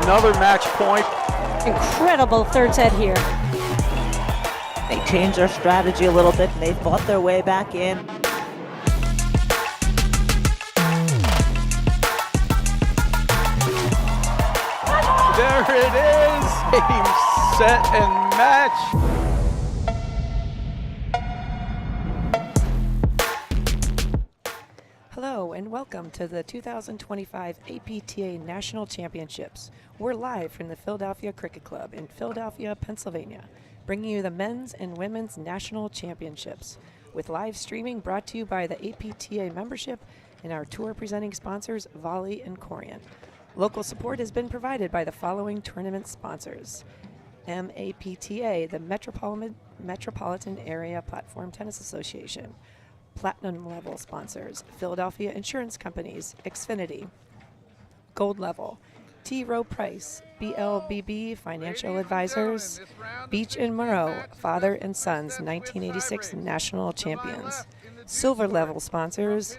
another match point. Incredible third set here. They changed their strategy a little bit and they fought their way back in. There it is, game, set, and match. Hello and welcome to the 2025 APTA National Championships. We're live from the Philadelphia Cricket Club in Philadelphia, Pennsylvania, bringing you the men's and women's national championships, with live streaming brought to you by the APTA membership and our tour presenting sponsors, Volley and Corian. Local support has been provided by the following tournament sponsors: MAPTA, the Metropolitan Area Platform Tennis Association; Platinum level sponsors, Philadelphia Insurance Companies, Xfinity; Gold level, T. Rowe Price, BLBB Financial Advisors; Beach and Morrow, Father and Sons 1986 National Champions; Silver level sponsors,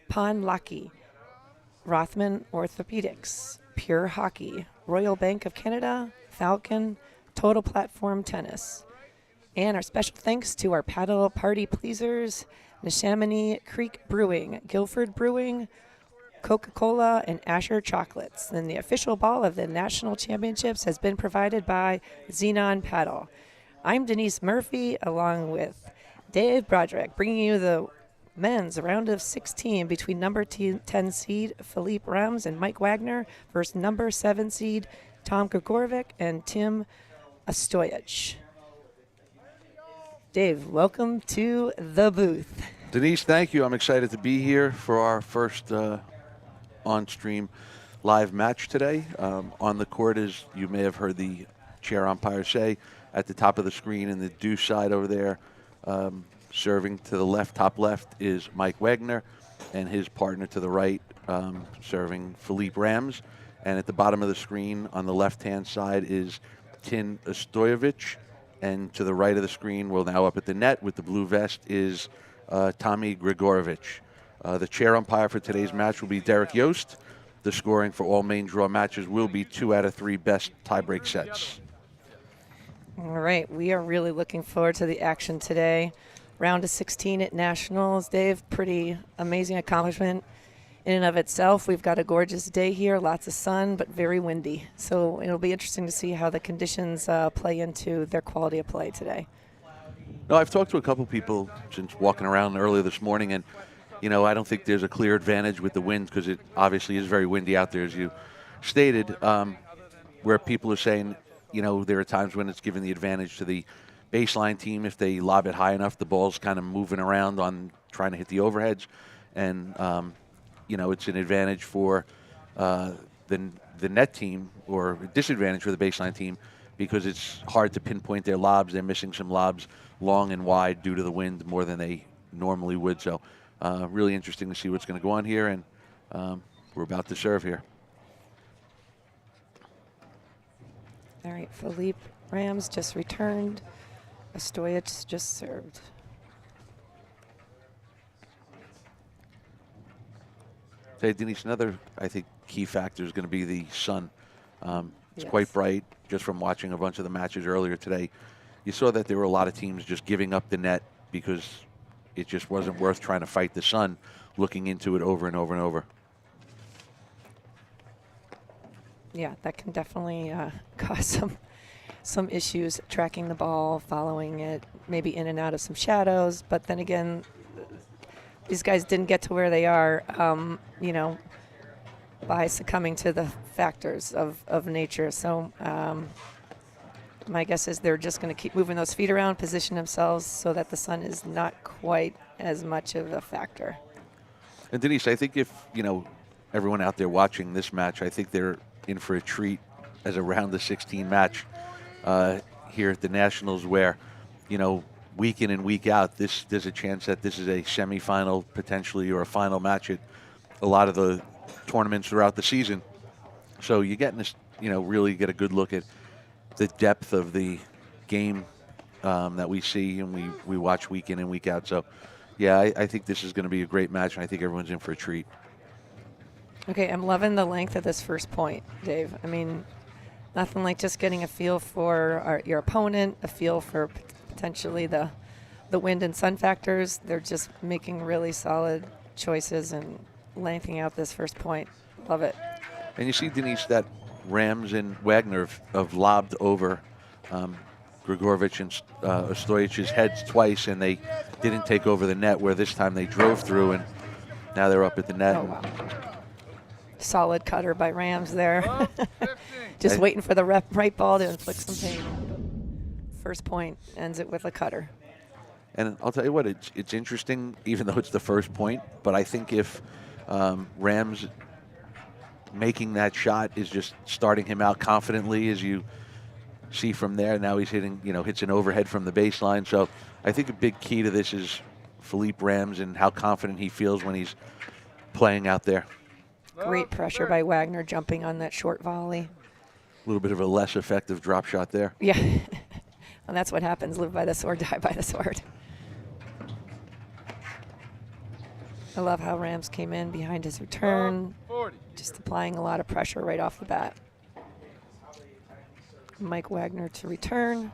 Pon Lucky, Rothman Orthopedics, Pure Hockey, Royal Bank of Canada, Falcon, Total Platform Tennis. And our special thanks to our paddle party pleasers, Neshaminy Creek Brewing, Guilford Brewing, Coca-Cola, and Asher Chocolates. And the official ball of the National Championships has been provided by Xenon Paddle. I'm Denise Murphy, along with Dave Broderick, bringing you the men's round of 16 between number 10 seed Philippe Rems and Mike Wagner versus number 7 seed Tom Gregurovic and Tim Ostojic. Dave, welcome to the booth. Denise, thank you. I'm excited to be here for our first on-stream live match today. On the court, as you may have heard the chair umpire say, at the top of the screen in the deuce side over there, serving to the left, top left, is Mike Wagner, and his partner to the right, serving Philippe Rems. And at the bottom of the screen on the left-hand side is Tim Ostojic. And to the right of the screen, well, now up at the net with the blue vest, is Tommy Gregurovic. The chair umpire for today's match will be Derek Yost. The scoring for all main draw matches will be 2 out of 3 best tiebreak sets. All right, we are really looking forward to the action today. Round of 16 at Nationals. Dave, pretty amazing accomplishment in and of itself. We've got a gorgeous day here, lots of sun, but very windy. So it'll be interesting to see how the conditions play into their quality of play today. No, I've talked to a couple people since walking around earlier this morning, and you know, I don't think there's a clear advantage with the wind because it obviously is very windy out there, as you stated, where people are saying, you know, there are times when it's given the advantage to the baseline team if they lob it high enough. The ball's kind of moving around on trying to hit the overheads, and you know, it's an advantage for the net team, or a disadvantage for the baseline team, because it's hard to pinpoint their lobs. They're missing some lobs long and wide due to the wind more than they normally would. So really interesting to see what's going to go on here, and we're about to serve here. All right, Philippe Rems just returned. Ostojic just served. Hey, Denise, another, I think, key factor is going to be the sun. It's Yes. quite bright. Just from watching a bunch of the matches earlier today, you saw that there were a lot of teams just giving up the net because it just wasn't worth trying to fight the sun, looking into it over and over and over. Yeah, that can definitely cause some issues tracking the ball, following it, maybe in and out of some shadows. But then again, these guys didn't get to where they are, you know, by succumbing to the factors of nature. So my guess is they're just going to keep moving those feet around, position themselves so that the sun is not quite as much of a factor. And Denise, I think if, you know, everyone out there watching this match, I think they're in for a treat as a round of 16 match here at the Nationals, where, you know, week in and week out, there's a chance that this is a semifinal potentially, or a final match at a lot of the tournaments throughout the season. So you're getting this, you know, really get a good look at the depth of the game that we see and we watch week in and week out. So, yeah, I think this is going to be a great match, and I think everyone's in for a treat. Okay, I'm loving the length of this first point, Dave. I mean, Nothing like just getting a feel for your opponent, a feel for potentially the wind and sun factors. They're just making really solid choices and lengthening out this first point. Love it. And you see, Denise, that Rams and Wagner have lobbed over Gregurovic and Ostojic's heads twice, and they didn't take over the net, where this time they drove through, and now they're up at the net. Oh, wow. Solid cutter by Rams there. Just waiting for the right ball to inflict some pain. First point ends it with a cutter. And I'll tell you what, it's interesting, even though it's the first point, but I think if Rams making that shot is just starting him out confidently, as you see from there. Now he's hitting, hits an overhead from the baseline. So I think a big key to this is Philippe Rams and how confident he feels when he's playing out there. Great pressure by Wagner jumping on that short volley. A little bit of a less effective drop shot there. Yeah. And that's what happens. Live by the sword, die by the sword. I love how Rams came in behind his return, just applying a lot of pressure right off the bat. Mike Wagner to return,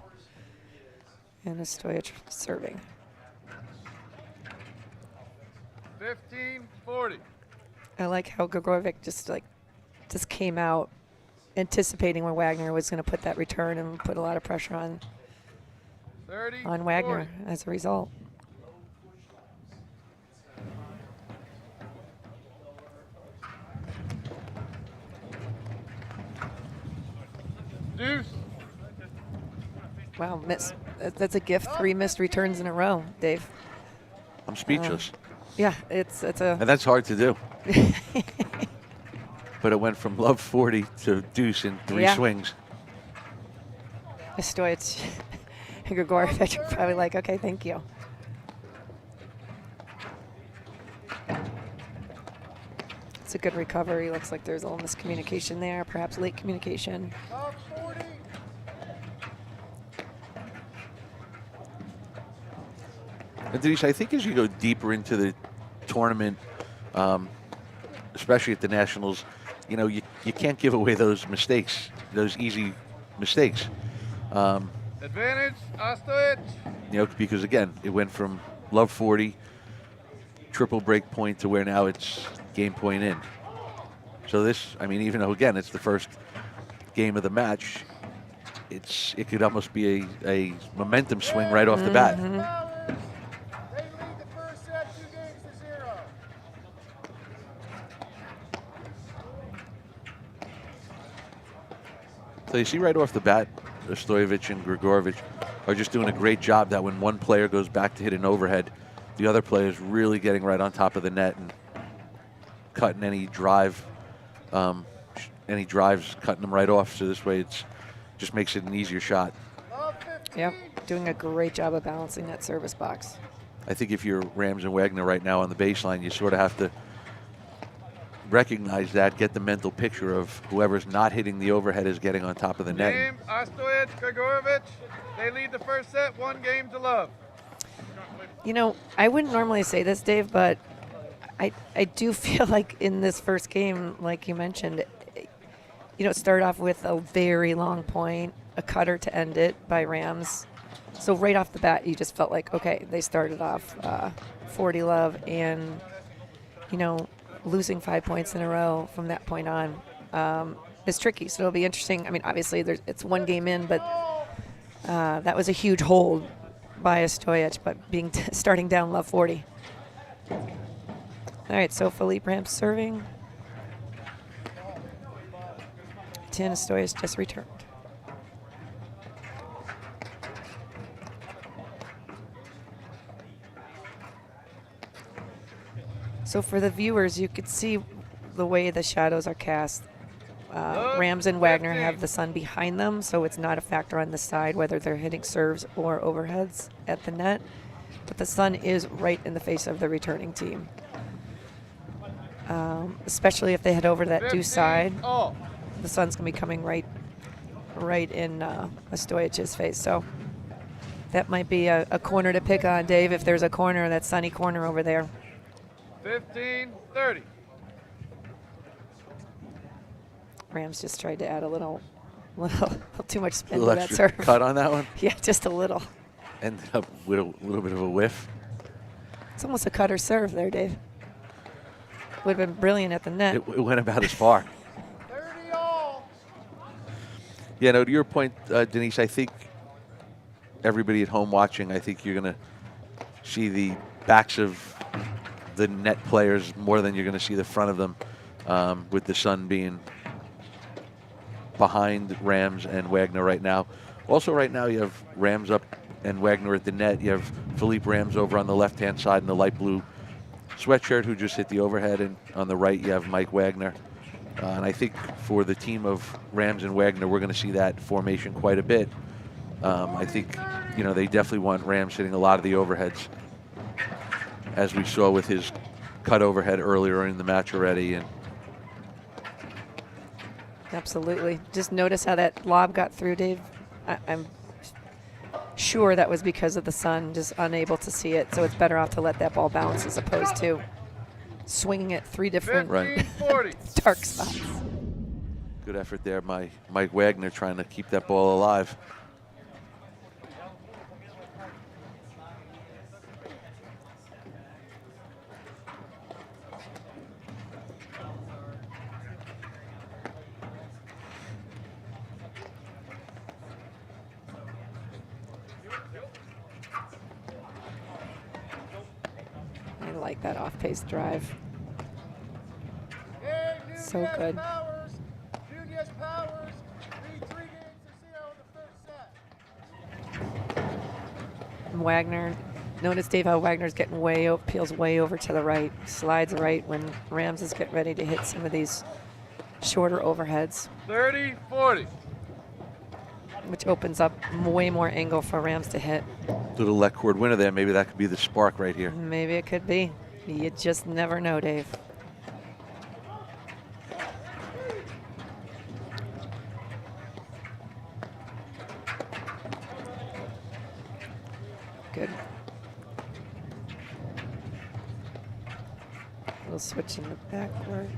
and Ostojic serving. 15-40. I like how Gregurovic just came out anticipating when Wagner was going to put that return and put a lot of pressure on Wagner as a result. Deuce. Wow, that's a gift. 3 missed returns in a row, Dave. I'm speechless. Yeah, it's a. And that's hard to do. But it went from love 40 to deuce in 3 swings. Ostojic and Gregurovic are probably like, okay, thank you. It's a good recovery. Looks like there's a little miscommunication there, perhaps late communication. And Denise, I think as you go deeper into the tournament, especially at the Nationals, you can't give away those mistakes, those easy mistakes. Advantage, Ostojic. Because again, it went from love 40, triple break point, to where now it's game point in. So this, even though again it's the first game of the match, it could almost be a momentum swing right off the bat. So you see right off the bat, Ostojic and Gregurovic are just doing a great job that when one player goes back to hit an overhead, the other player is really getting right on top of the net and cutting any drives, cutting them right off. So this way it just makes it an easier shot. Yep, doing a great job of balancing that service box. I think if you're Rams and Wagner right now on the baseline, you sort of have to recognize that, get the mental picture of whoever's not hitting the overhead is getting on top of the net. Game, Ostojic, Gregurovic. They lead the first set, 1-0. I wouldn't normally say this, Dave, but I do feel like in this first game, like you mentioned, it started off with a very long point, a cutter to end it by Rams. So right off the bat, you just felt like, okay, they started off 40 love and, losing 5 points in a row from that point on is tricky. So it'll be interesting. Obviously, it's 1 game in, but that was a huge hold by Ostojic, but starting down love 40. All right, so Philippe Rams serving. Ostojic just returned. So for the viewers, you could see the way the shadows are cast. Rams and Wagner have the sun behind them, so it's not a factor on the side whether they're hitting serves or overheads at the net. But the sun is right in the face of the returning team. Especially if they head over to that deuce side, the sun's going to be coming right in Ostojic's face. So that might be a corner to pick on, Dave, if there's a corner, that sunny corner over there. 15-30. Rams just tried to add a little little too much A spin little to that extra serve. cut on that one. Yeah, just a little. Ended up with a little bit of a whiff. It's almost a cutter serve there, Dave. Would have been brilliant at the net. It went about as far. 30 all. Yeah, no, to your point, Denise, I think everybody at home watching, I think you're going to see the backs of the net players more than you're going to see the front of them, with the sun being behind Rams and Wagner right now. Also right now you have Rams up and Wagner at the net. You have Philippe Rams over on the left-hand side in the light blue sweatshirt who just hit the overhead, and on the right you have Mike Wagner. And I think for the team of Rams and Wagner, we're going to see that formation quite a bit. I think, you know, they definitely want Rams hitting a lot of the overheads, as we saw with his cut overhead earlier in the match already. And Absolutely. Just notice how that lob got through, Dave. I'm sure that was because of the sun, just unable to see it. So it's better off to let that ball bounce as opposed to swinging it 3 different 15-40. dark spots. good effort there by Mike Wagner trying to keep that ball alive. I like that off-pace drive. Hey, So Nunez good. Powers. Nunez Powers. Lead 3 games to 0 in the first set. Wagner, notice Dave how Wagner's getting peels way over to the right, slides right when Rams is getting ready to hit some of these shorter overheads, 30-40. which opens up way more angle for Rams to hit. Little left chord winner there. Maybe that could be the spark right here. Maybe it could be. You just never know, Dave. Good. We'll switch in the backward.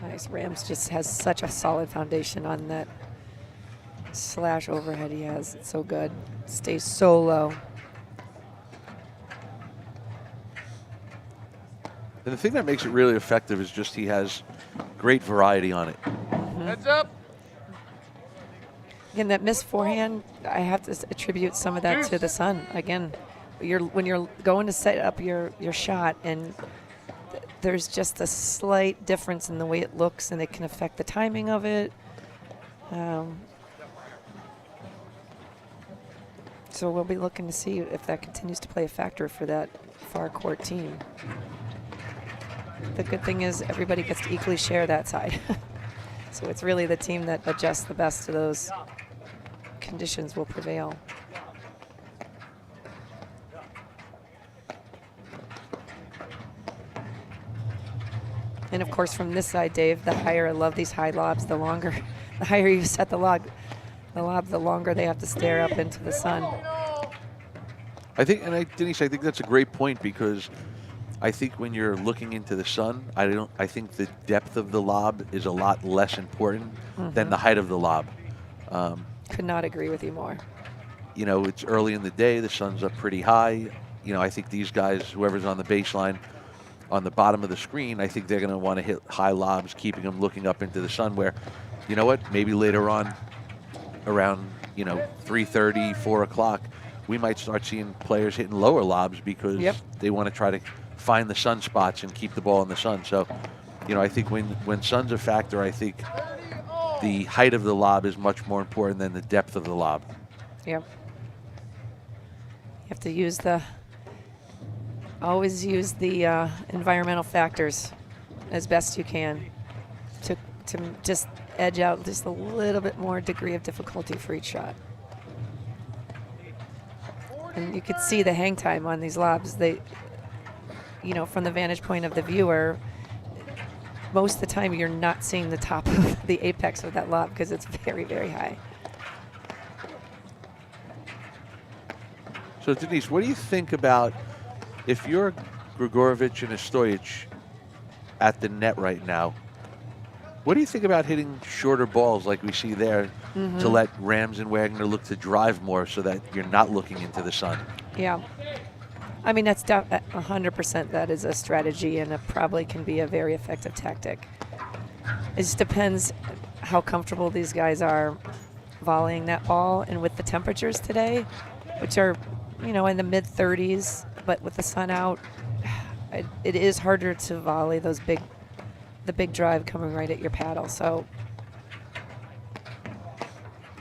Nice. Rams just has such a solid foundation on that slash overhead he has. It's so good. Stays so low. And the thing that makes it really effective is just he has great variety on it. Heads up. Again, that missed forehand, I have to attribute some of that to the sun. Again, when you're going to set up your shot, and there's just a slight difference in the way it looks, and it can affect the timing of it. So we'll be looking to see if that continues to play a factor for that far court team. The good thing is everybody gets to equally share that side. So it's really the team that adjusts the best to those conditions will prevail. And of course from this side, Dave, the higher, I love these high lobs, the longer, the higher you set the lob, the longer they have to stare up into the sun. I think, and Denise, I think that's a great point, because I think when you're looking into the sun, I think the depth of the lob is a lot less important than the height of the lob. Could not agree with you more. You know, it's early in the day, the sun's up pretty high. You know, I think these guys, whoever's on the baseline, on the bottom of the screen, I think they're going to want to hit high lobs, keeping them looking up into the sun, where, you know what, maybe later on around, 3:30, 4 o'clock, we might start seeing players hitting lower lobs because they want to try to find the sunspots and keep the ball in the sun. So, I think when sun's a factor, I think the height of the lob is much more important than the depth of the lob. Yep. You have to always use the environmental factors as best you can to just edge out just a little bit more degree of difficulty for each shot. And you could see the hang time on these lobs. They, from the vantage point of the viewer, most of the time you're not seeing the top of the apex of that lob because it's very, very high. So Denise, what do you think about if you're Gregurovic and Ostojic at the net right now? What do you think about hitting shorter balls like we see there to let Rams and Wagner look to drive more so that you're not looking into the sun? Yeah. I mean, that's 100% that is a strategy, and it probably can be a very effective tactic. It just depends how comfortable these guys are volleying that ball, and with the temperatures today, which are, you know, in the mid-30s, but with the sun out, it is harder to volley the big drive coming right at your paddle. So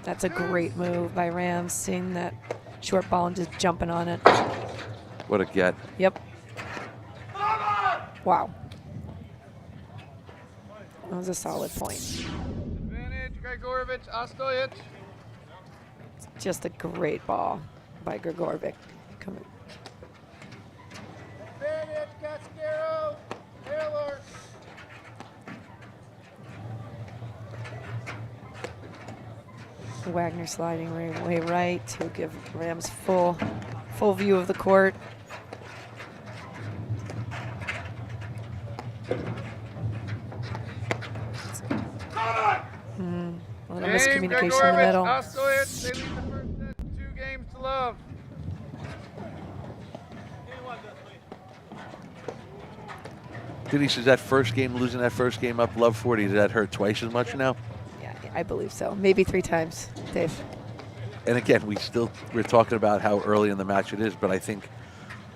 that's a great move by Rams, seeing that short ball and just jumping on it. What a get. Yep. Wow. That was a solid point. Advantage, Gregurovic, Ostojic. Just a great ball by Gregurovic. Coming. Advantage, Cascaro, Taylor. Wagner sliding way right to give Rams full view of the court. A little miscommunication in the middle. Ostojic, they lead the first set 2-0. Denise, is that first game, losing that first game up Love 40, did that hurt twice as much now? Yeah, I believe so. Maybe 3 times, Dave. And again, we're talking about how early in the match it is, but I think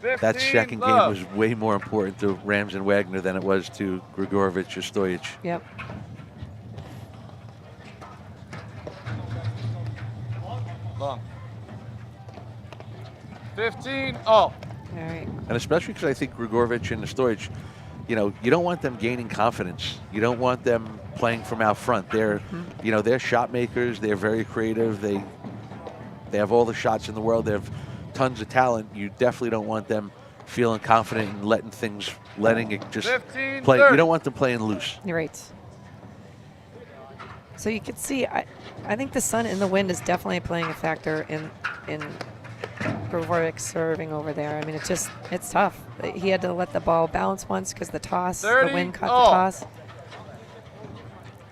that 15 second game love. was way more important to Rams and Wagner than it was to Gregurovic or Ostojic. Yep. Long. 15 all. All right. And especially because I think Gregurovic and Ostojic, you know, you don't want them gaining confidence. You don't want them playing from out front. They're, you know, they're shot makers. They're very creative. They have all the shots in the world. They have tons of talent. You definitely don't want them feeling confident and letting it just 15, play. 30. You don't want them playing loose. You're right. So you can see, I think the sun and the wind is definitely playing a factor in Gregurovic serving over there. I mean, it's tough. He had to let the ball bounce once because the 30 wind caught all. the toss.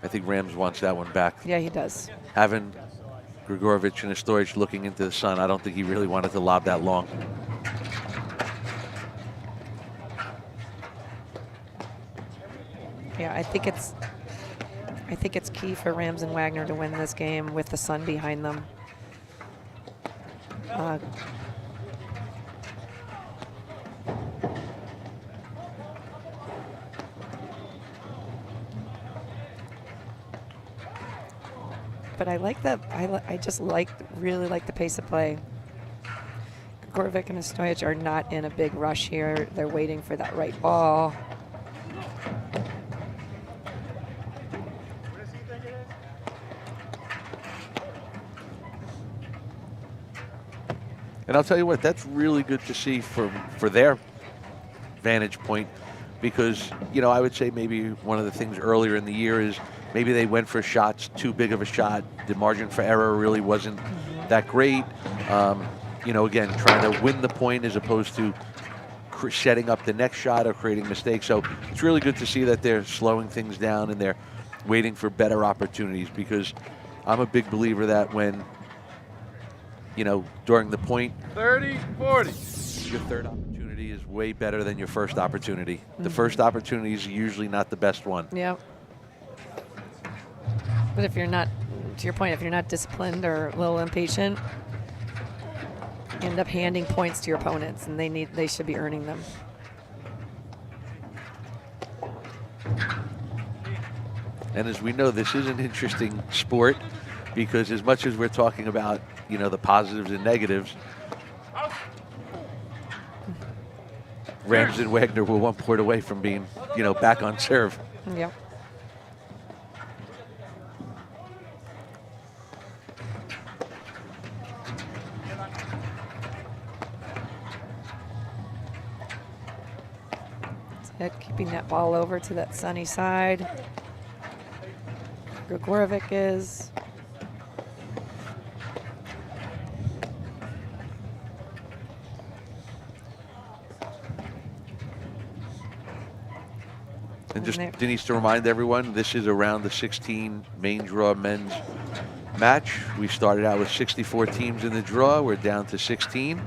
I think Rams wants that one back. Yeah, he does. Having Gregurovic and Ostojic looking into the sun, I don't think he really wanted to lob that long. Yeah, I think it's key for Rams and Wagner to win this game with the sun behind them. But I like that. I just really like the pace of play. Gregurovic and Ostojic are not in a big rush here. They're waiting for that right ball. And I'll tell you what, that's really good to see for their vantage point, because, you know, I would say maybe one of the things earlier in the year is maybe they went for shots too big of a shot. The margin for error really wasn't that great. You know, again, trying to win the point as opposed to setting up the next shot or creating mistakes. So it's really good to see that they're slowing things down and they're waiting for better opportunities, because I'm a big believer that when, you know, during the point, 30, 40. your third opportunity is way better than your first opportunity. The first opportunity is usually not the best one. Yeah. But if you're not, to your point, if you're not disciplined or a little impatient, you end up handing points to your opponents, and they should be earning them. And as we know, this is an interesting sport, because as much as we're talking about, you know, the positives and negatives, Rams and Wagner were 1 point away from being, you know, back on serve. Yep. Keeping that ball over to that sunny side. Gregurovic is. And just, there- Denise, to remind everyone, this is around the 16 main draw men's match. We started out with 64 teams in the draw. We're down to 16.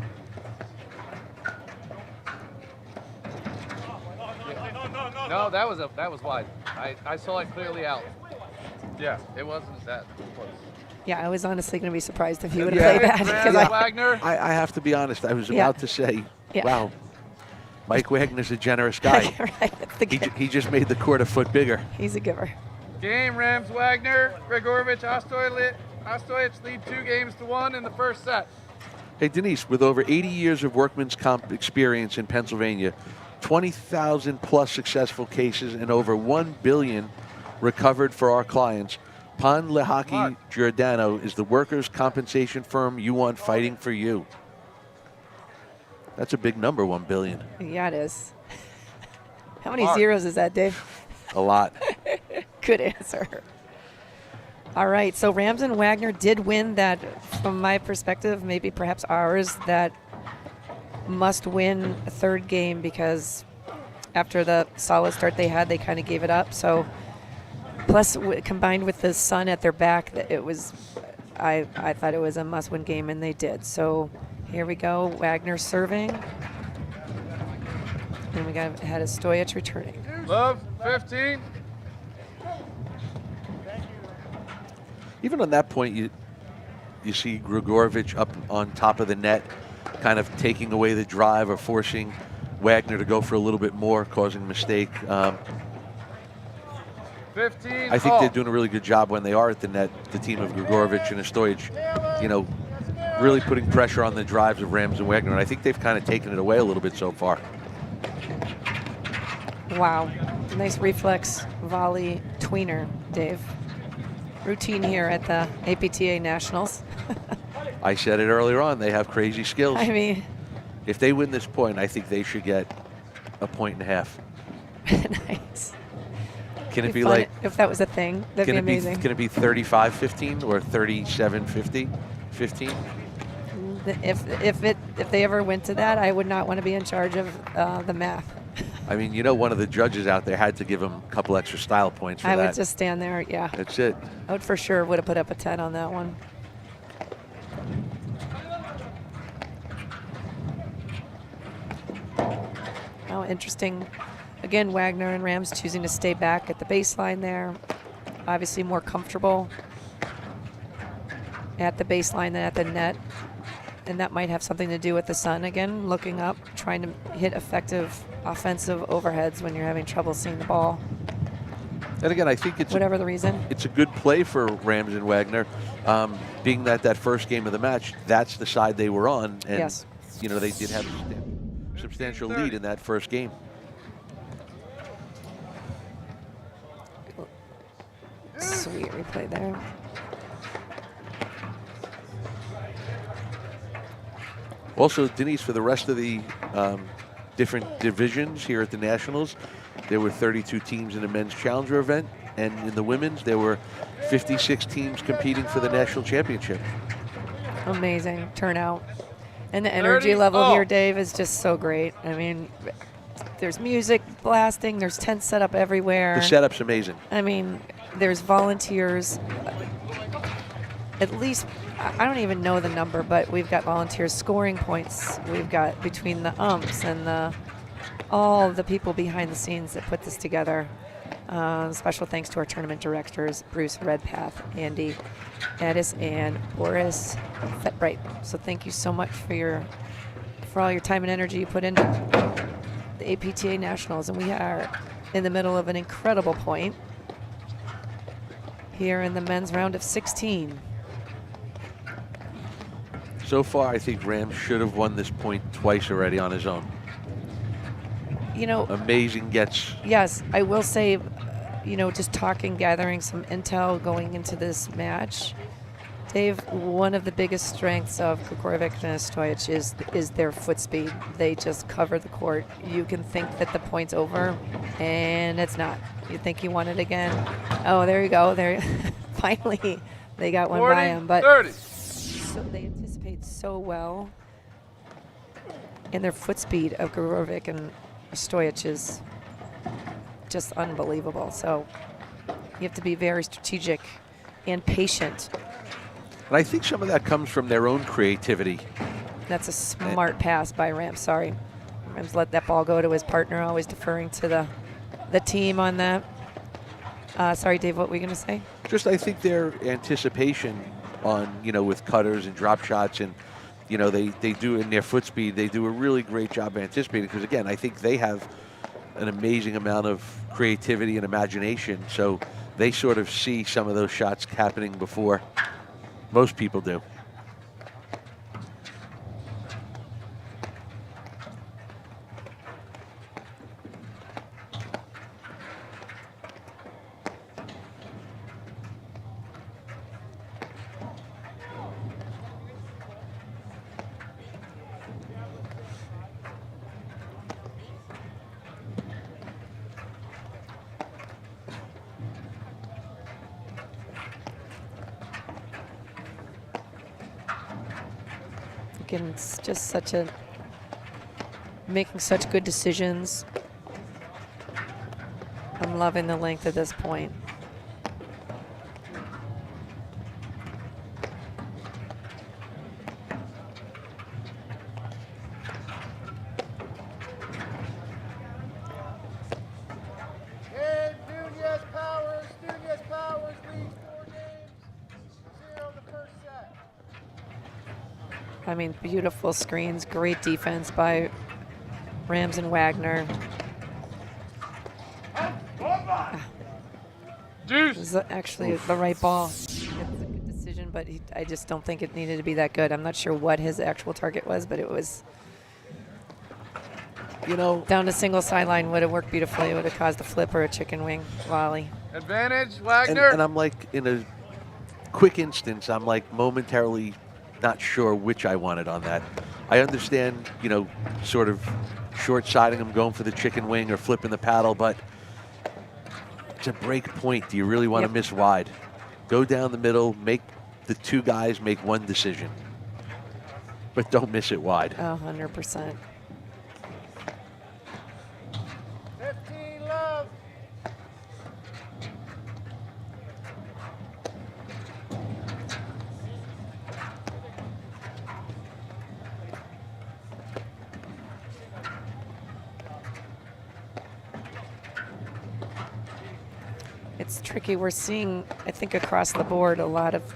No, that was wide. I saw it clearly out. Yeah, it wasn't that close. Yeah, I was honestly going to be surprised if you would Yeah. have played that. because Rams, I, Wagner. I have to be honest. I was Yeah. about to say, Yeah. wow, Mike Wagner's a generous guy. right, it's the He just made the court a foot bigger. he's a giver. Game, Rams, Wagner. Gregurovic, Ostojic lead 2-1 in the first set. Hey, Denise, with over 80 years of workman's comp experience in Pennsylvania, 20,000 plus successful cases, and over 1 billion recovered for our clients, Pon Lehaki Giordano is the workers' compensation firm you want fighting for you. That's a big number, 1 billion. Yeah, it is. How many Mark. zeros is that, Dave? A lot. Good answer. All right, so Rams and Wagner did win that, from my perspective, maybe perhaps ours, that must-win third game, because after the solid start they had, they kind of gave it up. So, plus combined with the sun at their back, it was, I thought it was a must-win game, and they did. So here we go, Wagner serving, and we had Ostojic returning. Love, 15. Even on that point, you see Gregurovic up on top of the net, kind of taking away the drive or forcing Wagner to go for a little bit more, causing a mistake. 15. I think they're doing a really good job when they are at the net, the team of Gregurovic and Ostojic, you know, really putting pressure on the drives of Rams and Wagner. And I think they've kind of taken it away a little bit so far. Wow, nice reflex volley tweener, Dave. Routine here at the APTA Nationals. I said it earlier on, they have crazy skills. I mean, If they win this point, I think they should get a 1.5. nice. Can it be fun like, if that was a thing? That'd be amazing. Can it be 35-15 or 37-15? 15? If they ever went to that, I would not want to be in charge of the math. I mean, you know, one of the judges out there had to give him a couple extra style points for I that. would just stand there. Yeah, That's it. I would for sure would have put up a 10 on that one. Oh, interesting. Again, Wagner and Rams choosing to stay back at the baseline there. Obviously more comfortable at the baseline than at the net. And that might have something to do with the sun again, looking up, trying to hit effective offensive overheads when you're having trouble seeing the ball, And again, I think it's whatever the reason. it's a good play for Rams and Wagner, being that first game of the match, that's the side they were on, and Yes. you know, they did have a substantial lead in that first game. Sweet replay there. Also, Denise, for the rest of the different divisions here at the Nationals, there were 32 teams in the men's challenger event, and in the women's, there were 56 teams competing for the national championship. Amazing turnout. And the energy 30. level Oh. here, Dave, is just so great. I mean, there's music blasting, there's tents set up everywhere. The setup's amazing. I mean, there's volunteers. At least, I don't even know the number, but we've got volunteers scoring points. We've got between the umps and all the people behind the scenes that put this together. Special thanks to our tournament directors, Bruce Redpath, Andy Addis, and Boris Fetbright. So thank you so much for all your time and energy you put into the APTA Nationals. And we are in the middle of an incredible point here in the men's round of 16. So far, I think Rams should have won this point twice already on his own. You know, Amazing gets. yes, I will say, you know, just gathering some intel going into this match. Dave, one of the biggest strengths of Gregurovic and Ostojic is their foot speed. They just cover the court. You can think that the point's over, and it's not. You think you won it again. Oh, there you go. There, finally, they got one 40, by him. But 30. so they anticipate so well, and their foot speed of Gregurovic and Ostojic is just unbelievable. So you have to be very strategic and patient. And I think some of that comes from their own creativity. That's a smart pass by Rams. Sorry. Rams let that ball go to his partner, always deferring to the team on that. Sorry, Dave, what were you going to say? Just I think their anticipation on, with cutters and drop shots and, they do in their foot speed, they do a really great job anticipating because, again, I think they have an amazing amount of creativity and imagination. So they sort of see some of those shots happening before most people do. Again, it's just making such good decisions. I'm loving the length at this point. I mean, beautiful screens, great defense by Rams and Wagner. It was actually the right ball. It's a good decision, but I just don't think it needed to be that good. I'm not sure what his actual target was, but it was, down to single sideline would have worked beautifully. It would have caused a flip or a chicken wing volley. Advantage, Wagner. And I'm like, in a quick instance, I'm like momentarily not sure which I wanted on that. I understand, sort of short-siding him, going for the chicken wing or flipping the paddle, but it's a break point. Do you really want to miss wide? Go down the middle, make the two guys make one decision, but don't miss it wide. 100%. 15 love. It's tricky. We're seeing, I think, across the board, a lot of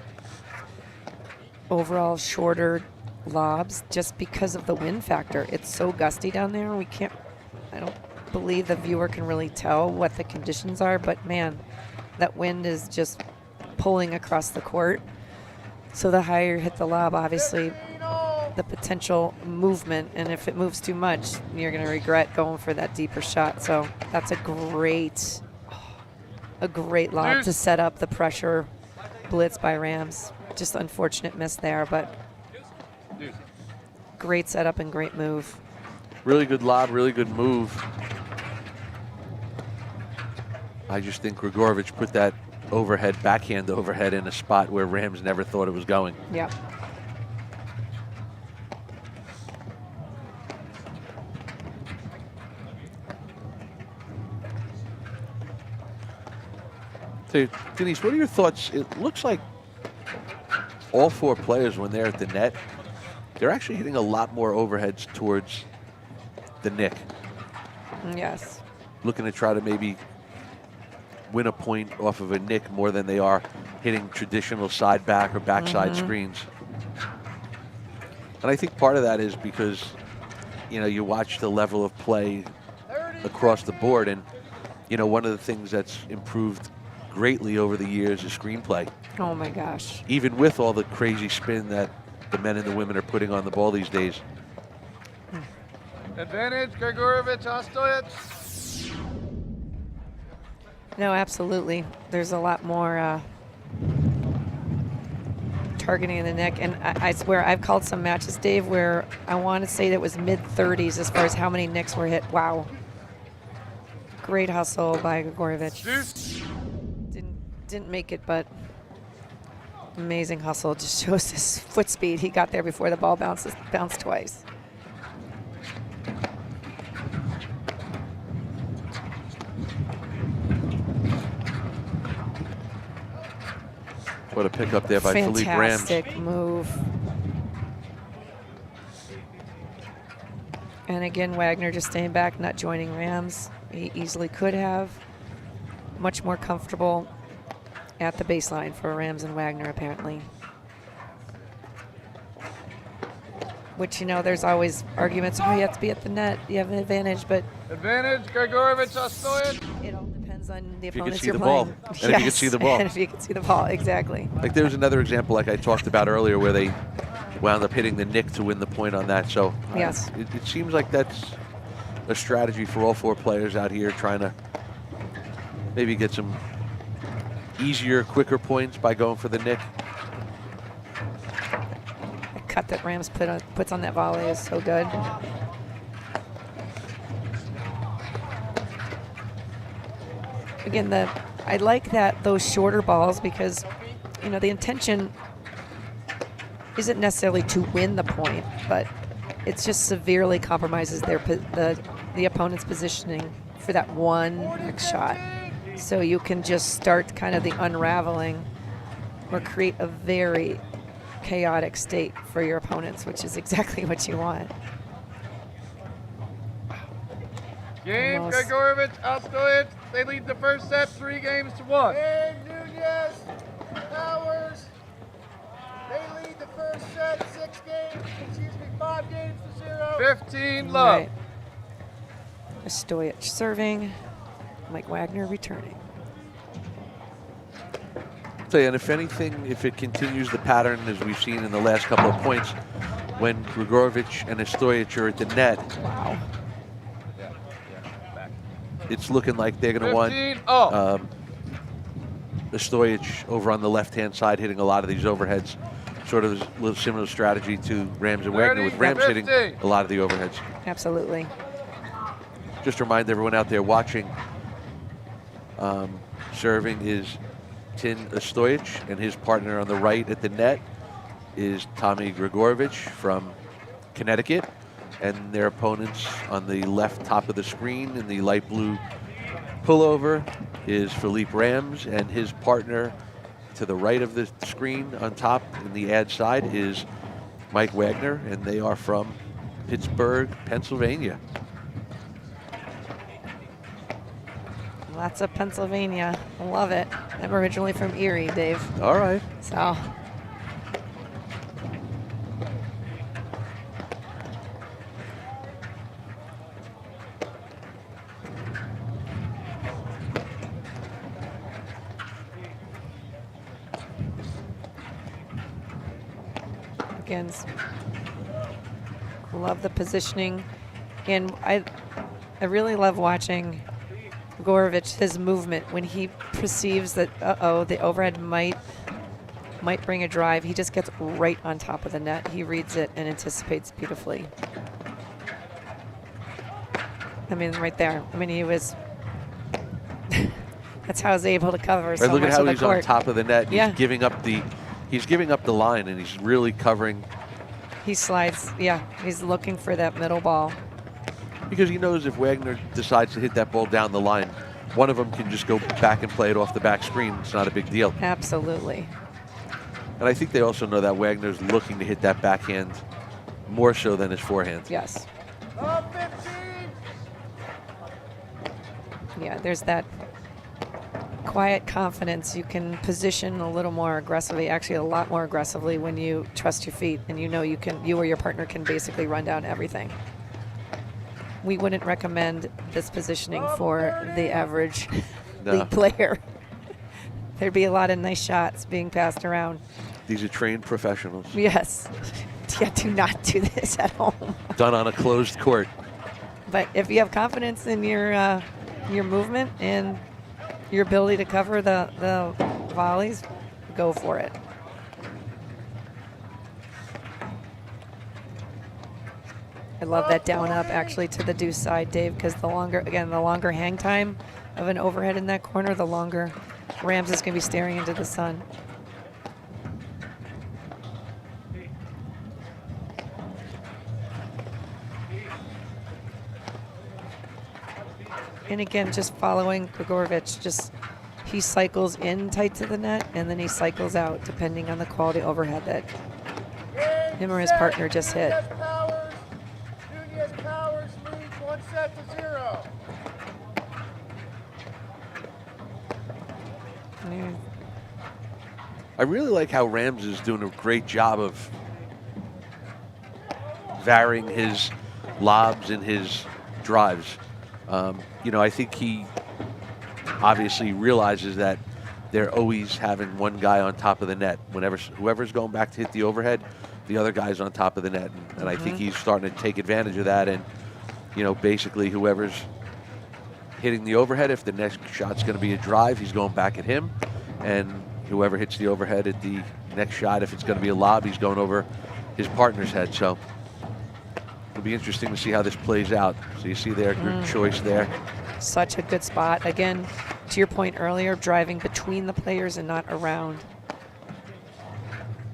overall shorter lobs just because of the wind factor. It's so gusty down there. I don't believe the viewer can really tell what the conditions are, but man, that wind is just pulling across the court. So the higher you hit the lob, obviously, the potential movement, and if it moves too much, you're going to regret going for that deeper shot. So that's a great lob to set up the pressure blitz by Rams. Just unfortunate miss there, but great setup and great move. Really good lob, really good move. I just think Gregurovic put that backhand overhead in a spot where Rams never thought it was going. Yeah. So, Denise, what are your thoughts? It looks like all four players, when they're at the net, they're actually hitting a lot more overheads towards the nick. Yes. Looking to try to maybe win a point off of a nick more than they are hitting traditional side back or backside screens. And I think part of that is because, you watch the level of play across the board, and, one of the things that's improved greatly over the years is screenplay. Oh my gosh. Even with all the crazy spin that the men and the women are putting on the ball these days. Advantage, Gregurovic, Ostojic. No, absolutely. There's a lot more targeting in the neck. And I swear I've called some matches, Dave, where I want to say that was mid-30s as far as how many nicks were hit. Wow. Great hustle by Gregurovic. Didn't make it, but amazing hustle. Just shows his foot speed. He got there before the ball bounced twice. What a pickup there by Philippe Rams. Fantastic move. And again, Wagner just staying back, not joining Rams. He easily could have. Much more comfortable at the baseline for Rams and Wagner, apparently. Which, you know, there's always arguments, oh, you have to be at the net, you have an advantage, but Advantage, Gregurovic, Ostojic. it all depends on the If you can opponents see you're the ball. playing. And if you can see the ball. And if you can see the ball, exactly. Like there was another example like I talked about earlier where they wound up hitting the nick to win the point on that. So Yes. it seems like that's a strategy for all 4 players out here trying to maybe get some easier, quicker points by going for the nick. The cut that Rams puts on that volley is so good. Again, I like those shorter balls because, you know, the intention isn't necessarily to win the point, but it's just severely compromises the opponent's positioning for that one next shot. So you can just start kind of the unraveling or create a very chaotic state for your opponents, which is exactly what you want. Game, Almost. Gregurovic, Ostojic. They lead the first set 3-1. And Nunez, Powers, they lead the first set 5 games to 0. 15 love. Right. Ostojic serving, Mike Wagner returning. So, and if anything, if it continues the pattern as we've seen in the last couple of points, when Gregurovic and Ostojic are at the net, Wow. it's looking like they're going to want 15-0. Ostojic over on the left-hand side hitting a lot of these overheads. Sort of a little similar strategy to Rams and Wagner, with Rams hitting 30-50. a lot of the overheads. Absolutely. Just to remind everyone out there watching, serving is Tin Ostojic, and his partner on the right at the net is Tommy Gregurovic from Connecticut, and their opponents on the left top of the screen in the light blue pullover is Philippe Rams, and his partner to the right of the screen on top in the ad side is Mike Wagner, and they are from Pittsburgh, Pennsylvania. Lots of Pennsylvania. Love it. I'm originally from Erie, Dave. All right. So. Again, love the positioning, and I really love watching Gregurovic, his movement when he perceives that the overhead might bring a drive. He just gets right on top of the net. He reads it and anticipates beautifully. I mean, right there. I mean, he was. That's how he's able to cover so Right, look much at how of the he's court. on top of the net. Yeah. He's giving up the line, and he's really covering. He slides. Yeah, he's looking for that middle ball. Because he knows if Wagner decides to hit that ball down the line, one of them can just go back and play it off the back screen. It's not a big deal. Absolutely. And I think they also know that Wagner's looking to hit that backhand more so than his forehand. Yes. Love 15. Yeah, there's that quiet confidence. You can position a little more aggressively, actually a lot more aggressively, when you trust your feet and you know you or your partner can basically run down everything. We wouldn't recommend this positioning for the average No. league player. There'd be a lot of nice shots being passed around. These are trained professionals. Yes. Yeah, do not do this at home. Done on a closed court. But if you have confidence in your movement and your ability to cover the volleys, go for it. I love that down up actually to the deuce side, Dave, because the longer hang time of an overhead in that corner, the longer Rams is going to be staring into the sun. And again, just following Gregurovic, he cycles in tight to the net, and then he cycles out, depending on the quality overhead that him or his partner just hit. Nunez Powers leads 1-0. I really like how Rams is doing a great job of varying his lobs and his drives. You know, I think he obviously realizes that they're always having one guy on top of the net. Whenever whoever's going back to hit the overhead, the other guy's on top of the net. And I think he's starting to take advantage of that. And, you know, basically whoever's hitting the overhead, if the next shot's going to be a drive, he's going back at him. And whoever hits the overhead at the next shot, if it's going to be a lob, he's going over his partner's head. So it'll be interesting to see how this plays out. So you see their good choice there. Such a good spot. Again, to your point earlier, driving between the players and not around.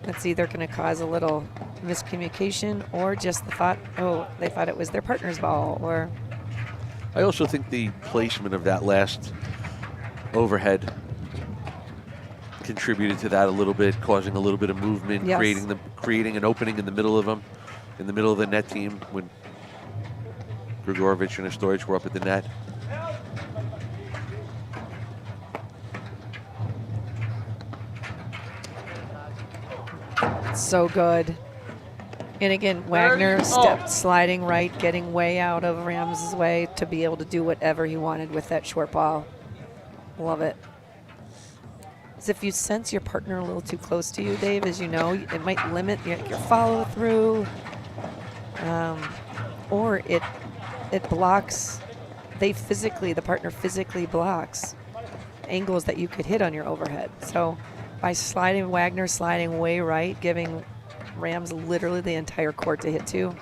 That's either going to cause a little miscommunication or just the thought, oh, they thought it was their partner's ball. Or I also think the placement of that last overhead contributed to that a little bit, causing a little bit of movement, Yes. creating an opening in the middle of them, in the middle of the net team when Gregurovic and Ostojic were up at the net. so good. And again, Wagner sliding right, getting way out of Rams' way to be able to do whatever he wanted with that short ball. Love it. As if you sense your partner a little too close to you, Dave, as you know, it might limit your follow through, or it blocks. The partner physically blocks angles that you could hit on your overhead. So by Wagner sliding way right, giving Rams literally the entire court to hit to.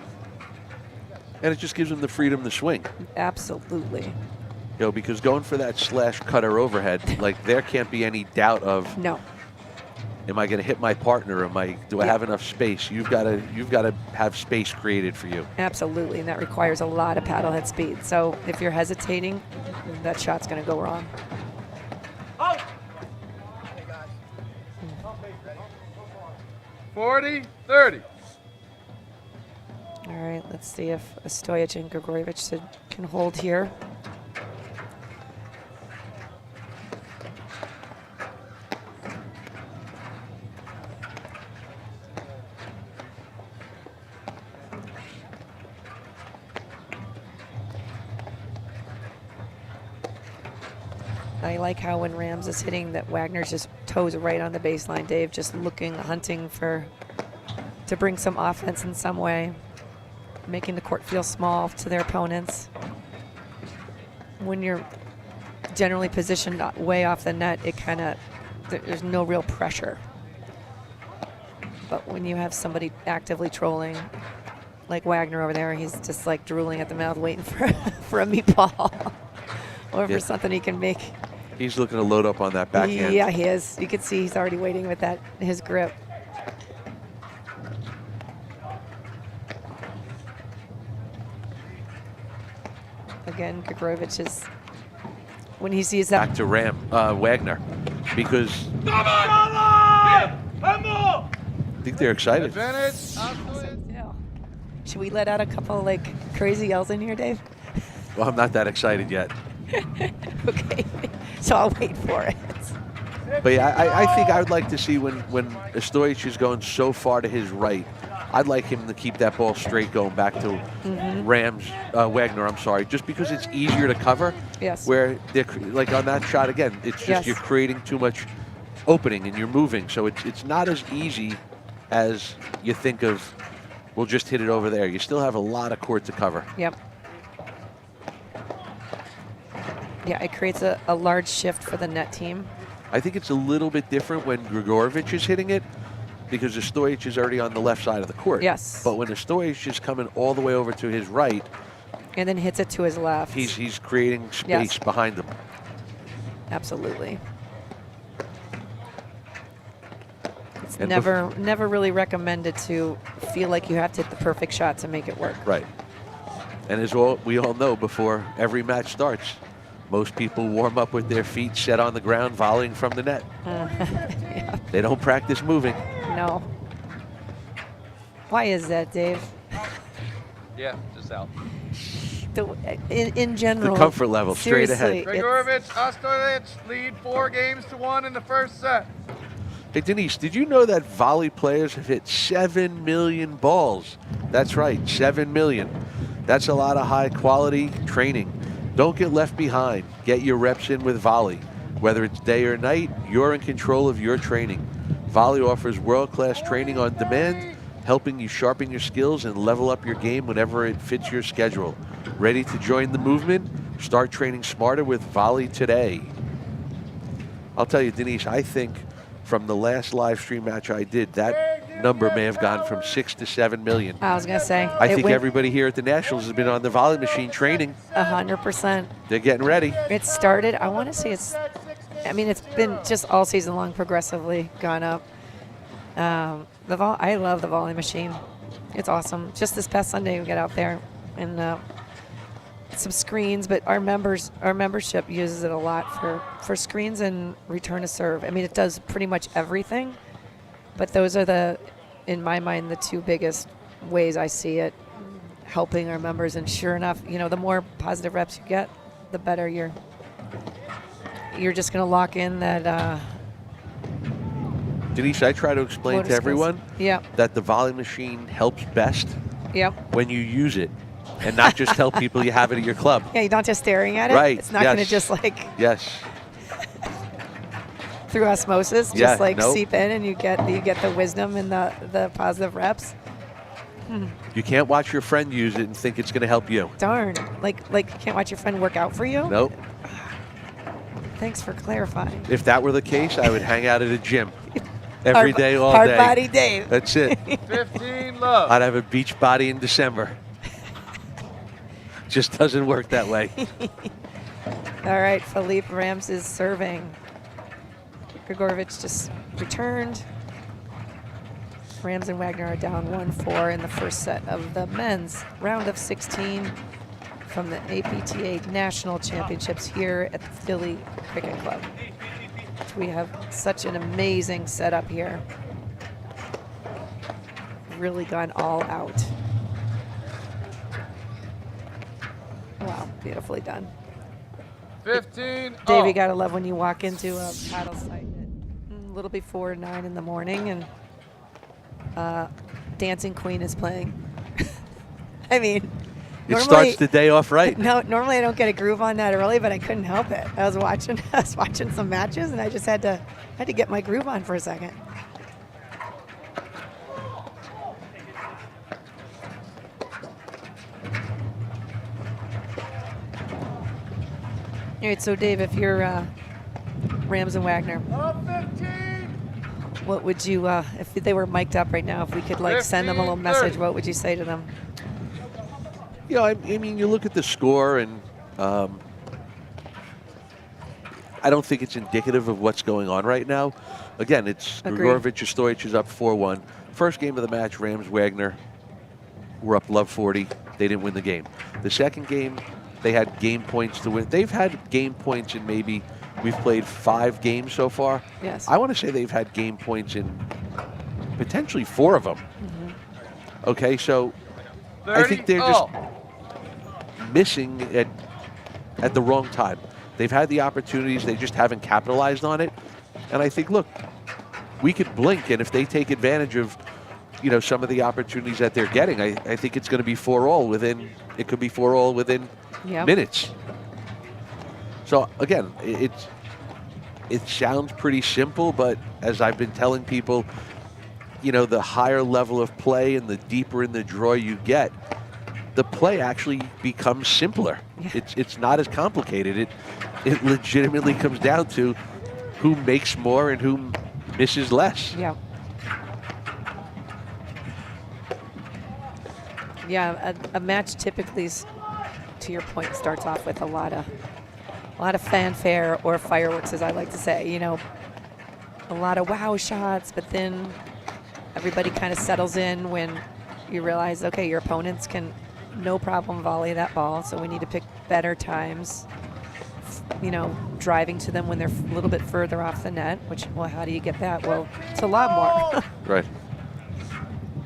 And it just gives them the freedom to swing. Absolutely. You know, because going for that slash cutter overhead, like there can't be any doubt of, No. am I going to hit my partner? Do I have enough space? You've got to have space created for you. Absolutely, and that requires a lot of paddle head speed. So if you're hesitating, that shot's going to go wrong. 40-30. All right, let's see if Ostojic and Gregurovic can hold here. I like how when Rams is hitting that Wagner's just toes right on the baseline, Dave, just looking, hunting to bring some offense in some way, making the court feel small to their opponents. When you're generally positioned way off the net, there's no real pressure. But when you have somebody actively trolling, like Wagner over there, he's just like drooling at the mouth waiting for a meatball or for something he can make. He's looking to load up on that backhand. Yeah, he is. You can see he's already waiting with his grip. Again, Gregurovic is, when he sees that. Back to Wagner, because I think they're excited. Advantage. Yeah. Should we let out a couple like crazy yells in here, Dave? Well, I'm not that excited yet. Okay, so I'll wait for it. But yeah, I think I would like to see when Ostojic is going so far to his right, I'd like him to keep that ball straight going back to Wagner, I'm sorry, just because it's easier to cover. Yes. Where they're like on that shot again, it's just you're creating too much opening and you're moving. So it's not as easy as you think of, we'll just hit it over there. You still have a lot of court to cover. Yep. Yeah, it creates a large shift for the net team. I think it's a little bit different when Gregurovic is hitting it because Ostojic is already on the left side of the court. Yes. But when Ostojic is coming all the way over to his right, and then hits it to his left. he's creating space behind him. Absolutely. It's And never really recommended to feel like you have to hit the perfect shot to make it work. Right. And as we all know, before every match starts, Most people warm up with their feet set on the ground, volleying from the net. Yeah. They don't practice moving. No. Why is that, Dave? Yeah, just out. In general. The comfort level, straight ahead. seriously, Gregurovic, Ostojic lead 4 games to 1 in the first set. Hey, Denise, did you know that volley players have hit 7 million balls? That's right, 7 million. That's a lot of high-quality training. Don't get left behind. Get your reps in with volley. Whether it's day or night, you're in control of your training. Volley offers world-class training on demand, helping you sharpen your skills and level up your game whenever it fits your schedule. Ready to join the movement? Start training smarter with volley today. I'll tell you, Denise, I think from the last live stream match I did, that number may have gone from 6 to 7 million. I was going to say. I think everybody here at the Nationals has been on the volley machine training. 100%. They're getting ready. It started, I want to say it's been just all season long progressively gone up. I love the volley machine. It's awesome. Just this past Sunday we got out there and some screens, but our membership uses it a lot for screens and return to serve. I mean, it does pretty much everything, but those are in my mind, the 2 biggest ways I see it helping our members. And sure enough, the more positive reps you get, the better you're just going to lock in that. Denise, I try to explain to everyone that the volley machine helps best when you use it and not just tell people you have it at your club. Yeah, you're not just staring at it. Right. It's not going to just Yes. through osmosis, just seep in, and you get the wisdom and the positive reps. You can't watch your friend use it and think it's going to help you. Darn. Like you can't watch your friend work out for you? Nope. Thanks for clarifying. If that were the case, I would hang out at a gym every day, all hard day. Hard body Dave. That's it. 15 love. I'd have a beach body in December. Just doesn't work that way. All right, Philippe Rams is serving. Gregurovic just returned. Rams and Wagner are down 1-4 in the first set of the men's round of 16 from the APTA National Championships here at the Philly Cricket Club. We have such an amazing setup here. Really gone all out. Wow, beautifully done. 15. Dave, you gotta love when you walk into a paddle site a little before 9 in the morning and Dancing Queen is playing. I mean, it starts the day off right. No, normally I don't get a groove on that early, but I couldn't help it. I was watching some matches, and I just had to get my groove on for a second. All right, so Dave, if you're Rams and Wagner, what would you, if they were mic'd up right now, if we could send them a little message, what would you say to them? I mean, you look at the score, and I don't think it's indicative of what's going on right now. Again, it's Gregurovic, Ostojic is up 4-1. First game of the match, Rams Wagner were up love 40. They didn't win the game. The second game, they had game points to win. They've had game points in maybe, we've played 5 games so far. Yes. I want to say they've had game points in potentially 4 of them. Mm-hmm. Okay, so 30? I think they're just missing at the wrong time. They've had the opportunities, they just haven't capitalized on it. And I think, look, we could blink, and if they take advantage of, some of the opportunities that they're getting, I think it's going to be 4-all within. It could be 4-all within minutes. So again, it sounds pretty simple, but as I've been telling people, the higher level of play and the deeper in the draw you get, the play actually becomes simpler. Yeah. It's not as complicated. It legitimately comes down to who makes more and who misses less. Yeah. Yeah, a match typically, to your point, starts off with a lot of fanfare or fireworks, as I like to say. A lot of wow shots, but then everybody kind of settles in when you realize, okay, your opponents can no problem volley that ball, so we need to pick better times, you know, driving to them when they're a little bit further off the net, which, well, how do you get that? Well, to lob more. Right.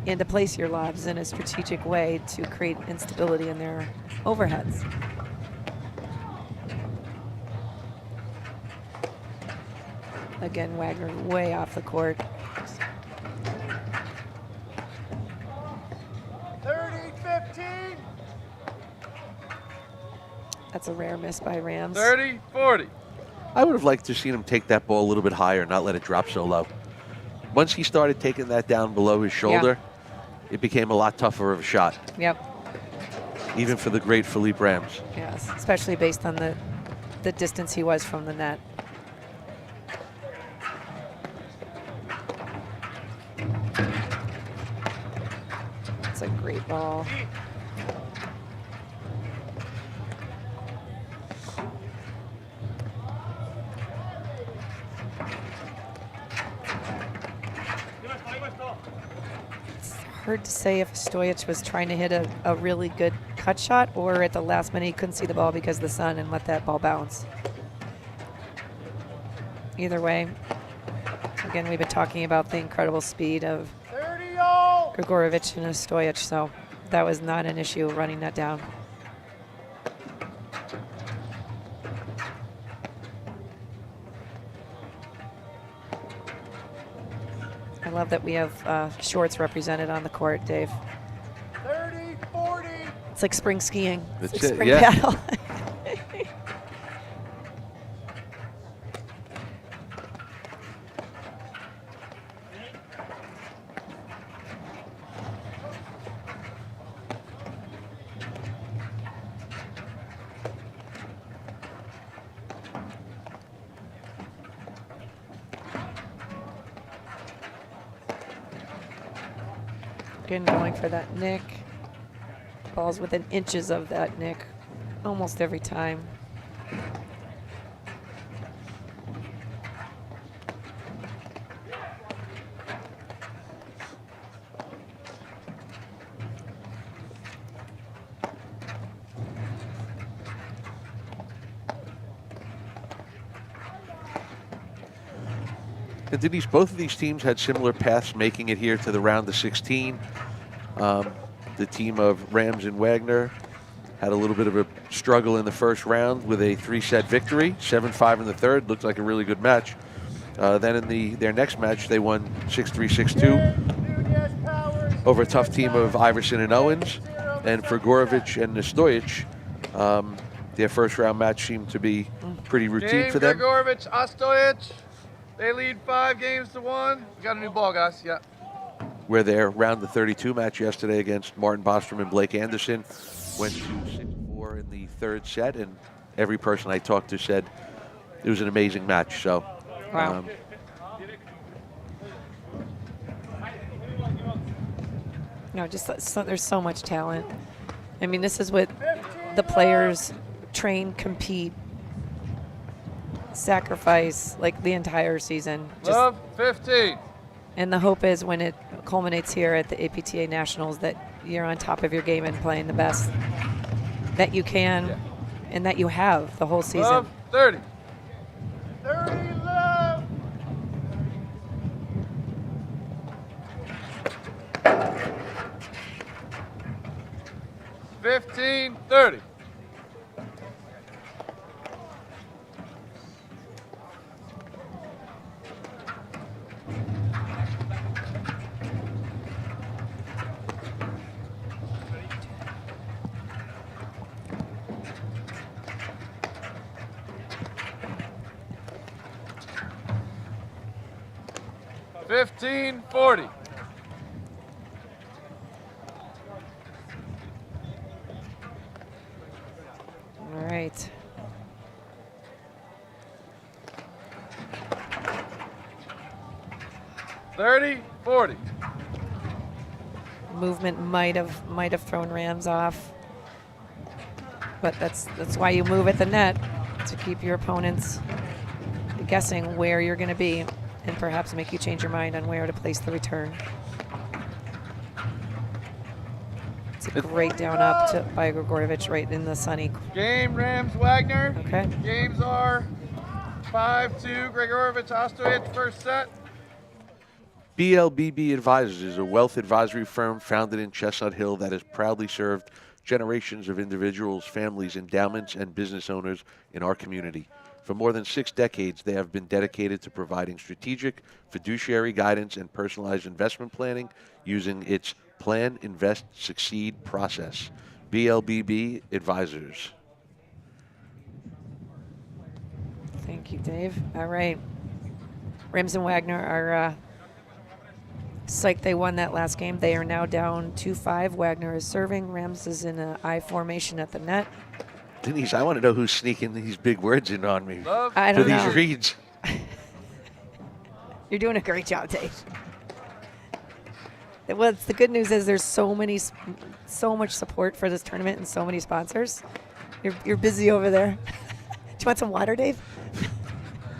And to place your lobs in a strategic way to create instability in their overheads. Again, Wagner way off the court. 30-15. That's a rare miss by Rams. 30-40. I would have liked to seen him take that ball a little bit higher, not let it drop so low. Once he started taking that down below his shoulder, it became a lot tougher of a shot, Yep. even for the great Philippe Rams. Yes, especially based on the distance he was from the net. It's a great ball. It's hard to say if Ostojic was trying to hit a really good cut shot or at the last minute he couldn't see the ball because of the sun and let that ball bounce. Either way, again, we've been talking about the incredible speed of 30-all. Gregurovic and Ostojic, so that was not an issue running that down. I love that we have shorts represented on the court, Dave. 30-40. It's like spring skiing. That's It's like it, spring yeah. paddle. Again, going for that nick. Ball's within inches of that nick almost every time. And Denise, both of these teams had similar paths making it here to the round of 16. The team of Rams and Wagner had a little bit of a struggle in the first round with a 3-set victory, 7-5 in the third. Looked like a really good match. Then in their next match, they won 6-3, 6-2 over a tough team of Iverson and Owens. And for Gregurovic and Ostojic, their first round match seemed to be pretty routine Game for them. Gregurovic, Ostojic. They lead 5-1. We got a new ball, guys. Yeah. Where their round of 32 match yesterday against Martin Bostrom and Blake Anderson went to 6-4 in the third set, and every person I talked to said it was an amazing match. So, Wow. No, just there's so much talent. I mean, this is what the players train, compete, sacrifice like the entire season. Love 15. And the hope is when it culminates here at the APTA Nationals that you're on top of your game and playing the best that you can and that you have the whole season. Love 30. 30 love. $15, 30. $15-40. All right. $30-40. Movement might have thrown Rams off, but that's why you move at the net, to keep your opponents guessing where you're going to be and perhaps make you change your mind on where to place the return. It's a great down up by Gregurovic right in the sunny. Game, Rams, Wagner. Okay. Games are 5-2, Gregurovic, Ostojic, first set. BLBB Advisors is a wealth advisory firm founded in Chestnut Hill that has proudly served generations of individuals, families, endowments, and business owners in our community. For more than 6 decades, they have been dedicated to providing strategic, fiduciary guidance and personalized investment planning using its Plan, Invest, Succeed process. BLBB Advisors. Thank you, Dave. All right. Rams and Wagner are psyched they won that last game. They are now down 2-5. Wagner is serving. Rams is in an I formation at the net. Denise, I want to know who's sneaking these big words in on me I for don't know. these reads. You're doing a great job, Dave. Well, the good news is there's so much support for this tournament and so many sponsors. You're busy over there. Do you want some water, Dave?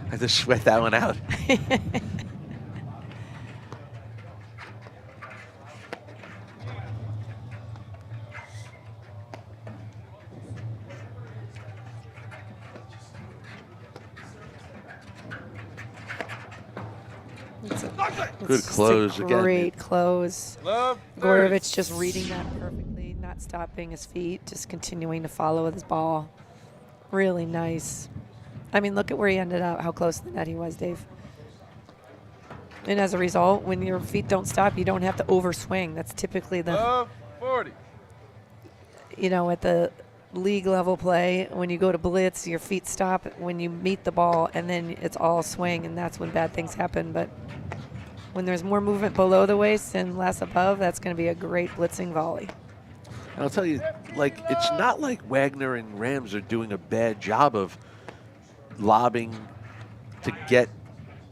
I had to sweat that one out. Good close again. Great close. Love, Gregurovic just reading that perfectly, not stopping his feet, just continuing to follow with his ball. Really nice. I mean, look at where he ended up, how close to the net he was, Dave. And as a result, when your feet don't stop, you don't have to overswing. That's typically the, love, 40. at the league level play, when you go to blitz, your feet stop when you meet the ball, and then it's all swing, and that's when bad things happen. But when there's more movement below the waist and less above, that's going to be a great blitzing volley. And I'll tell you, it's not like Wagner and Rams are doing a bad job of lobbing to get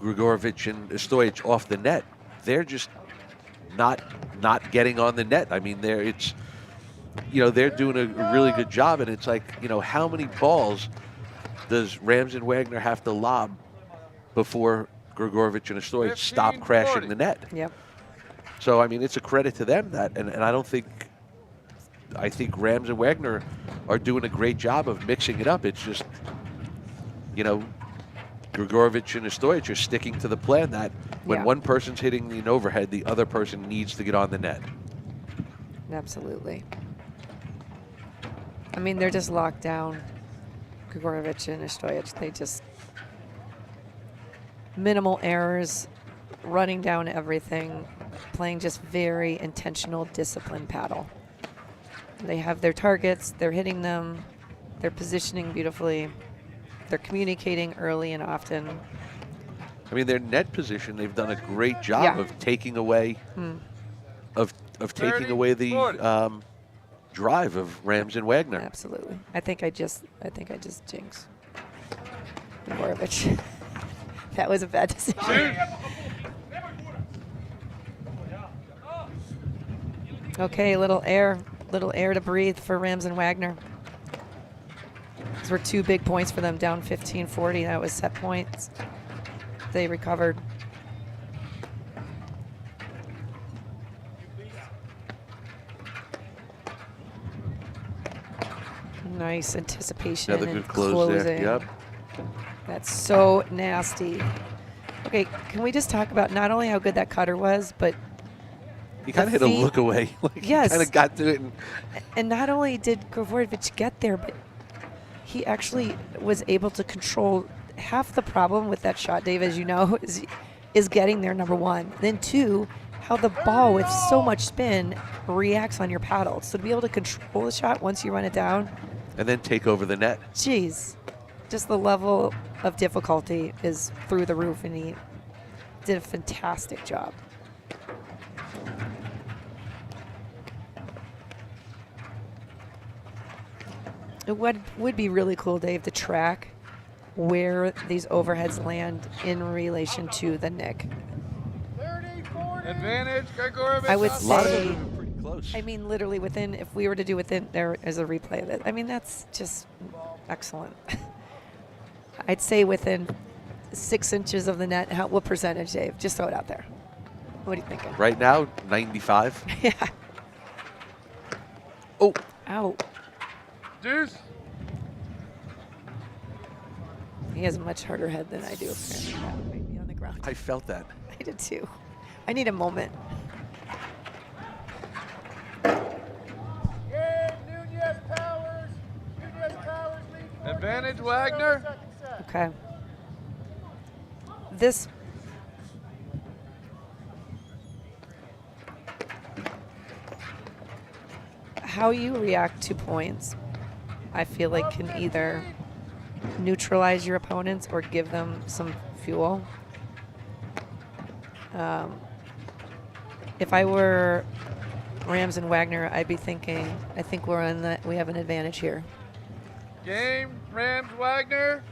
Gregurovic and Ostojic off the net. They're just not getting on the net. I mean, they're doing a really good job, and it's like, how many balls does Rams and Wagner have to lob before Gregurovic and Ostojic stop crashing 40. the net? Yep. So, I mean, it's a credit to them that, and I think Rams and Wagner are doing a great job of mixing it up. It's just, Gregurovic and Ostojic are sticking to the plan that when one person's hitting an overhead, the other person needs to get on the net. Absolutely. I mean, they're just locked down, Gregurovic and Ostojic. They just minimal errors, running down everything, playing just very intentional, disciplined paddle. They have their targets, they're hitting them, they're positioning beautifully, they're communicating early and often. I mean, their net position, they've done a great job of taking away of taking away the drive of Rams and Wagner. Absolutely. I think I just jinxed Gregurovic. That was a bad decision. Okay, a little air to breathe for Rams and Wagner. These were 2 big points for them, down 15-40. That was set points. They recovered. Nice anticipation. Another and good close closing. there. Yep. That's so nasty. Okay, can we just talk about not only how good that cutter was, but He kind of hit feet. a look away. Yes. He kind of got to it. And not only did Gregurovic get there, but he actually was able to control half the problem with that shot, Dave, as you know, is getting there, number one. Then 2, how the ball with so much spin reacts on your paddle. So to be able to control the shot once you run it down. And then take over the net. Geez, just the level of difficulty is through the roof, and he did a fantastic job. It would be really cool, Dave, to track where these overheads land in relation to the nick. 30, 40. Advantage, Gregurovic. I would A lot of say, them are pretty close. I mean, literally within, if we were to do within, there is a replay of it. I mean, that's just excellent. I'd say within 6 inches of the net. What percentage, Dave? Just throw it out there. What are you thinking? Right now, 95. Yeah. Oh, Out. Deuce. He has a much harder head than I do, apparently. That one might be on the ground. I felt that. I did too. I need a moment. Game, Nunez Powers. Nunez Powers lead. Advantage, Wagner. Second set. Okay. This. How you react to points, I feel like can either neutralize your opponents or give them some fuel. If I were Rams and Wagner, I'd be thinking, I think we have an advantage here. Game, Rams, Wagner.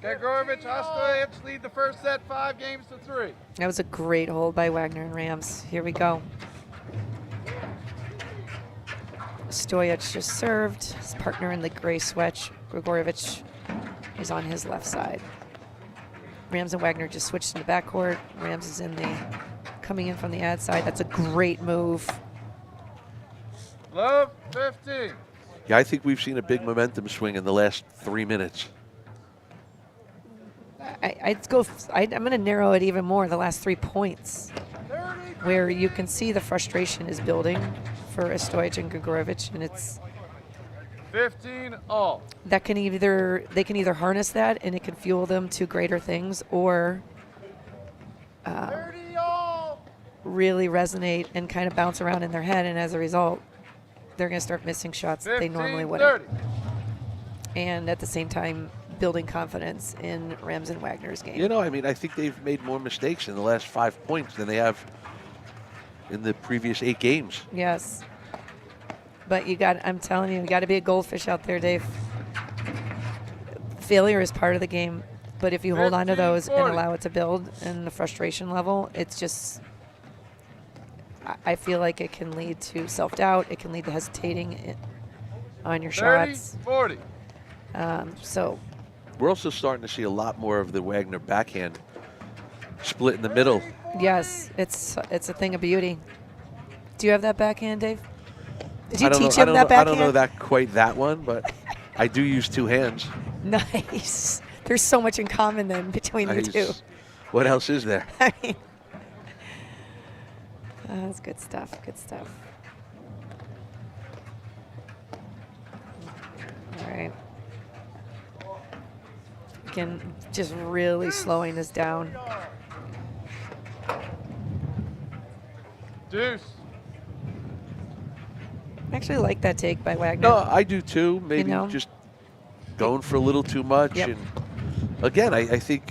Gregurovic, Ostojic lead the first set 5-3. That was a great hold by Wagner and Rams. Here we go. Ostojic just served. His partner in the gray sweat, Gregurovic, is on his left side. Rams and Wagner just switched in the backcourt. Rams is coming in from the ad side. That's a great move. Love, 15. Yeah, I think we've seen a big momentum swing in the last 3 minutes. I'm going to narrow it even more, the last 3 points, where you can see the frustration is building for Ostojic and Gregurovic, and it's 15 all. they can either harness that and it can fuel them to greater things, or 30 all. really resonate and kind of bounce around in their head, and as a result, they're going to start missing shots that they normally 15-30. wouldn't. And at the same time, building confidence in Rams and Wagner's game. You know, I mean, I think they've made more mistakes in the last 5 points than they have in the previous 8 games. Yes. But I'm telling you got to be a goldfish out there, Dave. Failure is part of the game, but if you hold on to those and 15-40. allow it to build and the frustration level, it's just, I feel like it can lead to self-doubt. It can lead to hesitating on your 30, shots. 40. So We're also starting to see a lot more of the Wagner backhand split in the middle. yes, it's a thing of beauty. Do you have that backhand, Dave? Did you I don't teach know, him that backhand? I don't know that quite that one, but I do use 2 hands. Nice. There's so much in common then between the two. What else is there? I mean, that's good stuff. Good stuff. All right. Again, just really slowing this down. Deuce. I actually like that take by Wagner. No, I do too. Maybe know? just going for a little too much. Yep. And again, I think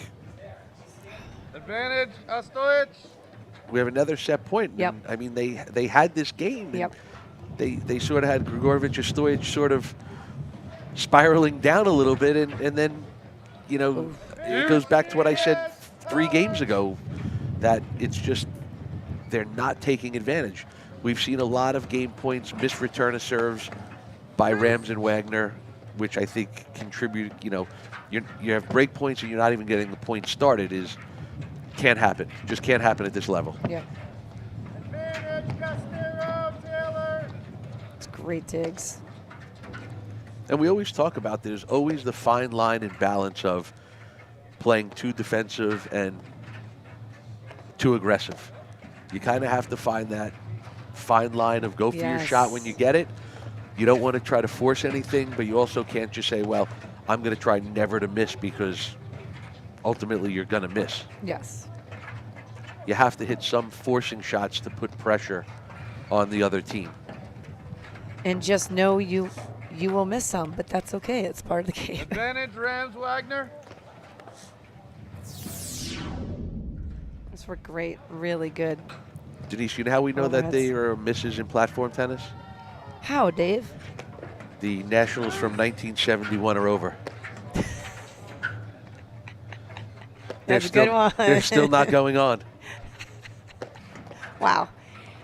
Advantage, Ostojic. we have another set point. Yep. And, I mean, they had this game. And Yep. They sort of had Gregurovic, Ostojic sort of spiraling down a little bit, and then, you know, it goes back to what I said 3 games ago, that it's just they're not taking advantage. We've seen a lot of game points, missed return of serves by Rams and Wagner, which I think contribute. You know, you have break points and you're not even getting the point started. Can't happen. Just can't happen at this level. Yeah. Advantage, Castero, Taylor. It's great digs. And we always talk about there's always the fine line and balance of playing too defensive and too aggressive. You kind of have to find that fine line of go for your Yes. shot when you get it. You don't want to try to force anything, but you also can't just say, well, I'm going to try never to miss, because ultimately you're going to miss. Yes. You have to hit some forcing shots to put pressure on the other team. And just know you will miss some, but that's okay. It's part of the game. Advantage, Rams, Wagner. Those were great. Really good. Denise, you know how we know that Overheads. they are misses in platform tennis? How, Dave? The Nationals from 1971 are over. That's a good one. They're still not going on. Wow.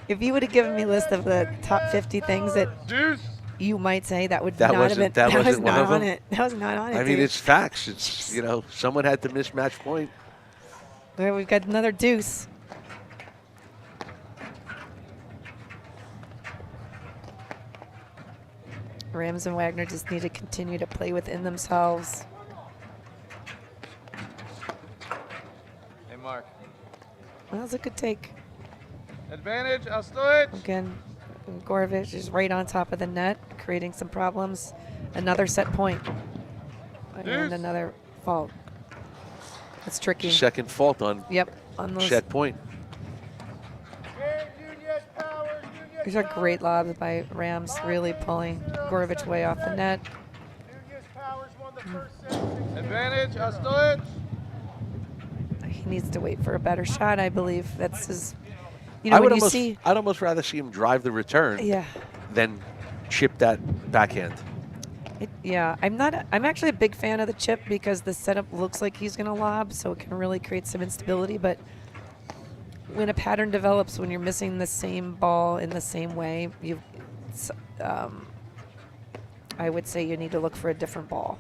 If you would have given me a list of the top 50 things that Deuce. you might say, that would That not have been. wasn't- that was wasn't one not of on them? it. That was not on it. I mean, dude. it's facts. It's, you know, someone had to miss match point. Well, we've got another deuce. Rams and Wagner just need to continue to play within themselves. Hey, Mark. Well, that was a good take. Advantage, Ostojic. Again, Gregurovic is right on top of the net, creating some problems. Another set point. And Deuce. another fault. That's tricky. Second fault on Yep, on those. set point. Nunez Powers, Nunez These are great Powers. lobs by Rams, really pulling Gregurovic way off the net. Nunez Powers won the first set, 6 Advantage, Ostojic. He needs to wait for a better shot, I believe. That's his, you I know, would when you almost, see, I'd almost rather see him drive the return yeah. than chip that backhand. Yeah, I'm actually a big fan of the chip because the setup looks like he's going to lob, so it can really create some instability. But when a pattern develops, when you're missing the same ball in the same way, I would say you need to look for a different ball.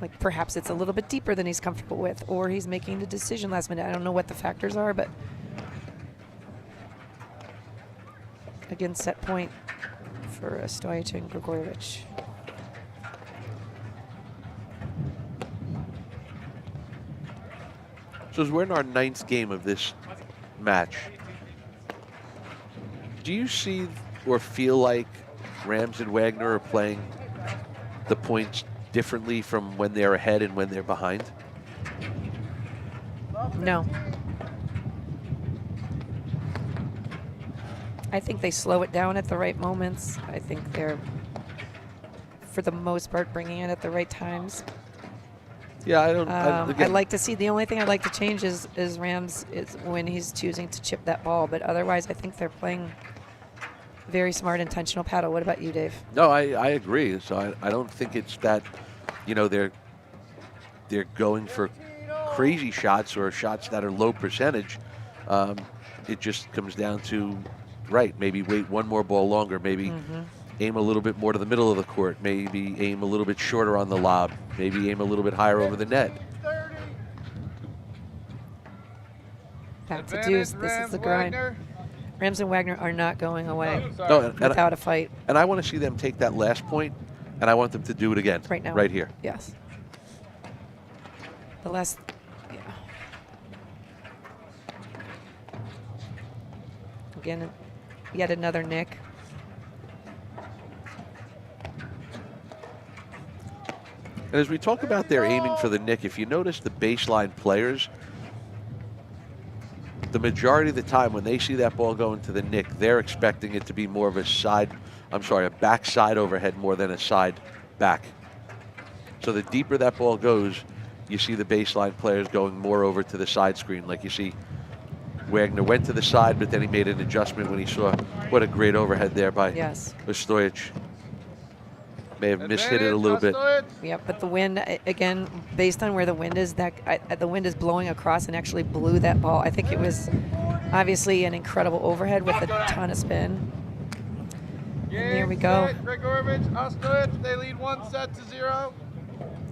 Like perhaps it's a little bit deeper than he's comfortable with, or he's making the decision last minute. I don't know what the factors are, but again, set point for Ostojic and Gregurovic. So as we're in our 9th game of this match, do you see or feel like Rams and Wagner are playing the points differently from when they're ahead and when they're behind? No. I think they slow it down at the right moments. I think they're, for the most part, bringing it at the right times. Yeah, I don't. I'd Again, like to see, the only thing I'd like to change is Rams is when he's choosing to chip that ball. But otherwise, I think they're playing very smart, intentional paddle. What about you, Dave? no, I agree. So I don't think it's that, you know, they're going for crazy shots or shots that are low percentage. It just comes down to, right, maybe wait one more ball longer, maybe aim a little bit more to the middle of the court, maybe aim a little bit shorter on the lob, maybe aim a little bit higher over the net. 30. Back to Advantage, deuce. This is Rams, the grind. Wagner. Rams and Wagner are not going away Sorry. No, without a fight and I want to see them take that last point, and I want them to do it again. right now. Right here. Yes. The last, yeah. Again, yet another nick. And as we talk about their aiming for the nick, if you notice the baseline players, the majority of the time when they see that ball going to the nick, they're expecting it to be more of a backside overhead more than a side back. So the deeper that ball goes, you see the baseline players going more over to the side screen. Like you see Wagner went to the side, but then he made an adjustment when he saw what a great overhead there by Yes. Ostojic. May have mishit it a little bit. Yep, but the wind, again, based on where the wind is, the wind is blowing across and actually blew that ball. I think it was obviously an incredible overhead with a ton of spin. And here we go. Gregurovic, Ostojic, they lead 1-0.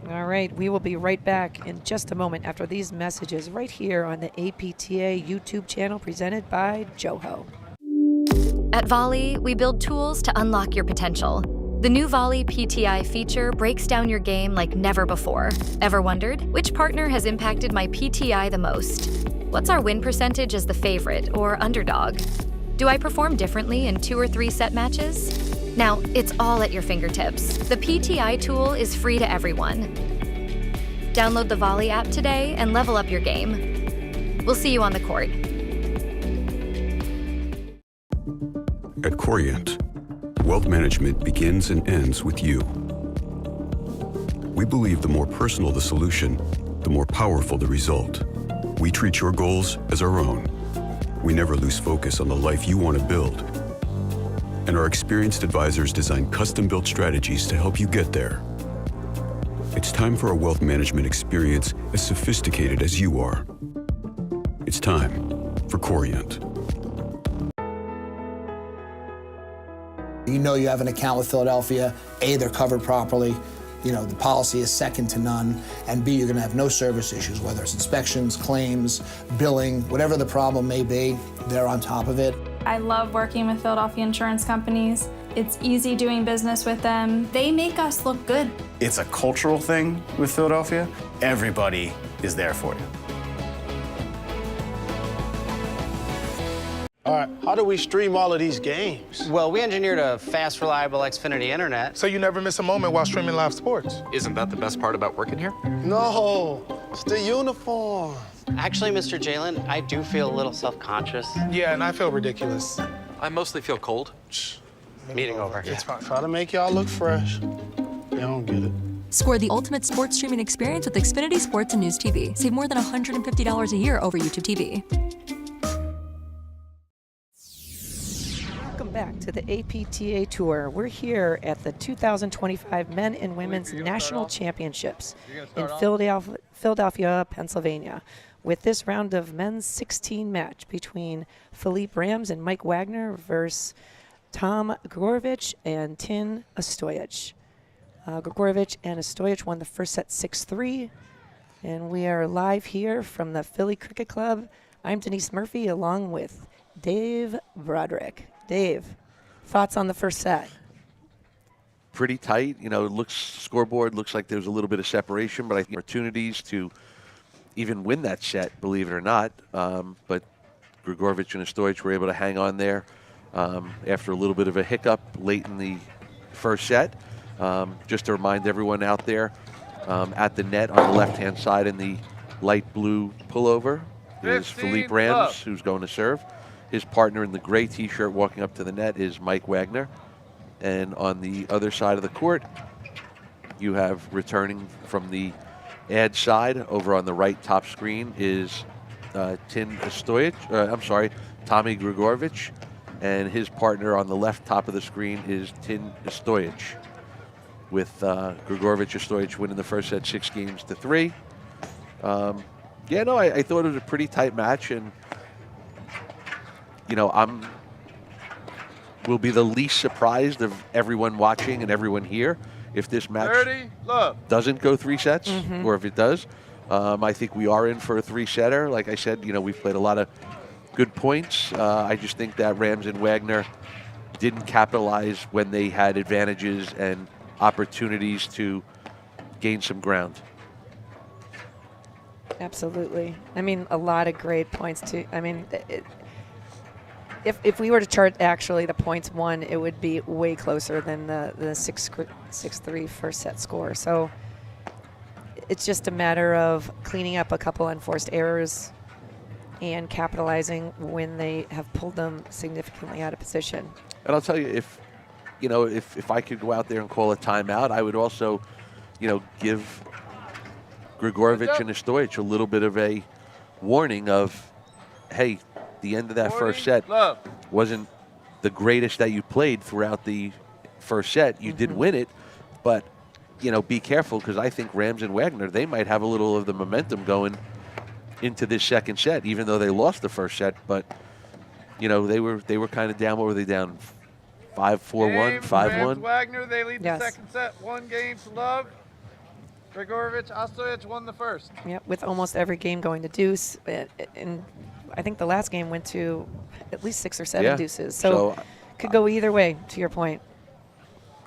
All right, we will be right back in just a moment after these messages right here on the APTA YouTube channel presented by Joho. At Volley, we build tools to unlock your potential. The new Volley PTI feature breaks down your game like never before. Ever wondered, which partner has impacted my PTI the most? What's our win percentage as the favorite or underdog? Do I perform differently in 2 or 3 set matches? Now, it's all at your fingertips. The PTI tool is free to everyone. Download the Volley app today and level up your game. We'll see you on the court. At Corient, wealth management begins and ends with you. We believe the more personal the solution, the more powerful the result. We treat your goals as our own. We never lose focus on the life you want to build. And our experienced advisors design custom-built strategies to help you get there. It's time for a wealth management experience as sophisticated as you are. It's time for Corient. You know you have an account with Philadelphia. A, they're covered properly. You know, the policy is second to none. And B, you're gonna have no service issues, whether it's inspections, claims, billing, whatever the problem may be, they're on top of it. I love working with Philadelphia insurance companies. It's easy doing business with them. They make us look good. It's a cultural thing with Philadelphia. Everybody is there for you. All right, how do we stream all of these games? Well, we engineered a fast, reliable Xfinity internet. So you never miss a moment while streaming live sports? Isn't that the best part about working here? No, it's the uniform. Actually, Mr. Jalen, I do feel a little self-conscious. Yeah, and I feel ridiculous. I mostly feel cold. Meeting over. It's fine. Try to make y'all look fresh. They don't get it. Score the ultimate sports streaming experience with Xfinity Sports and News TV. Save more than $150 a year over YouTube TV. Welcome back to the APTA Tour. We're here at the 2025 Men and Women's National Championships in Philadelphia, Pennsylvania, with this round of men's 16 match between Philippe Rams and Mike Wagner versus Tom Gregurovic and Tin Ostojic. Gregurovic and Ostojic won the first set 6-3, and we are live here from the Philly Cricket Club. I'm Denise Murphy along with Dave Broderick. Dave, thoughts on the first set? Pretty tight. You know, scoreboard looks like there's a little bit of separation, but I think opportunities to even win that set, believe it or not. But Gregurovic and Ostojic were able to hang on there after a little bit of a hiccup late in the first set. Just to remind everyone out there, at the net on the left-hand side in the light blue pullover is Philippe Rams, who's going to serve. His partner in the gray T-shirt walking up to the net is Mike Wagner. And on the other side of the court, you have returning from the ad side over on the right top screen is Tommy Gregurovic. And his partner on the left top of the screen is Tin Ostojic, with Gregurovic Ostojic winning the first set 6-3. I thought it was a pretty tight match, and you know, will be the least surprised of everyone watching and everyone here if this match doesn't go 3 sets, or if it does. I think we are in for a 3-setter. Like I said, you know, we've played a lot of good points. I just think that Rams and Wagner didn't capitalize when they had advantages and opportunities to gain some ground. Absolutely. I mean, a lot of great points too. I mean, if we were to chart actually the points won, it would be way closer than the 6-3 first set score. So it's just a matter of cleaning up a couple unforced errors and capitalizing when they have pulled them significantly out of position. And I'll tell you, if I could go out there and call a timeout, I would also, give Gregurovic and Ostojic a little bit of a warning of, hey, the end of that first set wasn't the greatest that you played throughout the first set. You did win it, but, be careful, because I think Rams and Wagner, they might have a little of the momentum going into this second set, even though they lost the first set. But, they were kind of down. What were they down? 5-4-1, 5-1. Wagner, they lead the second set 1-0. Gregurovic, Ostojic won the first. Yeah, with almost every game going to deuce, and I think the last game went to at least 6 or 7 deuces. So could go either way. To your point,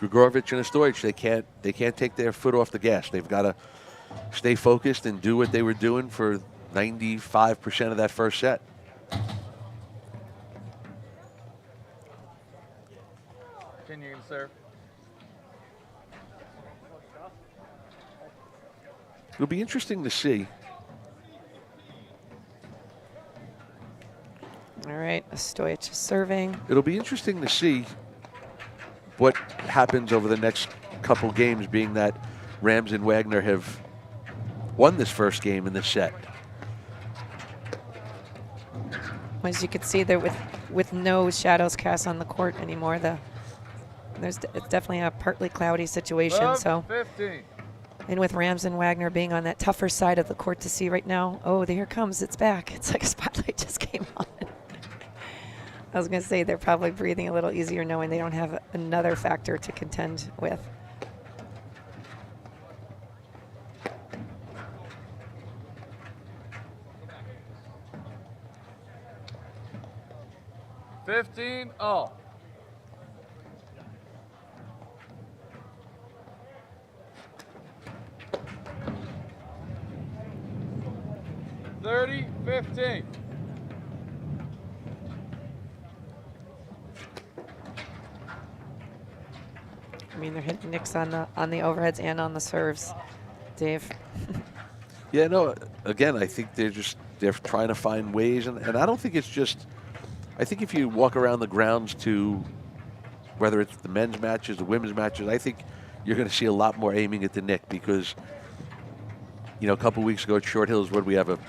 Gregurovic and Ostojic, they can't take their foot off the gas. They've got to stay focused and do what they were doing for 95% of that first set. Continuing to serve. It'll be interesting to see. All right, Ostojic is serving. It'll be interesting to see what happens over the next couple games, being that Rams and Wagner have won this first game in this set. As you can see there, with no shadows cast on the court anymore, it's definitely a partly cloudy situation. So. 15. And with Rams and Wagner being on that tougher side of the court to see right now, oh, here it comes, it's back. It's like a spotlight just came on. I was going to say they're probably breathing a little easier knowing they don't have another factor to contend with. 15 all. Thirty, 15. I mean, they're hitting nicks on the overheads and on the serves, Dave. Yeah, no, again, I think they're trying to find ways, and I don't think it's just, I think if you walk around the grounds to, whether it's the men's matches, the women's matches, I think you're going to see a lot more aiming at the nick because, a couple weeks ago at Short Hills, what did we have,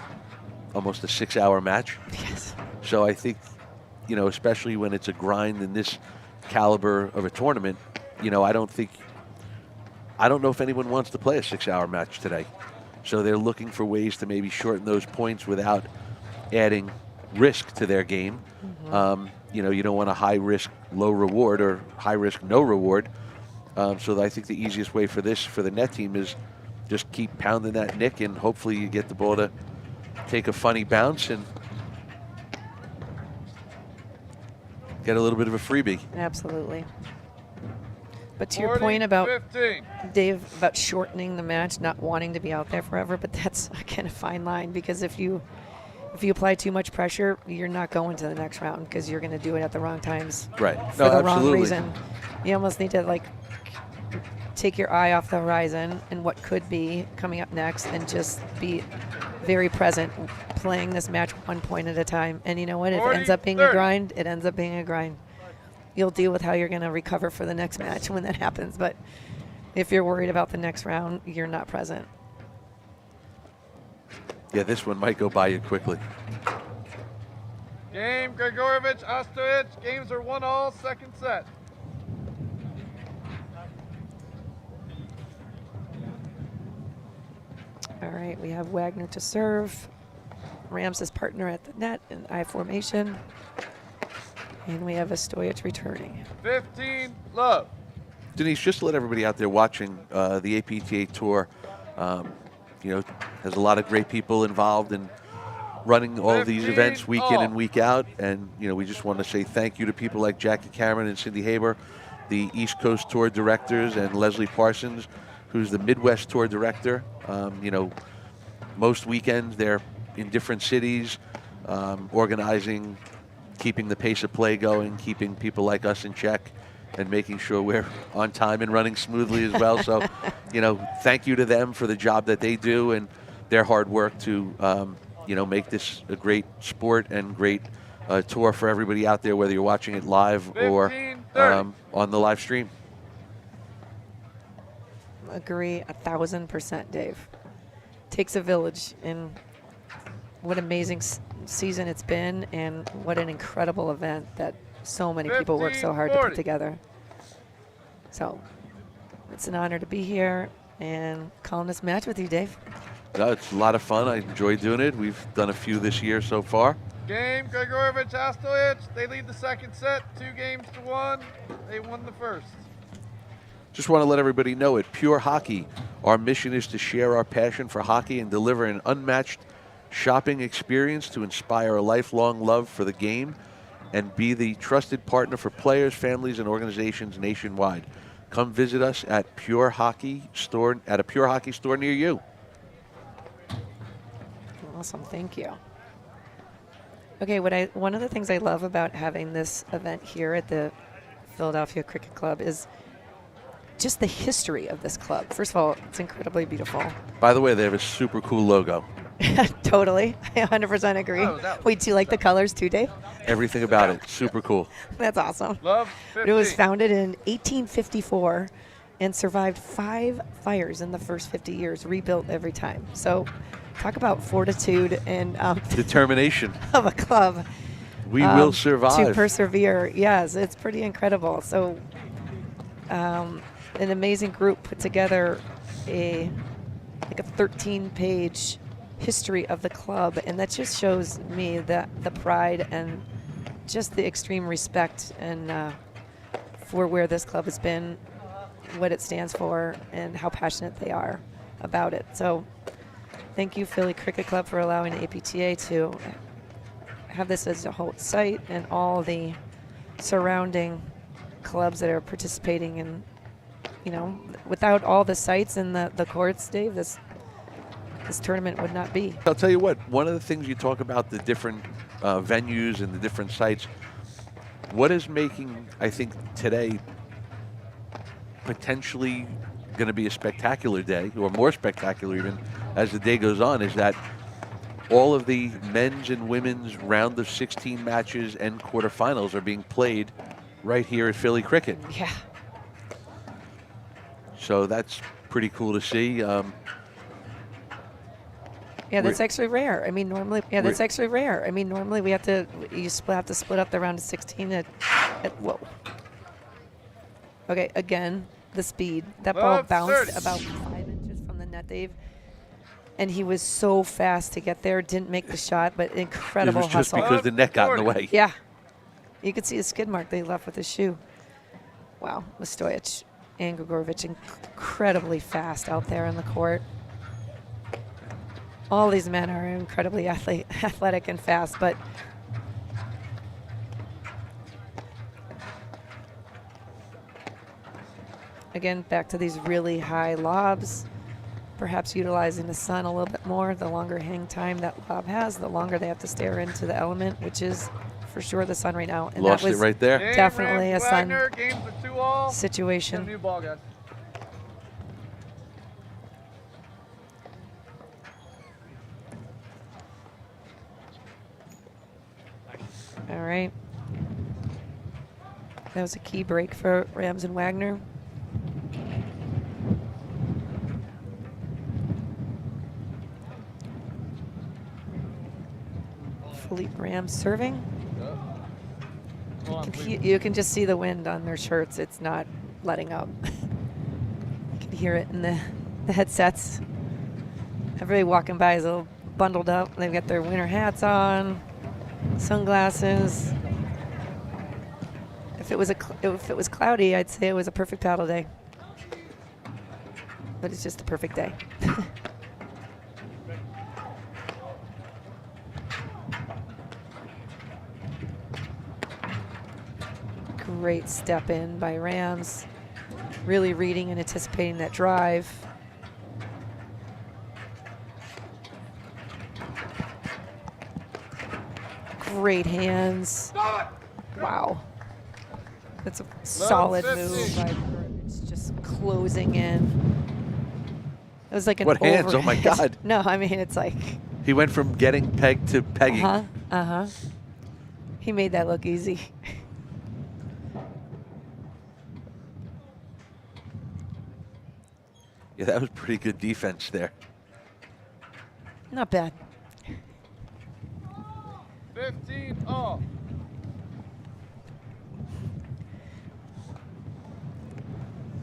almost a 6-hour match? Yes. So I think, especially when it's a grind in this caliber of a tournament, I don't know if anyone wants to play a 6-hour match today. So they're looking for ways to maybe shorten those points without adding risk to their game. You don't want a high risk, low reward or high risk, no reward. So I think the easiest way for the net team is just keep pounding that nick and hopefully you get the ball to take a funny bounce and get a little bit of a freebie. Absolutely. But to your point about 15. Dave, about shortening the match, not wanting to be out there forever, but that's again a fine line because if you apply too much pressure, you're not going to the next round because you're going to do it at the wrong times. Right. For the wrong reason. You almost need to take your eye off the horizon and what could be coming up next and just be very present, playing this match one point at a time. And you know what? If it ends up being a grind, it ends up being a grind. You'll deal with how you're going to recover for the next match when that happens. But if you're worried about the next round, you're not present. Yeah, this one might go by you quickly. Game, Gregurovic, Ostojic. Games are 1-all, second set. All right, we have Wagner to serve. Rams' partner at the net in I formation. And we have Ostojic returning. 15, love. Denise, just to let everybody out there watching the APTA Tour, has a lot of great people involved in running all of these events week in and week out. And, we just want to say thank you to people like Jackie Cameron and Cindy Haber, the East Coast Tour directors, and Leslie Parsons, who's the Midwest Tour director. Most weekends they're in different cities, organizing, keeping the pace of play going, keeping people like us in check, and making sure we're on time and running smoothly as well. So, thank you to them for the job that they do and their hard work to, make this a great sport and great tour for everybody out there, whether you're watching it live or on the live stream. Agree 1,000%, Dave. Takes a village, and what amazing season it's been, and what an incredible event that so many people work so hard to put together. So it's an honor to be here and calling this match with you, Dave. No, it's a lot of fun. I enjoy doing it. We've done a few this year so far. Game, Gregurovic, Ostojic. They lead the second set, 2-1. They won the first. Just want to let everybody know at Pure Hockey, our mission is to share our passion for hockey and deliver an unmatched shopping experience to inspire a lifelong love for the game and be the trusted partner for players, families, and organizations nationwide. Come visit us at a Pure Hockey store near you. Awesome, thank you. Okay, one of the things I love about having this event here at the Philadelphia Cricket Club is just the history of this club. First of all, it's incredibly beautiful. By the way, they have a super cool logo. Totally, I 100% agree. Wait, do you like the colors too, Dave? Everything about it, super cool. That's awesome. Love 15. It was founded in 1854 and survived 5 fires in the first 50 years, rebuilt every time. So talk about fortitude and determination of a club. We will survive. To persevere, yes, it's pretty incredible. So an amazing group put together a 13-page history of the club, and that just shows me that the pride and just the extreme respect and for where this club has been, what it stands for, and how passionate they are about it. So thank you, Philly Cricket Club, for allowing the APTA to have this as a whole site and all the surrounding clubs that are participating in, you know, without all the sites and the courts, Dave, this tournament would not be. I'll tell you what, one of the things you talk about, the different venues and the different sites, what is making, I think, today potentially going to be a spectacular day, or more spectacular even as the day goes on, is that all of the men's and women's round of 16 matches and quarterfinals are being played right here at Philly Cricket. Yeah. So that's pretty cool to see. Yeah, that's actually rare. I mean, normally, that's actually rare. I mean, normally we have to, have to split up the round of 16 at whoa. Okay, again, the speed. That ball bounced about 5 inches from the net, Dave. And he was so fast to get there, didn't make the shot, but incredible hustle. It was just because the net got in the way. Yeah. You could see the skid mark they left with his shoe. Wow, Ostojic and Gregurovic incredibly fast out there in the court. All these men are incredibly athletic and fast, but again, back to these really high lobs, perhaps utilizing the sun a little bit more. The longer hang time that lob has, the longer they have to stare into the element, which is for sure the sun right now. And Lost that was it right there. Definitely a sun Wagner, game's a 2-all. situation. New ball, guys. All right. That was a key break for Rams and Wagner. Philippe Rams serving. You can just see the wind on their shirts. It's not letting up. You can hear it in the headsets. Everybody walking by is a little bundled up. They've got their winter hats on, sunglasses. If it was cloudy, I'd say it was a perfect paddle day. But it's just a perfect day. Great step in by Rams. Really reading and anticipating that drive. Great hands. Wow. That's a solid move by Gregurovic, just closing in. It was like an What hands? overhead. Oh my God. No, I mean, it's like. He went from getting pegged to pegging. Uh-huh. He made that look easy. Yeah, that was pretty good defense there. Not bad. 15-all.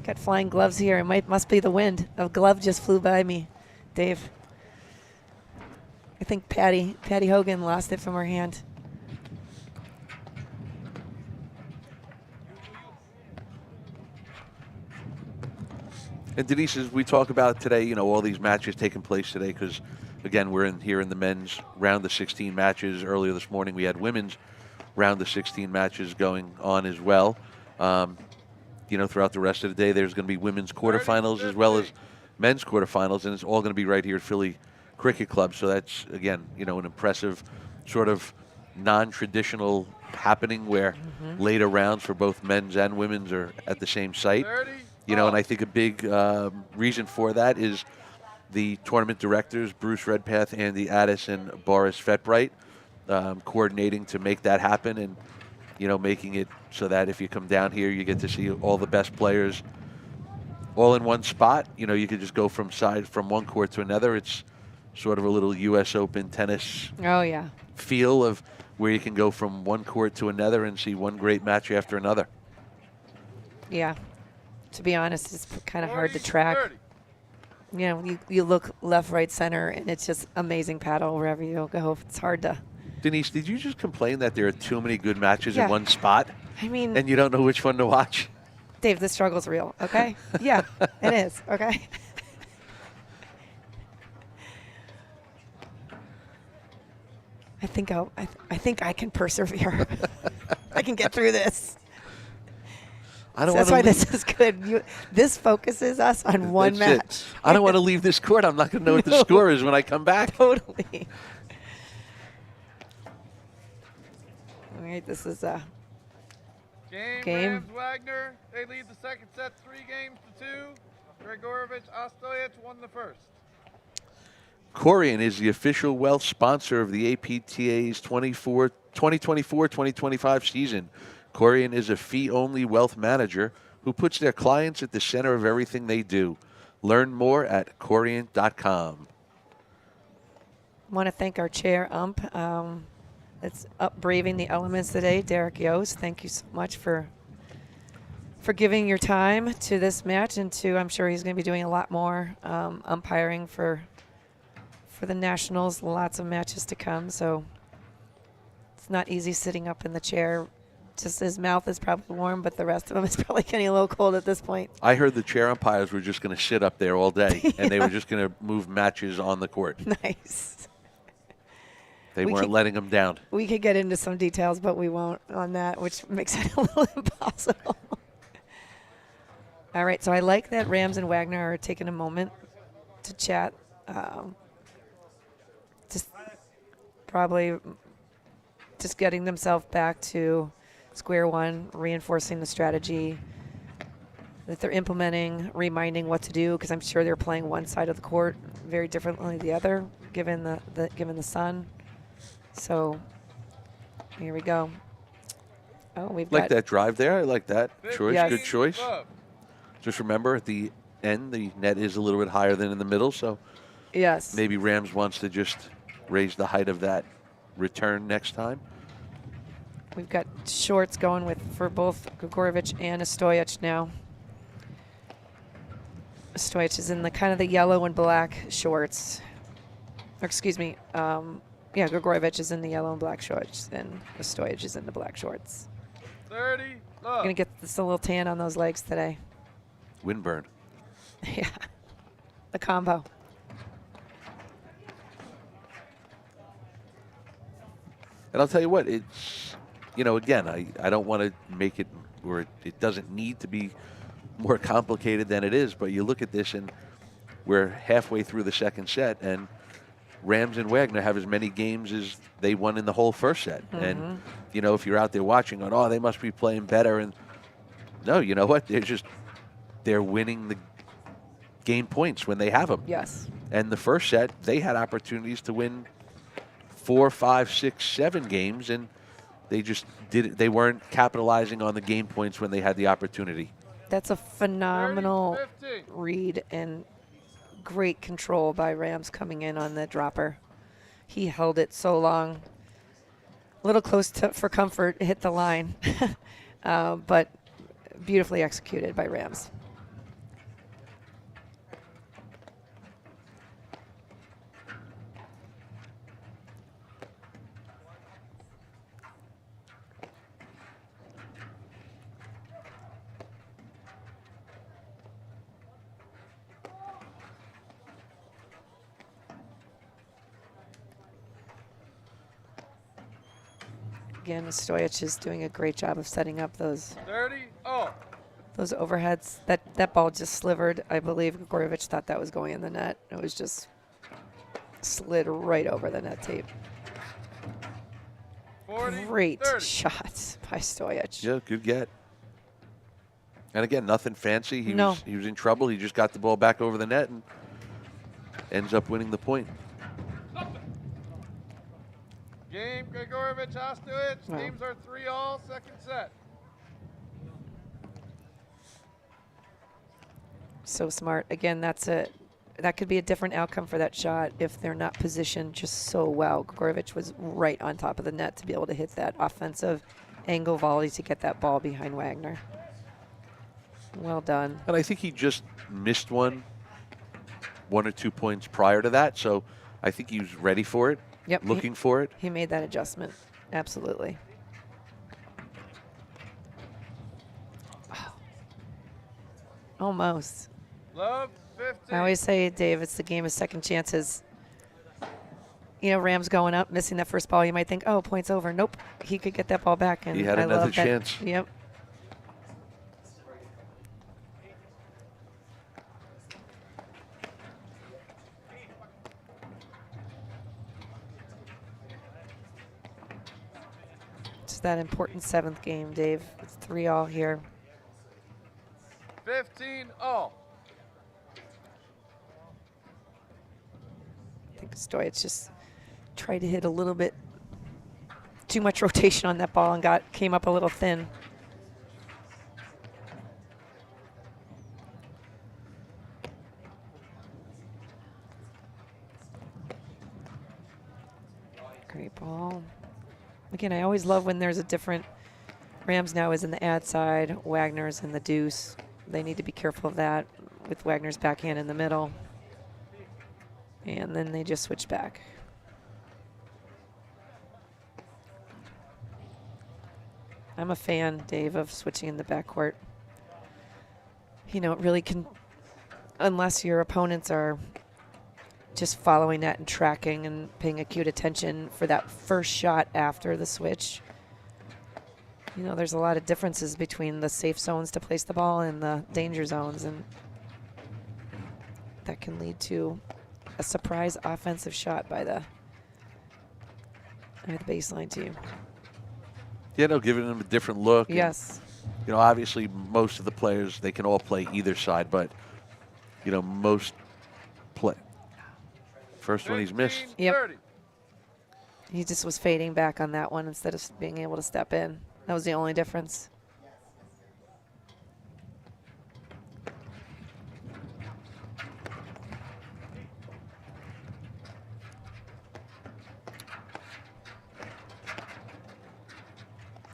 Got flying gloves here. It must be the wind. A glove just flew by me, Dave. I think Patty Hogan lost it from her hand. And Denise, as we talk about today, you know, all these matches taking place today, because again, we're here in the men's round of 16 matches. Earlier this morning, we had women's round of 16 matches going on as well. You know, throughout the rest of the day, there's going to be women's quarterfinals as well as men's quarterfinals, and it's all going to be right here at Philly Cricket Club. So that's, again, you know, an impressive sort of non-traditional happening where later rounds for both men's and women's are at the same site. You know, and I think a big reason for that is the tournament directors, Bruce Redpath, Andy Addis, and Boris Fetbright, coordinating to make that happen and, you know, making it so that if you come down here, you get to see all the best players all in one spot. You know, you could just go from one court to another. It's sort of a little U.S. Open tennis feel of where you can go from one court to another and see one great match after another. Yeah. To be honest, it's kind of hard to track. You know, you look left, right, center, and it's just amazing paddle wherever you go. It's hard to. Denise, did you just complain that there are too many good matches in one spot? I mean. And you don't know which one to watch? Dave, the struggle's real, okay? Yeah, it is, okay? I think I can persevere. I can get through this. I don't That's wanna why this is good. This focuses us on one That's it. match. I don't want to leave this court. I'm not going to know what the score is when I come back. Totally. All right, this is a game. Rams, Wagner. They lead the second set 3-2. Gregurovic, Ostojic won the first. Corian is the official wealth sponsor of the APTA's 2024-2025 season. Corian is a fee-only wealth manager who puts their clients at the center of everything they do. Learn more at Corian.com. I want to thank our chair ump. It's up braving the elements today, Derek Yost. Thank you so much for giving your time to this match, and I'm sure he's going to be doing a lot more umpiring for the Nationals. Lots of matches to come, so it's not easy sitting up in the chair. Just his mouth is probably warm, but the rest of him is probably getting a little cold at this point. I heard the chair umpires were just going to sit up there all day, and they were just going to move matches on the court. Nice. They weren't letting them down. We could get into some details, but we won't on that, which makes it a little impossible. All right, so I like that Rams and Wagner are taking a moment to chat. Just probably just getting themselves back to square one, reinforcing the strategy that they're implementing, reminding what to do, because I'm sure they're playing one side of the court very differently the other, given the sun. So here we go. Oh, we've Like got that drive there. I like that choice. Yes. Good choice. Just remember, at the end, the net is a little bit higher than in the middle, so yes, maybe Rams wants to just raise the height of that return next time. we've got shorts going for both Gregurovic and Ostojic now. Ostojic is in the kind of the yellow and black shorts. Or excuse me, Gregurovic is in the yellow and black shorts, and Ostojic is in the black shorts. 30. You're gonna get this a little tan on those legs today. Windburn. Yeah, the combo. And I'll tell you what, it's, again, I don't want to make it where it doesn't need to be more complicated than it is, but you look at this and we're halfway through the second set, and Rams and Wagner have as many games as they won in the whole first set. Mm-hmm. And, if you're out there watching, going, they must be playing better. And no, you know what? They're winning the game points when they have them. Yes. And the first set, they had opportunities to win 4, 5, 6, 7 games, and they just they weren't capitalizing on the game points when they had the opportunity. That's a phenomenal 30-50. read and great control by Rams coming in on the dropper. He held it so long. A little close for comfort, hit the line, but beautifully executed by Rams. Again, Ostojic is doing a great job of setting up those 30. Oh. those overheads. That ball just slivered. I believe Gregurovic thought that was going in the net. It was just slid right over the net tape. 40, Great 30. shots by Ostojic. Yeah, good get. And again, nothing fancy. He No. was in trouble. He just got the ball back over the net and ends up winning the point. Game, Gregurovic, Ostojic. Wow. Teams are 3-all, second set. So smart. Again, that could be a different outcome for that shot if they're not positioned just so well. Gregurovic was right on top of the net to be able to hit that offensive angle volley to get that ball behind Wagner. Well done. And I think he just missed one or 2 points prior to that, so I think he was ready for it, Yep. looking for it. He made that adjustment. Absolutely. Oh. Almost. Love, 50. I always say, Dave, it's the game of second chances. Rams going up, missing that first ball, you might think, oh, point's over. Nope, he could get that ball back. And He had I another love that. chance. Yep. It's that important 7th game, Dave. It's 3-all here. 15-all. I think Ostojic just tried to hit a little bit too much rotation on that ball and came up a little thin. Great ball. Again, I always love when there's a different. Rams now is in the ad side, Wagner's in the deuce. They need to be careful of that with Wagner's backhand in the middle. And then they just switch back. I'm a fan, Dave, of switching in the backcourt. It really can, unless your opponents are just following that and tracking and paying acute attention for that first shot after the switch. There's a lot of differences between the safe zones to place the ball and the danger zones, and that can lead to a surprise offensive shot by the baseline team. Yeah, no, giving them a different look. Yes. And, obviously most of the players, they can all play either side, but, most play. First one he's missed. Yep. He just was fading back on that one instead of being able to step in. That was the only difference.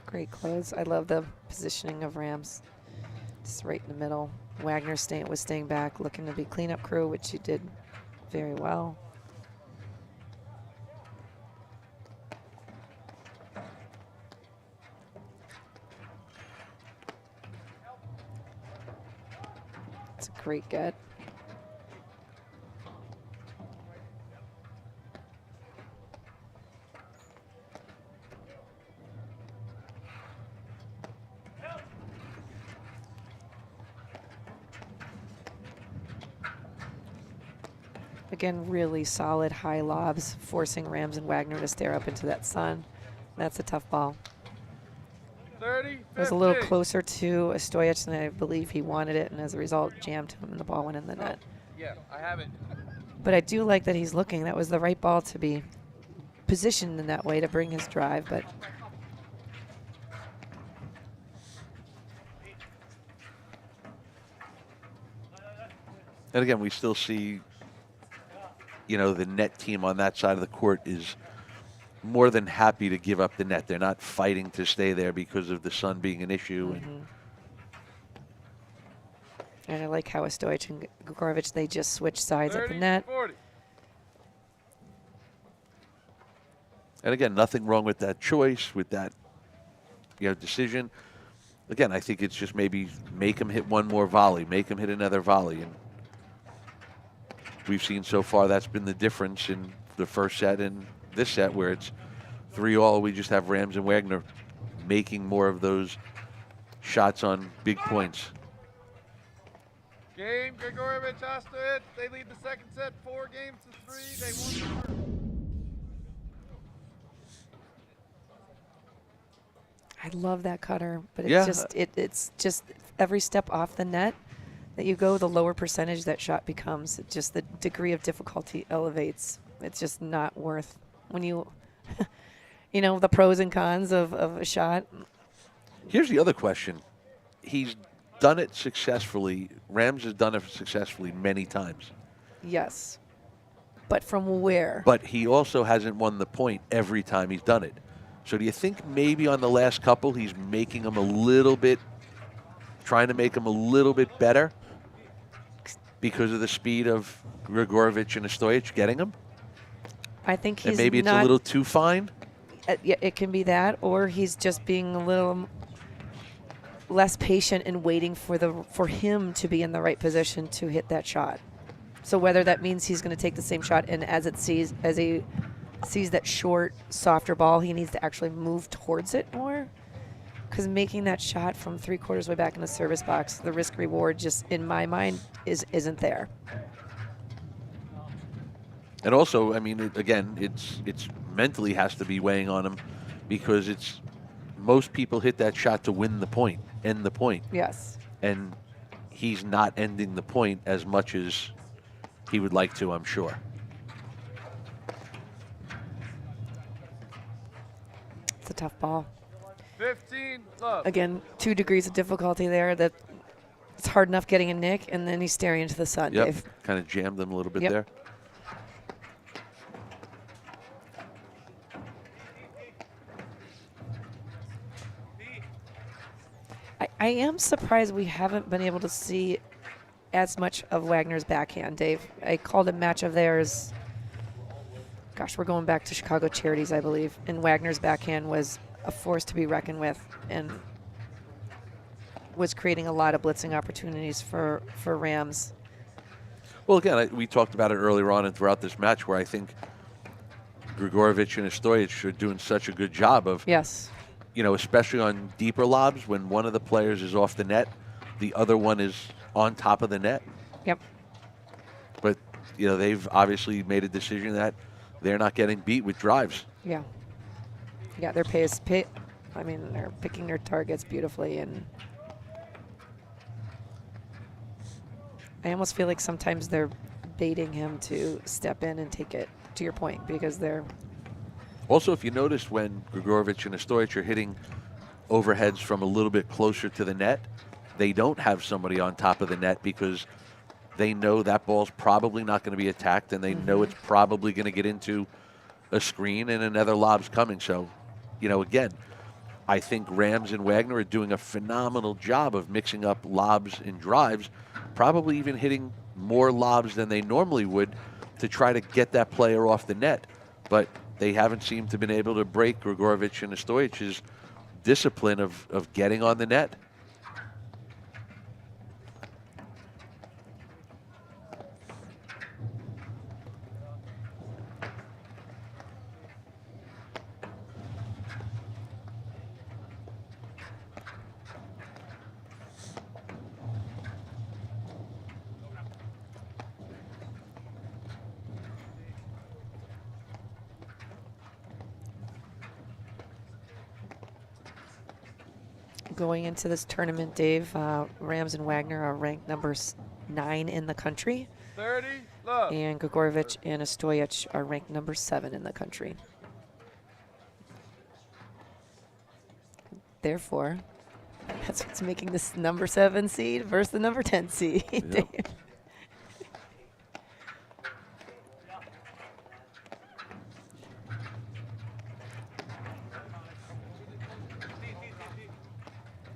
Great close. I love the positioning of Rams. Just right in the middle. Wagner was staying back, looking to be cleanup crew, which he did very well. It's a great get. Again, really solid high lobs, forcing Rams and Wagner to stare up into that sun. That's a tough ball. 30, it was a little closer to Ostojic than I believe he wanted it, and as a result, jammed him and the ball went in the net. Yeah, I haven't. But I do like that he's looking. That was the right ball to be positioned in that way to bring his drive, but and again, we still see, the net team on that side of the court is more than happy to give up the net. They're not fighting to stay there because of the sun being an issue. And I like how Ostojic and Gregurovic, they just switch sides 30, at the net. 40. And again, nothing wrong with that choice, with that decision. Again, I think it's just maybe make him hit one more volley, make him hit another volley. And we've seen so far that's been the difference in the first set and this set, where it's 3-all. We just have Rams and Wagner making more of those shots on big points. Game, Gregurovic, Ostojic. They lead the second set 4-3. They won the first. I love that cutter, but it's Yeah. it's just every step off the net that you go, the lower percentage that shot becomes. Just the degree of difficulty elevates. It's just not worth when you, the pros and cons of a shot. Here's the other question. He's done it successfully. Rams has done it successfully many times. Yes, but from where? But he also hasn't won the point every time he's done it. So do you think maybe on the last couple he's making them trying to make them a little bit better because of the speed of Gregurovic and Ostojic getting them? I think he's and maybe it's not, a little too fine? Yeah, it can be that, or he's just being a little less patient and waiting for him to be in the right position to hit that shot. So whether that means he's going to take the same shot and as he sees that short, softer ball, he needs to actually move towards it more. Because making that shot from 3/4 way back in the service box, the risk reward just in my mind isn't there. And also, I mean, again, it's mentally has to be weighing on him, because most people hit that shot to win the point, end the point. Yes. And he's not ending the point as much as he would like to, I'm sure. It's a tough ball. 15, love. Again, 2 degrees of difficulty there. That it's hard enough getting a nick, and then he's staring into the sun. Yep, Dave. kind of jammed them a little bit Yep. there. I am surprised we haven't been able to see as much of Wagner's backhand, Dave. I called a match of theirs. Gosh, we're going back to Chicago Charities, I believe. And Wagner's backhand was a force to be reckoned with and was creating a lot of blitzing opportunities for Rams. Well, again, we talked about it earlier on and throughout this match, where I think Gregurovic and Ostojic are doing such a good job of, yes, you know, especially on deeper lobs, when one of the players is off the net, the other one is on top of the net. Yep. But, you know, they've obviously made a decision that they're not getting beat with drives. Yeah. Yeah, they're I mean, they're picking their targets beautifully, and I almost feel like sometimes they're baiting him to step in and take it, to your point, because they're... Also, if you notice, when Gregurovic and Ostojic are hitting overheads from a little bit closer to the net, they don't have somebody on top of the net, because they know that ball's probably not going to be attacked, and they know it's probably going to get into a screen and another lob's coming. So, you know, again, I think Rams and Wagner are doing a phenomenal job of mixing up lobs and drives, probably even hitting more lobs than they normally would to try to get that player off the net. But they haven't seemed to have been able to break Gregurovic and Ostojic's discipline of getting on the net. Going into this tournament, Dave, Rams and Wagner are ranked number 9 in the country. 30, love. And Gregurovic and Ostojic are ranked number 7 in the country. Therefore, that's what's making this number 7 seed versus the number 10 seed. Yep.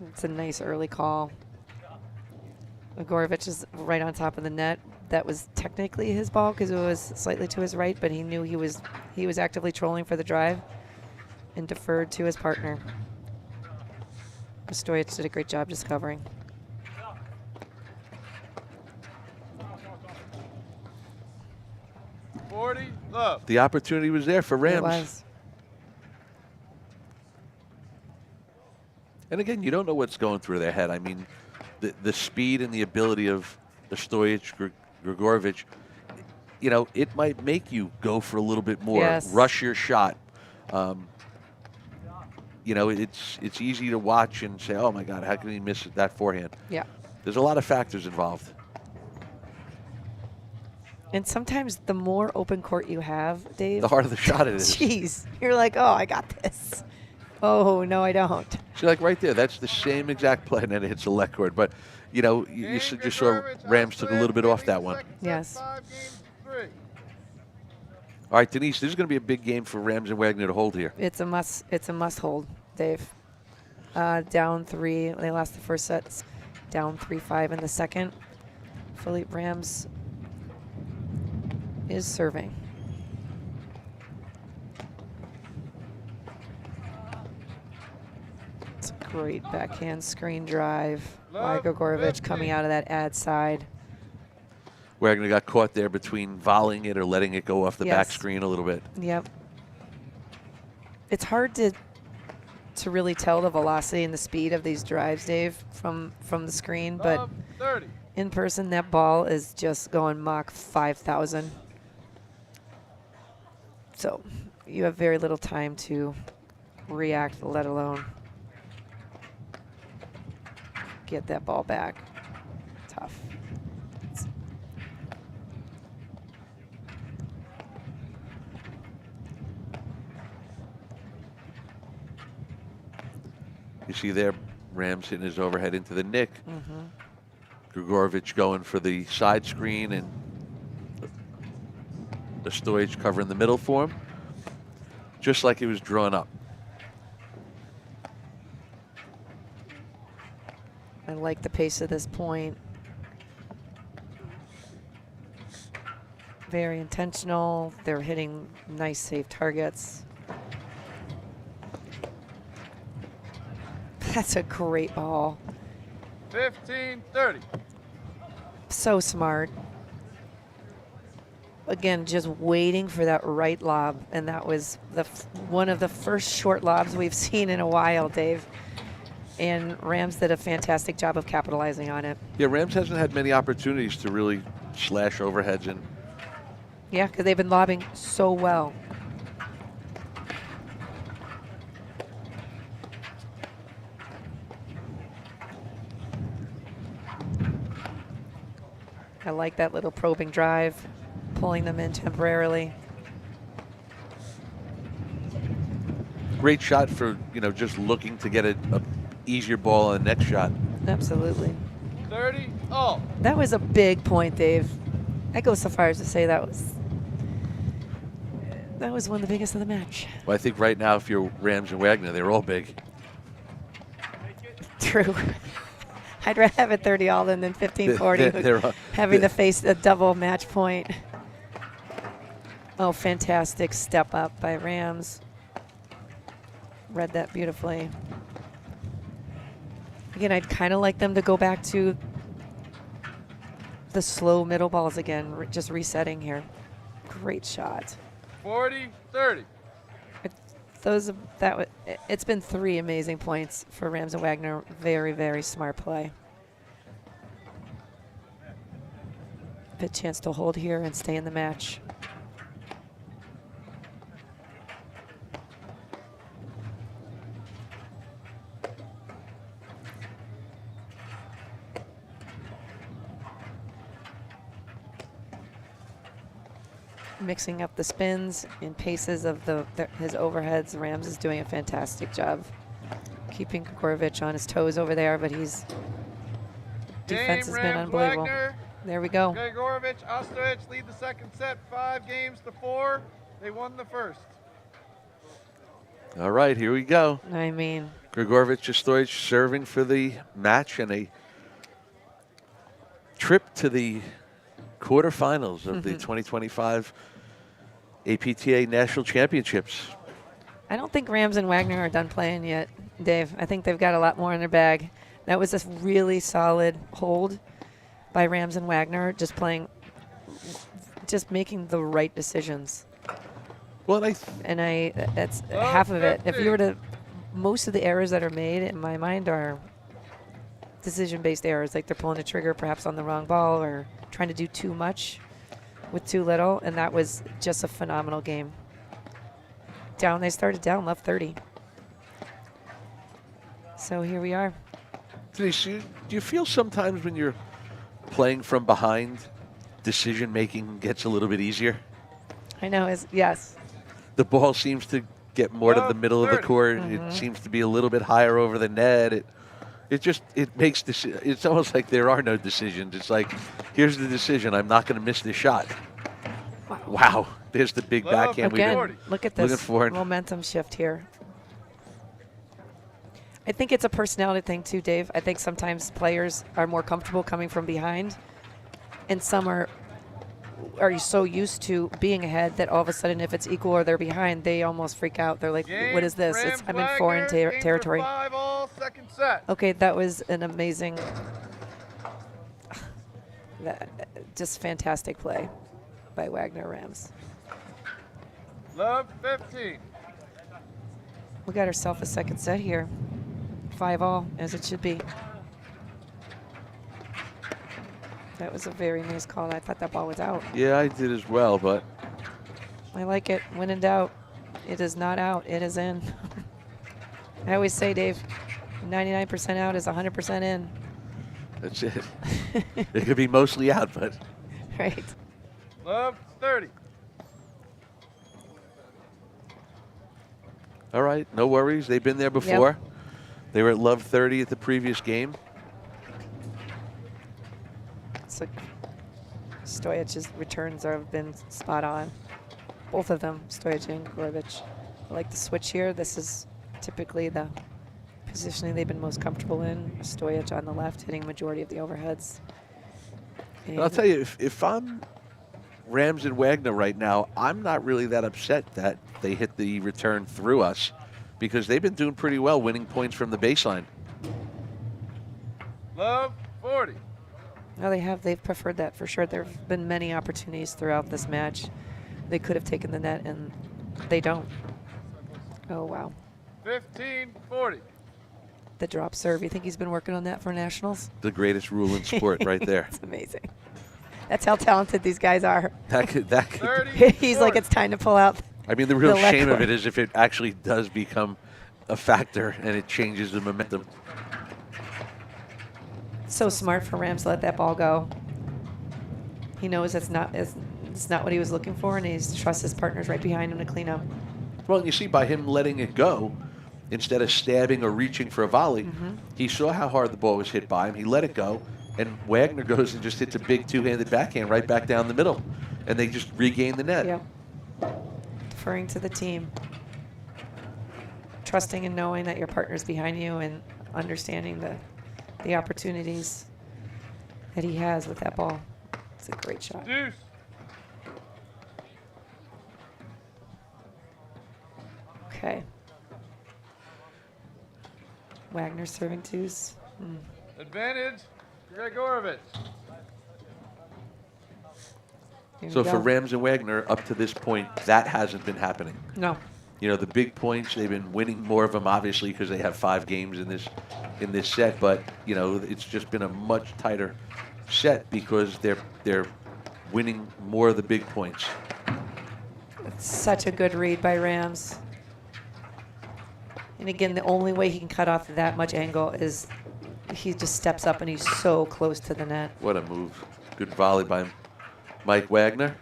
It's a nice early call. Gregurovic is right on top of the net. That was technically his ball because it was slightly to his right, but he knew he was actively trolling for the drive and deferred to his partner. Ostojic did a great job discovering. The opportunity was there for Rams. It was. And again, you don't know what's going through their head. I mean, the speed and the ability of Ostojic, Gregurovic, you know, it might make you go for a little bit more, yes, rush your shot. You know, it's easy to watch and say, oh my God, how can he miss that forehand? Yeah. There's a lot of factors involved. And sometimes the more open court you have, Dave, the harder the shot it is. Jeez, you're like, oh, I got this. Oh, no, I don't. So, like right there, that's the same exact play, and then it hits a leg cord. But, you know, you just saw Rams took a little bit off that one. Yes. All right, Denise, this is going to be a big game for Rams and Wagner to hold here. It's a must hold, Dave. Down 3. They lost the first set. Down 3-5 in the second. Philippe Rams is serving. It's a great backhand screen drive by Gregurovic coming out of that ad side. Wagner got caught there between volleying it or letting it go off the back Yes. screen a little bit. Yep. It's hard to really tell the velocity and the speed of these drives, Dave, from the screen, but 30. in person, that ball is just going Mach 5,000. So you have very little time to react, let alone get that ball back. Tough. You see there, Rams hitting his overhead into the nick. Mm-hmm. Gregurovic going for the side screen, and Ostojic covering the middle for him, just like it was drawn up. I like the pace of this point. Very intentional. They're hitting nice, safe targets. That's a great ball. 15-30. So smart. Again, just waiting for that right lob, and that was one of the first short lobs we've seen in a while, Dave. And Rams did a fantastic job of capitalizing on it. Yeah, Rams hasn't had many opportunities to really slash overheads in. Yeah, because they've been lobbing so well. I like that little probing drive, pulling them in temporarily. Great shot for, just looking to get a easier ball on the next shot. Absolutely. 30 all. That was a big point, Dave. I go so far as to say that was one of the biggest of the match. Well, I think right now, if you're Rams and Wagner, they're all big. True. I'd rather have it 30 all than 15-40, having to face a double match point. Oh, fantastic step up by Rams. Read that beautifully. Again, I'd kind of like them to go back to the slow middle balls again, just resetting here. Great shot. 40-30. It's been 3 amazing points for Rams and Wagner. Very, very smart play. Good chance to hold here and stay in the match. Mixing up the spins and paces of his overheads. Rams is doing a fantastic job keeping Gregurovic on his toes over there, but defense has been unbelievable. Wagner, there we go. Gregurovic, Ostojic lead the second set 5-4. They won the first. All right, here we go. I mean, Gregurovic, Ostojic serving for the match and a trip to the quarterfinals of the 2025 APTA National Championships. I don't think Rams and Wagner are done playing yet, Dave. I think they've got a lot more in their bag. That was a really solid hold by Rams and Wagner, just making the right decisions. Well, that's half of it. If you were to, most of the errors that are made in my mind are decision-based errors, like they're pulling the trigger perhaps on the wrong ball or trying to do too much with too little, and that was just a phenomenal game. They started down, left 30. So here we are. Denise, do you feel sometimes when you're playing from behind, decision-making gets a little bit easier? I know, yes. The ball seems to get more to the middle of the court. It seems to be a little bit higher over the net. It makes this. It's almost like there are no decisions. It's like, here's the decision. I'm not going to miss this shot. Wow. There's the big backhand. Again, look at this momentum shift here. I think it's a personality thing too, Dave. I think sometimes players are more comfortable coming from behind, and some are so used to being ahead that all of a sudden, if it's equal or they're behind, they almost freak out. They're like, what is this? I'm in foreign territory. 5 all, second set. Okay, that was an amazing, just fantastic play by Wagner Rams. Love 15. We got ourselves a second set here. 5-all, as it should be. That was a very nice call. I thought that ball was out. Yeah, I did as well, but I like it. When in doubt, it is not out. It is in. I always say, Dave, 99% out is 100% in. that's it. It could be mostly out, but Right. Love 30. all right, no worries. They've been there before. They were at love 30 at the previous game. So Stojic's returns have been spot on. Both of them, Stojic and Gregurovic. I like the switch here. This is typically the positioning they've been most comfortable in. Ostojic on the left, hitting majority of the overheads. And I'll tell you, if I'm Rams and Wagner right now, I'm not really that upset that they hit the return through us because they've been doing pretty well winning points from the baseline. Love 40. No, they have. They've preferred that for sure. There have been many opportunities throughout this match. They could have taken the net, and they don't. Oh, wow. 15-40. The drop serve. You think he's been working on that for nationals? The greatest rule in sport right there. It's amazing. That's how talented these guys are. That could 30, He's like, it's time to pull out. I mean, the real the leg shame of cord. it is if it actually does become a factor and it changes the momentum. So smart for Rams to let that ball go. He knows it's not what he was looking for, and he trusts his partners right behind him to clean up. Well, you see, by him letting it go, instead of stabbing or reaching for a volley, he saw how hard the ball was hit by him. He let it go, and Wagner goes and just hits a big two-handed backhand right back down the middle, and they just regain the net. Yep. Deferring to the team. Trusting and knowing that your partner's behind you and understanding the opportunities that he has with that ball. It's a great shot. Deuce. Okay. Wagner serving twos. Advantage, Gregurovic. Here So we for go. Rams and Wagner, up to this point, that hasn't been happening. No. You know, the big points, they've been winning more of them, obviously, because they have 5 games in this set. But, you know, it's just been a much tighter set because they're winning more of the big points. It's such a good read by Rams. And again, the only way he can cut off that much angle is he just steps up and he's so close to the net. What a move. Good volley by Mike Wagner.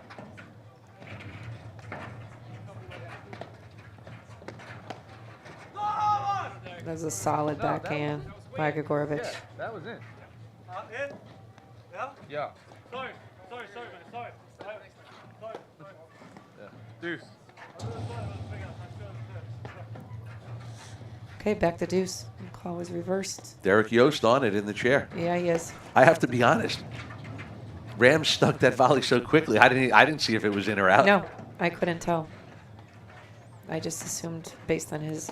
That was a solid backhand by Gregurovic. Yeah, that was in. In? Yeah? Yeah. Sorry, man. Sorry. Yeah. Deuce. Okay, back to deuce. Call was reversed. Derek Yost on it in the chair. Yeah, he is. I have to be honest. Rams stuck that volley so quickly. I didn't see if it was in or out. No, I couldn't tell. I just assumed based on his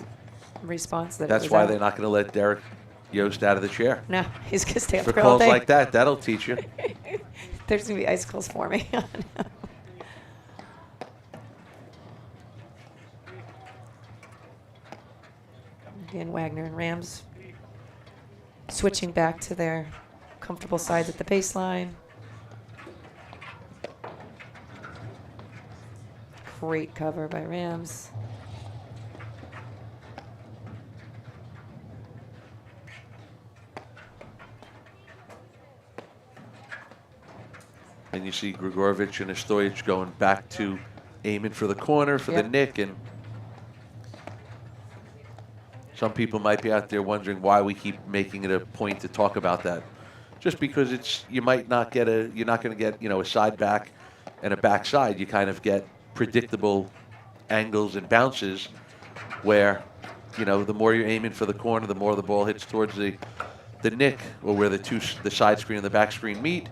response that That's it was why out. they're not going to let Derek Yost out of the chair. No, he's going to stay up For there all calls day. like that, that'll teach you. There's going to be icicles forming. Again, Wagner and Rams switching back to their comfortable sides at the baseline. Great cover by Rams. And you see Gregurovic and Ostojic going back to aiming for the corner for the nick. And some people might be out there wondering why we keep making it a point to talk about that. Just because you're not going to get, a side back and a back side. You kind of get predictable angles and bounces where, the more you're aiming for the corner, the more the ball hits towards the nick or where the side screen and the back screen meet.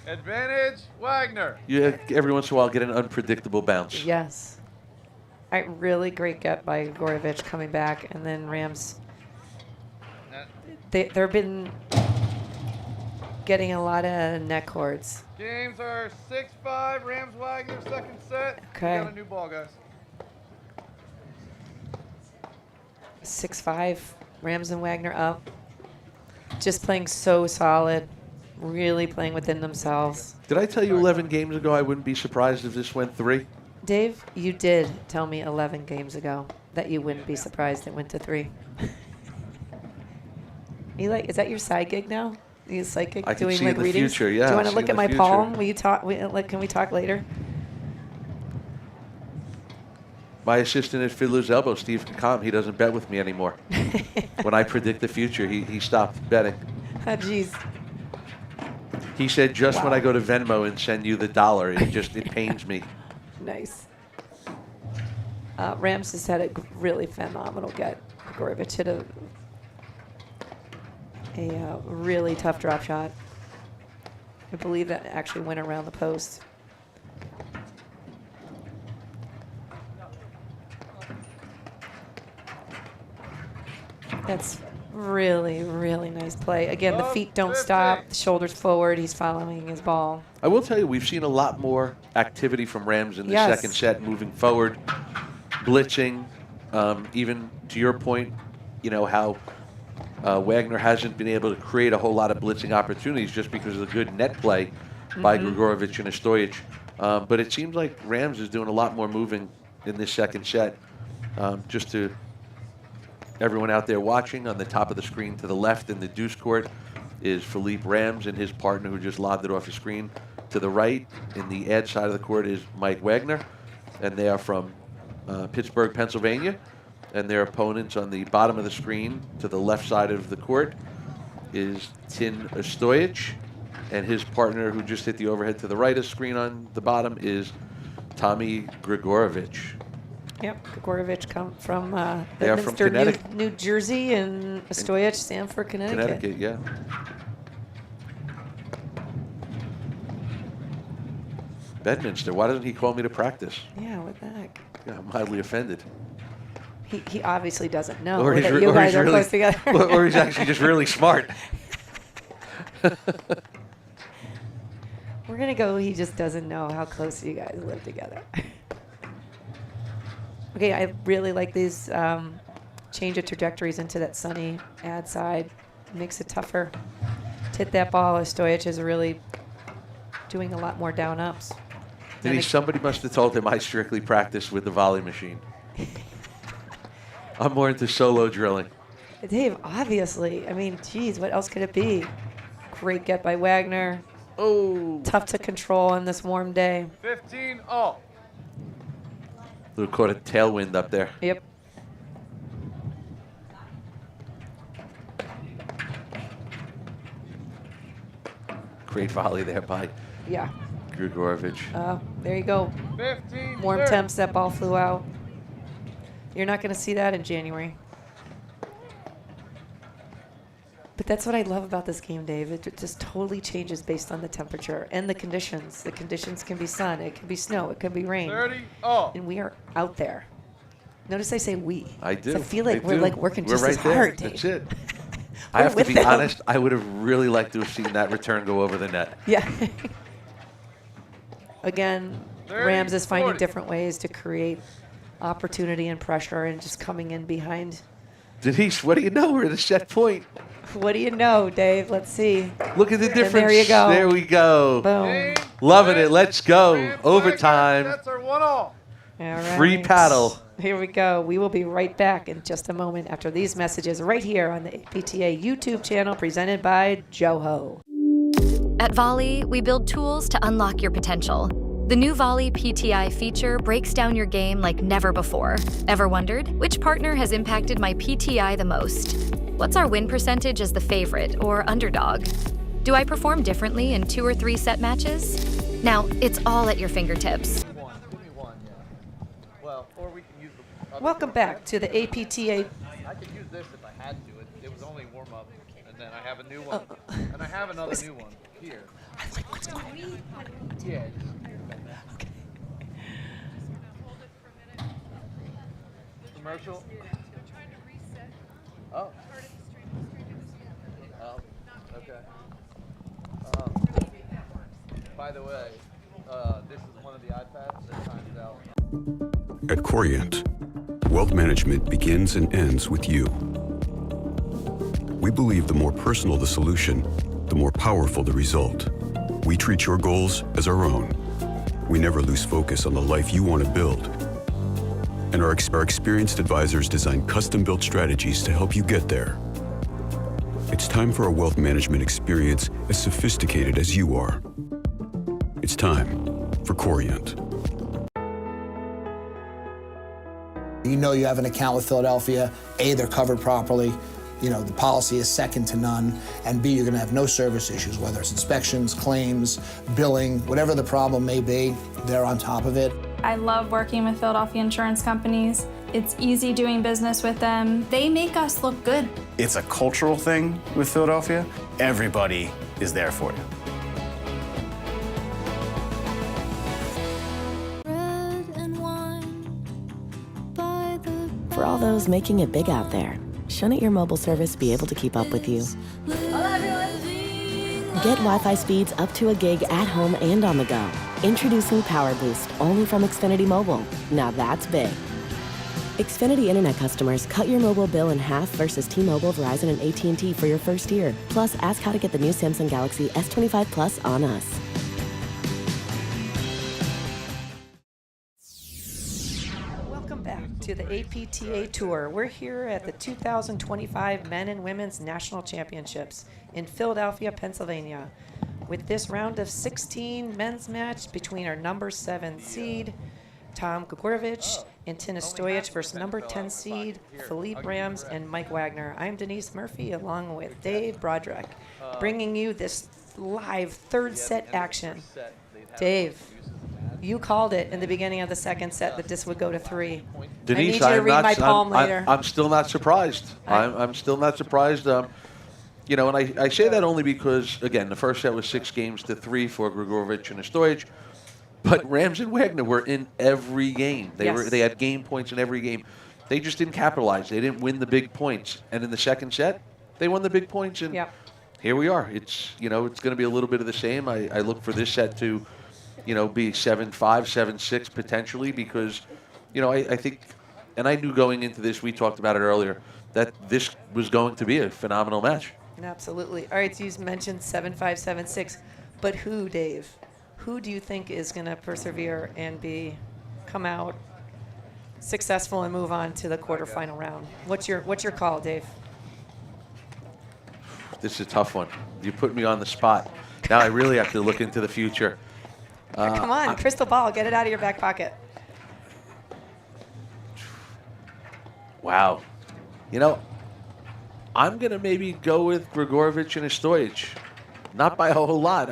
Advantage, Wagner. You every once in a while get an unpredictable bounce. Yes. All right, really great get by Gregurovic coming back, and then Rams. They've been getting a lot of net cords. Games are 6-5, Rams Wagner, second set. Okay. We got a new ball, guys. 6-5. Rams and Wagner up. Just playing so solid. Really playing within themselves. Did I tell you 11 games ago I wouldn't be surprised if this went 3? Dave, you did tell me 11 games ago that you wouldn't be surprised it went to 3. Is that your side gig now? You psychic I can doing see like in the readings? future, yeah. Do you want to see look in at the my future. palm? Will you talk? Can we talk later? My assistant at Fiddler's Elbow, Steve Kakam, he doesn't bet with me anymore. When I predict the future, he stopped betting. Oh, jeez. He said, just when I go to Venmo and send you the dollar, it pains me. Nice. Rams just had a really phenomenal get. Gregurovic hit a really tough drop shot. I believe that actually went around the post. That's really, really nice play. Again, the feet don't stop, the shoulders forward. He's following his ball. I will tell you, we've seen a lot more activity from Rams in the Yes. second set, moving forward, blitzing. Even to your point, how Wagner hasn't been able to create a whole lot of blitzing opportunities just because of the good net play by Gregurovic and Ostojic. But it seems like Rams is doing a lot more moving in this second set. Just to everyone out there watching, on the top of the screen to the left in the deuce court is Philippe Rams and his partner who just lobbed it off the screen. To the right in the ad side of the court is Mike Wagner, and they are from Pittsburgh, Pennsylvania. And their opponents on the bottom of the screen to the left side of the court is Tin Ostojic, and his partner who just hit the overhead to the right of the screen on the bottom is Tommy Gregurovic. Yep, Gregurovic come from They are from Bedminster, New Jersey, and Ostojic, Stamford, Connecticut. Connecticut, yeah. Bedminster, why doesn't he call me to practice? Yeah, what the heck? Yeah, I'm mildly offended. He obviously doesn't know Or he's that re- you or guys he's are really- close together. or he's actually just really smart. We're going to go, he just doesn't know how close you guys live together. Okay, I really like these change of trajectories into that sunny ad side. Makes it tougher to hit that ball. Ostojic is really doing a lot more down ups. Somebody must have told him I strictly practice with the volley machine. I'm more into solo drilling. Dave, obviously. I mean, geez, what else could it be? Great get by Wagner. Oh. Tough to control on this warm day. 15-0. Who caught a tailwind up there. Yep. Great volley there by Yeah. Gregurovic. There you go. 15. Warm 30. temps, that ball flew out. You're not going to see that in January. But that's what I love about this game, Dave. It just totally changes based on the temperature and the conditions. The conditions can be sun, it can be snow, it can be rain. 30. And we are out there. Notice I say we. I do. So I feel like I we're do. like working We're just right as there. hard, Dave. That's it. I have to with be them. honest, I would have really liked to have seen that return go over the net. Yeah. Again, 30, Rams is finding 40. different ways to create opportunity and pressure and just coming in behind. Denise, what do you know? We're at a set point. What do you know, Dave? Let's see. Look at the And difference. there you go. There we go. Boom. Loving it. Let's go. Overtime. That's our 1-all. All right. Free paddle. Here we go. We will be right back in just a moment after these messages right here on the APTA YouTube channel presented by Joho. At Volley, we build tools to unlock your potential. The new Volley PTI feature breaks down your game like never before. Ever wondered which partner has impacted my PTI the most? What's our win percentage as the favorite or underdog? Do I perform differently in 2 or 3 set matches? Now, it's all at your fingertips. Well, or we can use the other Welcome back to the APTA. I could use this if I had to. It was only warm up, and then I have a new one, and I have another new one here. I like what's going on. Yeah. Okay. Commercial. Oh. Oh. Okay. By the way, this is one of the iPads that times out. At Corient, Wealth management begins and ends with you. We believe the more personal the solution, the more powerful the result. We treat your goals as our own. We never lose focus on the life you want to build. And our experienced advisors design custom-built strategies to help you get there. It's time for a wealth management experience as sophisticated as you are. It's time for Corient. You know you have an account with Philadelphia. A, they're covered properly. You know, the policy is second to none. And B, you're going to have no service issues, whether it's inspections, claims, billing, whatever the problem may be, they're on top of it. I love working with Philadelphia insurance companies. It's easy doing business with them. They make us look good. It's a cultural thing with Philadelphia. Everybody is there for you. For all those making it big out there, shouldn't your mobile service be able to keep up with you? Get Wi-Fi speeds up to a gig at home and on the go. Introducing Power Boost, only from Xfinity Mobile. Now that's big. Xfinity Internet customers, cut your mobile bill in half versus T-Mobile, Verizon, and AT&T for your first year. Plus, ask how to get the new Samsung Galaxy S25 Plus on us. To the APTA Tour. We're here at the 2025 Men and Women's National Championships in Philadelphia, Pennsylvania, with this round of 16 men's match between our number 7 seed, Tom Gregurovic, and Ostojic versus number 10 seed, Philippe Rams and Mike Wagner. I'm Denise Murphy, along with Dave Broderick, bringing you this live third set action. Dave, you called it in the beginning of the second set that this would go to 3. Denise, I need you to read my palm later. I'm still not surprised. I'm still not surprised. You know, and I say that only because, again, the first set was 6 games to 3 for Gregurovic and Ostojic, but Rams and Wagner were in every game. They had game points in every game. They just didn't capitalize. They didn't win the big points. And in the second set, they won the big points, and here we are. It's going to be a little bit of the same. I look for this set to be 7-5, 7-6 potentially, because, I think, and I knew going into this, we talked about it earlier, that this was going to be a phenomenal match. Absolutely. All right, so you mentioned 7-5, 7-6, but who, Dave? Who do you think is going to persevere and come out successful and move on to the quarterfinal round? What's your call, Dave? This is a tough one. You put me on the spot. Now I really have to look into the future. Come on, crystal ball, get it out of your back pocket. Wow. I'm going to maybe go with Gregurovic and Ostojic. Not by a whole lot.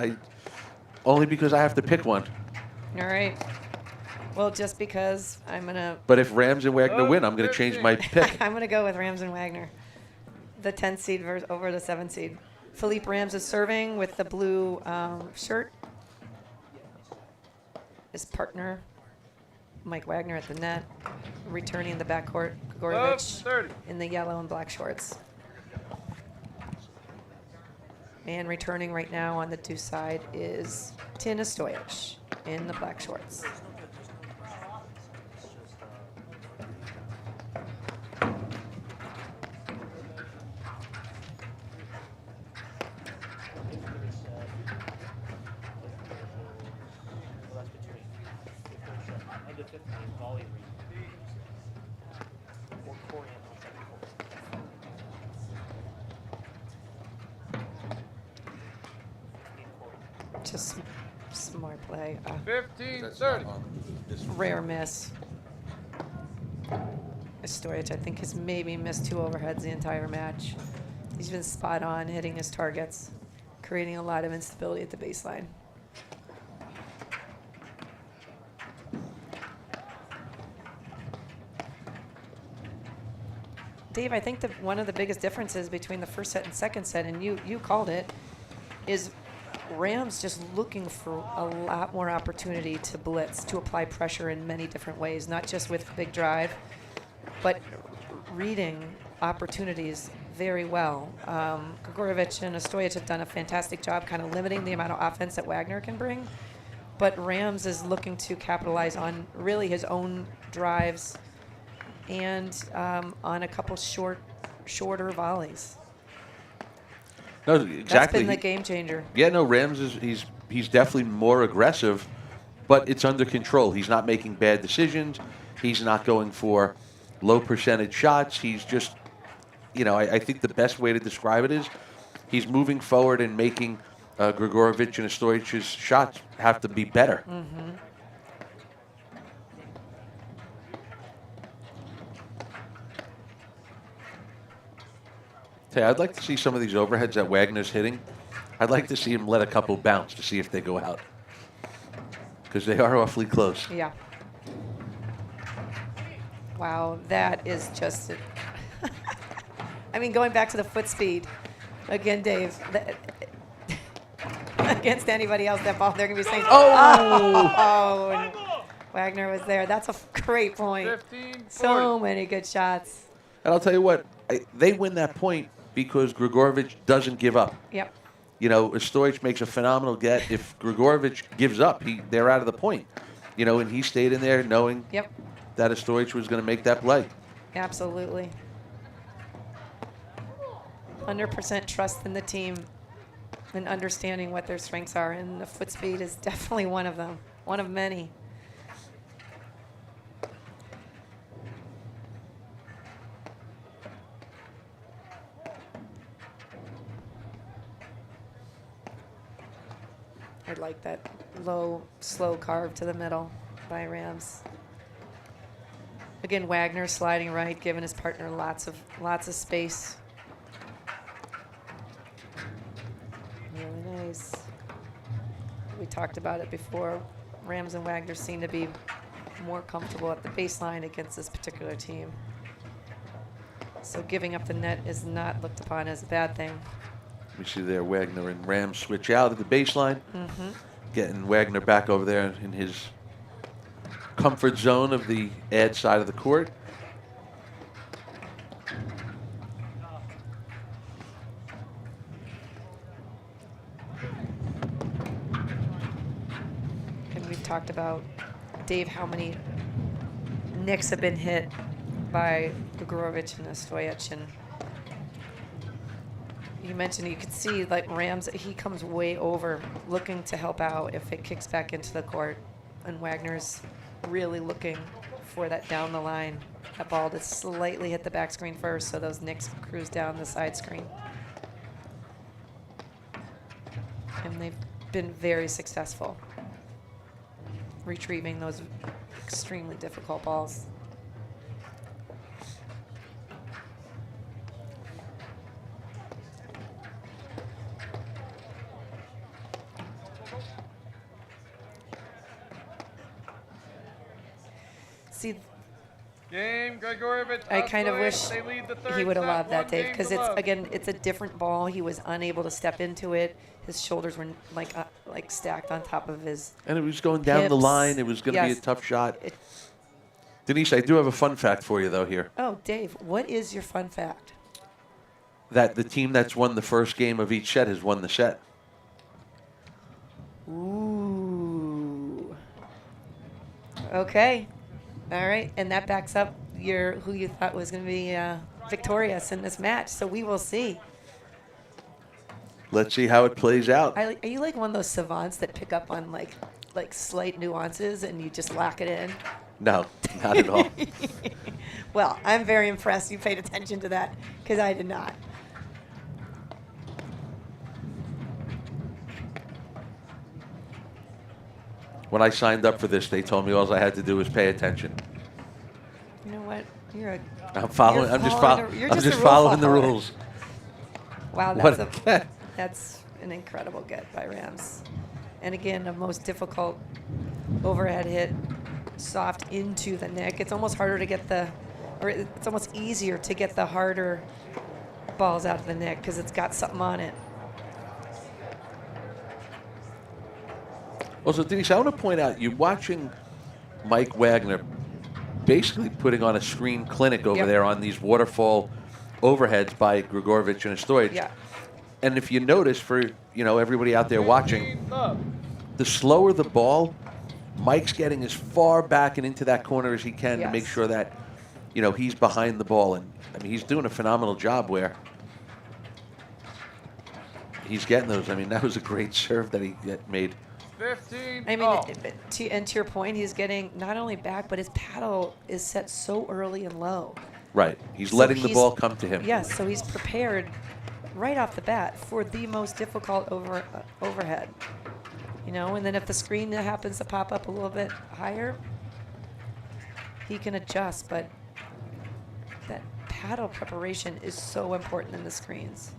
Only because I have to pick one. All right. Well, just because I'm going to... But if Rams and Wagner win, I'm going to change my pick. I'm going to go with Rams and Wagner. The 10 seed over the 7 seed. Philippe Rams is serving with the blue shirt. His partner, Mike Wagner, at the net, returning the backcourt, Gregurovic in the yellow and black shorts. And returning right now on the deuce side is Ostojic in the black shorts. Just smart play. 15-30. Rare miss. Ostojic, I think, has maybe missed 2 overheads the entire match. He's been spot on, hitting his targets, creating a lot of instability at the baseline. Dave, I think that one of the biggest differences between the first set and second set, and you called it, is Rams just looking for a lot more opportunity to blitz, to apply pressure in many different ways, not just with big drive, but reading opportunities very well. Gregurovic and Ostojic have done a fantastic job kind of limiting the amount of offense that Wagner can bring, but Rams is looking to capitalize on really his own drives and on a couple shorter volleys. No, exactly. That's been the game changer. Yeah, no, Rams he's definitely more aggressive, but it's under control. He's not making bad decisions. He's not going for low percentage shots. He's just, I think the best way to describe it is he's moving forward and making Gregurovic and Ostojic's shots have to be better. Mm-hmm. Hey, I'd like to see some of these overheads that Wagner's hitting. I'd like to see him let a couple bounce to see if they go out, because they are awfully close. Yeah. Wow, that is just. I mean, going back to the foot speed, again, Dave. Against anybody else that ball, they're gonna be saying, "Oh!" And Wagner was there. That's a great point. 15, so many good shots. And I'll tell you what, they win that point because Gregurovic doesn't give up. Yep. Ostojic makes a phenomenal get. If Gregurovic gives up, they're out of the point. And he stayed in there knowing that Ostojic was going to make that play. Absolutely. 100% trust in the team and understanding what their strengths are, and the foot speed is definitely one of them, one of many. I like that low, slow carve to the middle by Rams. Again, Wagner sliding right, giving his partner lots of space. Really nice. We talked about it before. Rams and Wagner seem to be more comfortable at the baseline against this particular team. So giving up the net is not looked upon as a bad thing. We see there Wagner and Rams switch out at the baseline, getting Wagner back over there in his comfort zone of the ad side of the court. And we've talked about, Dave, how many nicks have been hit by Gregurovic and Ostojic, and you mentioned you could see like Rams, he comes way over looking to help out if it kicks back into the court, and Wagner's really looking for that down the line, that ball to slightly hit the back screen first so those nicks cruise down the side screen. And they've been very successful retrieving those extremely difficult balls. See, Game, Gregurovic. I kind of wish They lead the third he would have set, allowed that, 1 Dave, game because to it's love. again, it's a different ball. He was unable to step into it. His shoulders were like stacked on top of his. And it was going down the hips. line. It was going to be Yes. a tough shot. Denise, I do have a fun fact for you, though, here. Oh, Dave, what is your fun fact? That the team that's won the first game of each set has won the set. Ooh. Okay. All right, and that backs up who you thought was going to be victorious in this match. So we will see. Let's see how it plays out. Are you like one of those savants that pick up on like slight nuances and you just lock it in? No, not at all. Well, I'm very impressed you paid attention to that because I did not. When I signed up for this, they told me all I had to do was pay attention. You know what? You're a. I'm following. you're I'm just following following. you're I'm just a just rule following the follower. rules. Wow, What that's an incredible get by Rams. And again, a most difficult overhead hit, soft into the neck. It's almost harder to get it's almost easier to get the harder balls out of the neck because it's got something on it. Also, Denise, I want to point out, you're watching Mike Wagner basically putting on a screen clinic over there on these waterfall overheads by Gregurovic and Ostojic. Yeah. And if you notice, for everybody out there watching, the slower the ball, Mike's getting as far back and into that corner as he can to make Yes. sure that you know, he's behind the ball. And, I mean, he's doing a phenomenal job where he's getting those. I mean, that was a great serve that he made. 15. I mean, to your point, he's getting not only back, but his paddle is set so early and low. Right. He's So letting the ball come to him. Yes, so he's prepared right off the bat for the most difficult overhead. You know, and then if the screen happens to pop up a little bit higher, he can adjust, but that paddle preparation is so important in the screens.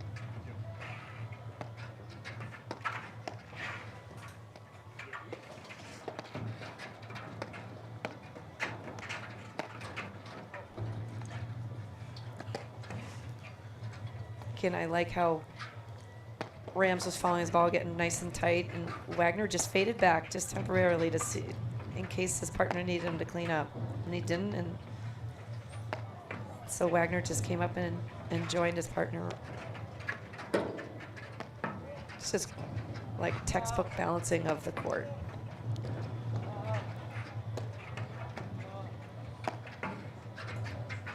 Again, I like how Rams was following his ball, getting nice and tight, and Wagner just faded back just temporarily to see, in case his partner needed him to clean up, and he didn't, and so Wagner just came up and joined his partner. It's just like textbook balancing of the court.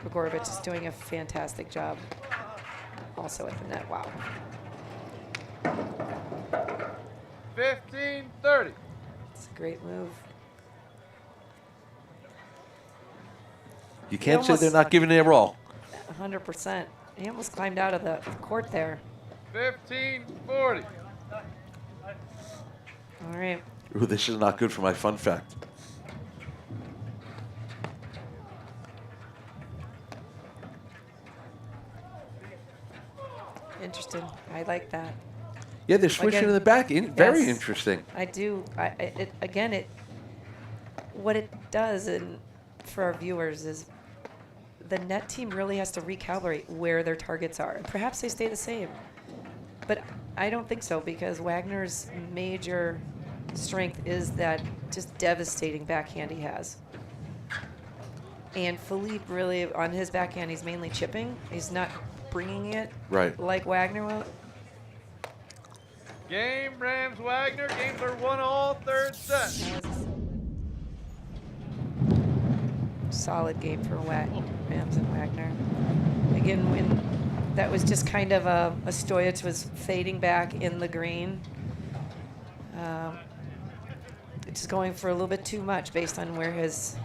Gregurovic is doing a fantastic job also at the net. Wow. 15-30. It's a great move. You can't say they're not giving their all. 100%. He almost climbed out of the court there. 15-40. All right. Ooh, this is not good for my fun fact. Interesting. I like that. Yeah, they're switching Again, to the back. Very yes, interesting. I do. What it does, and for our viewers, is the net team really has to recalibrate where their targets are. Perhaps they stay the same, but I don't think so, because Wagner's major strength is that just devastating backhand he has. And Philippe really, on his backhand, he's mainly chipping. He's not bringing it like Wagner will. Game, Rams, Wagner. Games are 1-all, third set. Solid game for Rams and Wagner. Again, when that was just kind of Ostojic was fading back in the green. Just going for a little bit too much based on where his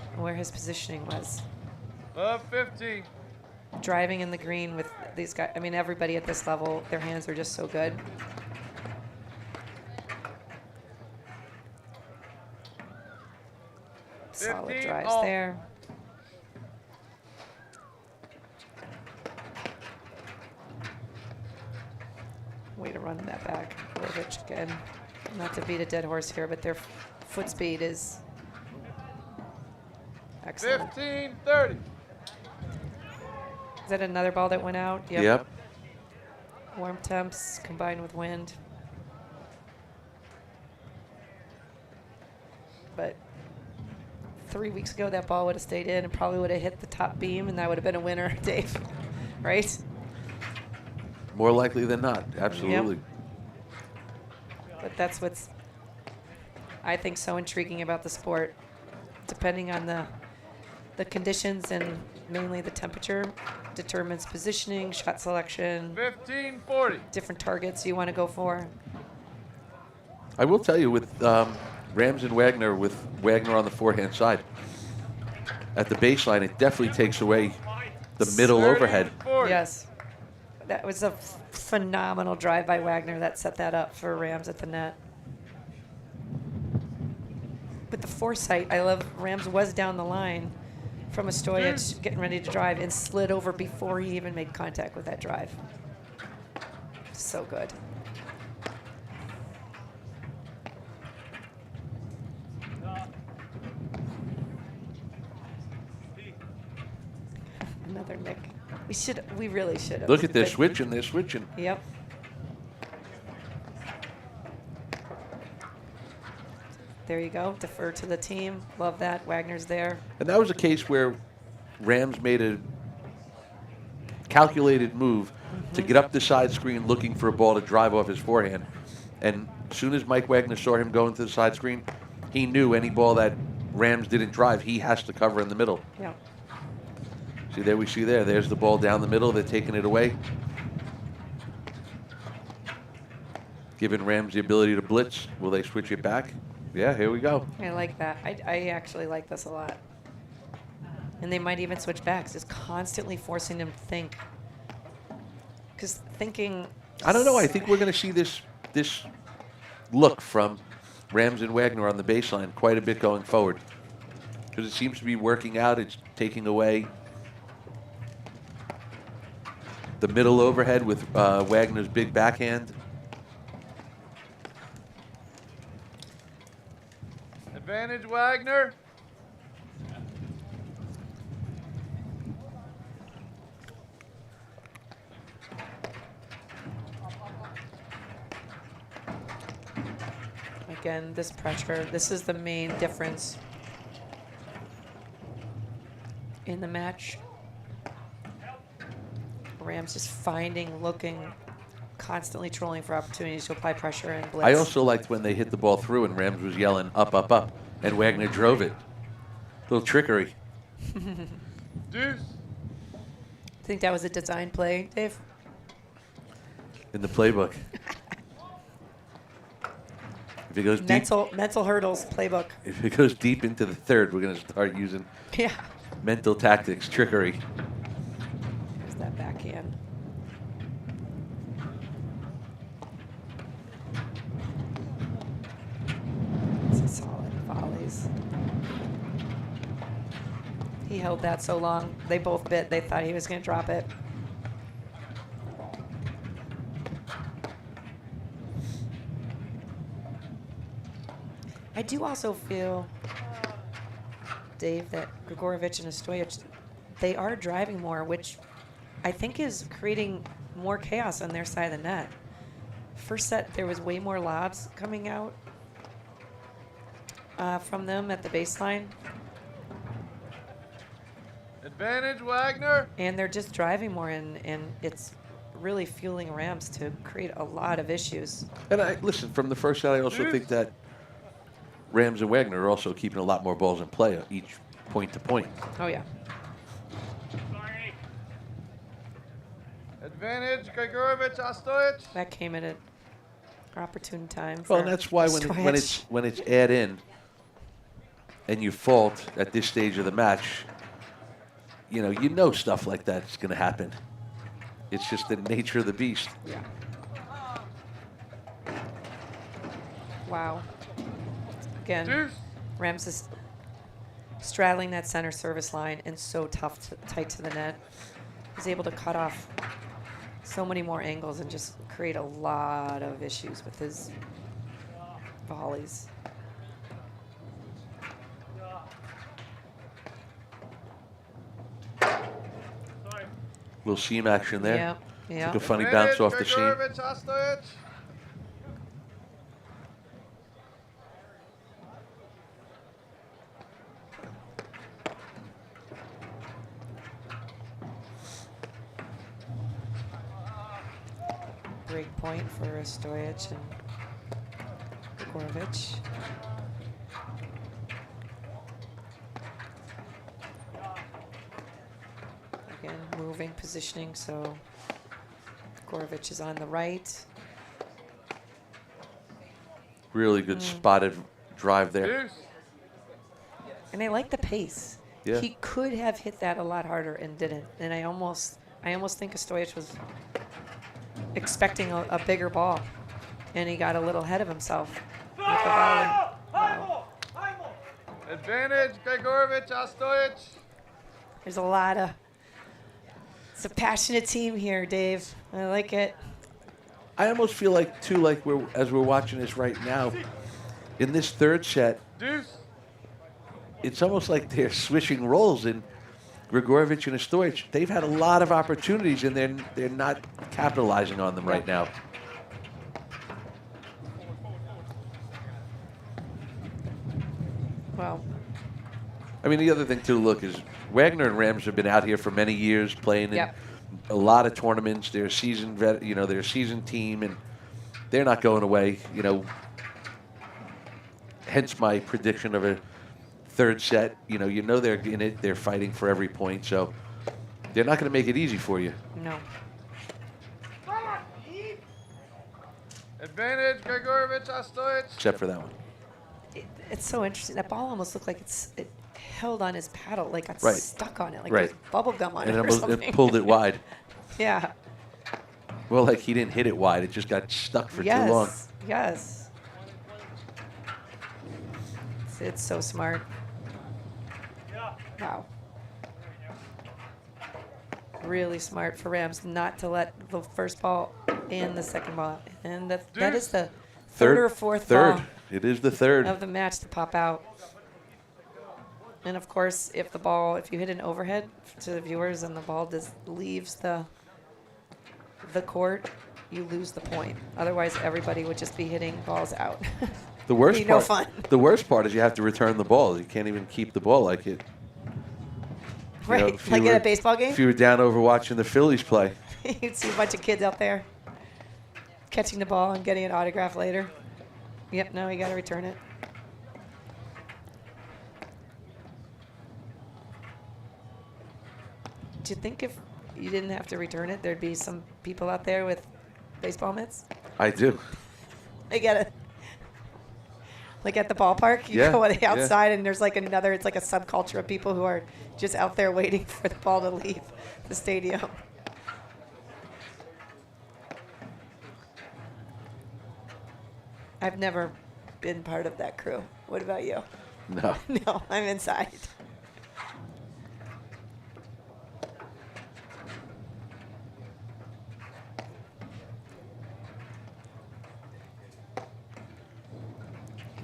positioning was. 15. Driving in the green with these guys. I mean, everybody at this level, their hands are just so good. Solid drives there. Way to run that back. Gregurovic again. Not to beat a dead horse here, but their foot speed is excellent. 15-30. Is that another ball that went out? Yep. Warm temps combined with wind. But 3 weeks ago, that ball would have stayed in and probably would have hit the top beam, and that would have been a winner, Dave. Right? More likely than not. Absolutely. Yep. But that's what's, I think, so intriguing about the sport. Depending on the conditions and mainly the temperature, determines positioning, shot selection. 15-40. Different targets you want to go for. I will tell you, with Rams and Wagner, with Wagner on the forehand side, at the baseline, it definitely takes away the middle overhead. Yes. That was a phenomenal drive by Wagner that set that up for Rams at the net. But the foresight, I love. Rams was down the line from Ostojic getting ready to drive and slid over before he even made contact with that drive. So good. Another nick. We really should have. Look at this switching. They're switching. Yep. There you go. Defer to the team. Love that. Wagner's there. And that was a case where Rams made a calculated move to get up the side screen looking for a ball to drive off his forehand. And as soon as Mike Wagner saw him go into the side screen, he knew any ball that Rams didn't drive, he has to cover in the middle. Yeah. See, there we see there. There's the ball down the middle. They're taking it away. Giving Rams the ability to blitz. Will they switch it back? Yeah, here we go. I like that. I actually like this a lot. And they might even switch backs, just constantly forcing them to think. Because thinking... I don't know. I think we're going to see this look from Rams and Wagner on the baseline quite a bit going forward. Because it seems to be working out. It's taking away the middle overhead with Wagner's big backhand. Advantage, Wagner. Again, this pressure, this is the main difference in the match. Rams just finding, looking, constantly trolling for opportunities to apply pressure and blitz. I also liked when they hit the ball through and Rams was yelling up, up, up, and Wagner drove it. Little trickery. Deuce. Think that was a design play, Dave? In the playbook. If it goes Mental hurdles playbook. If it goes deep into the third, we're going to start using mental tactics, trickery. There's that backhand. It's solid volleys. He held that so long. They both bit. They thought he was going to drop it. I do also feel, Dave, that Gregurovic and Ostojic, they are driving more, which I think is creating more chaos on their side of the net. First set, there was way more lobs coming out from them at the baseline. Advantage, Wagner. And they're just driving more, and it's really fueling Rams to create a lot of issues. And listen, from the first set, I also think that Rams and Wagner are also keeping a lot more balls in play, each point to point. Oh, yeah. Advantage, Gregurovic, Ostojic. That came at an opportune time. Well, and that's why when it's add in and you fault at this stage of the match, you know stuff like that's going to happen. It's just the nature of the beast. Yeah. Wow. Again, Rams is straddling that center service line and so tight to the net. He's able to cut off so many more angles and just create a lot of issues with his volleys. Little seam action there. Yeah, yeah. Took a funny bounce off the seam. Gregurovic, Ostojic. Break point for Ostojic and Gregurovic. Again, moving, positioning, so Gregurovic is on the right. Really good spotted drive there. And I like the pace. Yeah. He could have hit that a lot harder and didn't. And I almost think Ostojic was expecting a bigger ball, and he got a little ahead of himself with the volley. Wow. Advantage, Gregurovic, Ostojic. There's a lot of. It's a passionate team here, Dave. I like it. I almost feel like too, as we're watching this right now, in this third set, it's almost like they're switching roles in Gregurovic and Ostojic. They've had a lot of opportunities, and they're not capitalizing on them right now. Well, I mean, the other thing to look is Wagner and Rams have been out here for many years, playing in a lot of tournaments. They're a seasoned they're a seasoned team, and they're not going away. Hence my prediction of a third set. You know they're in it. They're fighting for every point. So They're not going to make it easy for you. No. Advantage, Gregurovic, Ostojic. Except for that one. It's so interesting. That ball almost looked like it held on his paddle, like got Right. stuck on it, like Right. there's bubble gum on And it or it something. pulled it wide. Yeah. Well, like he didn't hit it wide. It just got stuck for too long. Yes. It's so smart. Wow. Really smart for Rams not to let the first ball and the second ball. And that is the third or fourth Third. ball It is the third. of the match to pop out. And of course, if you hit an overhead to the viewers and the ball just leaves the court, you lose the point. Otherwise, everybody would just be hitting balls out. The worst Be part. no fun. The worst part is you have to return the ball. You can't even keep the ball like it. Right, if you like were- at a baseball game? If you were down over watching the Phillies play. You'd see a bunch of kids out there catching the ball and getting an autograph later. Yep, no, you got to return it. Do you think if you didn't have to return it, there'd be some people out there with baseball mitts? I do. They get it. Like at the ballpark, you Yeah, go on the yeah. outside and there's like it's like a subculture of people who are just out there waiting for the ball to leave the stadium. I've never been part of that crew. What about you? No. No, I'm inside.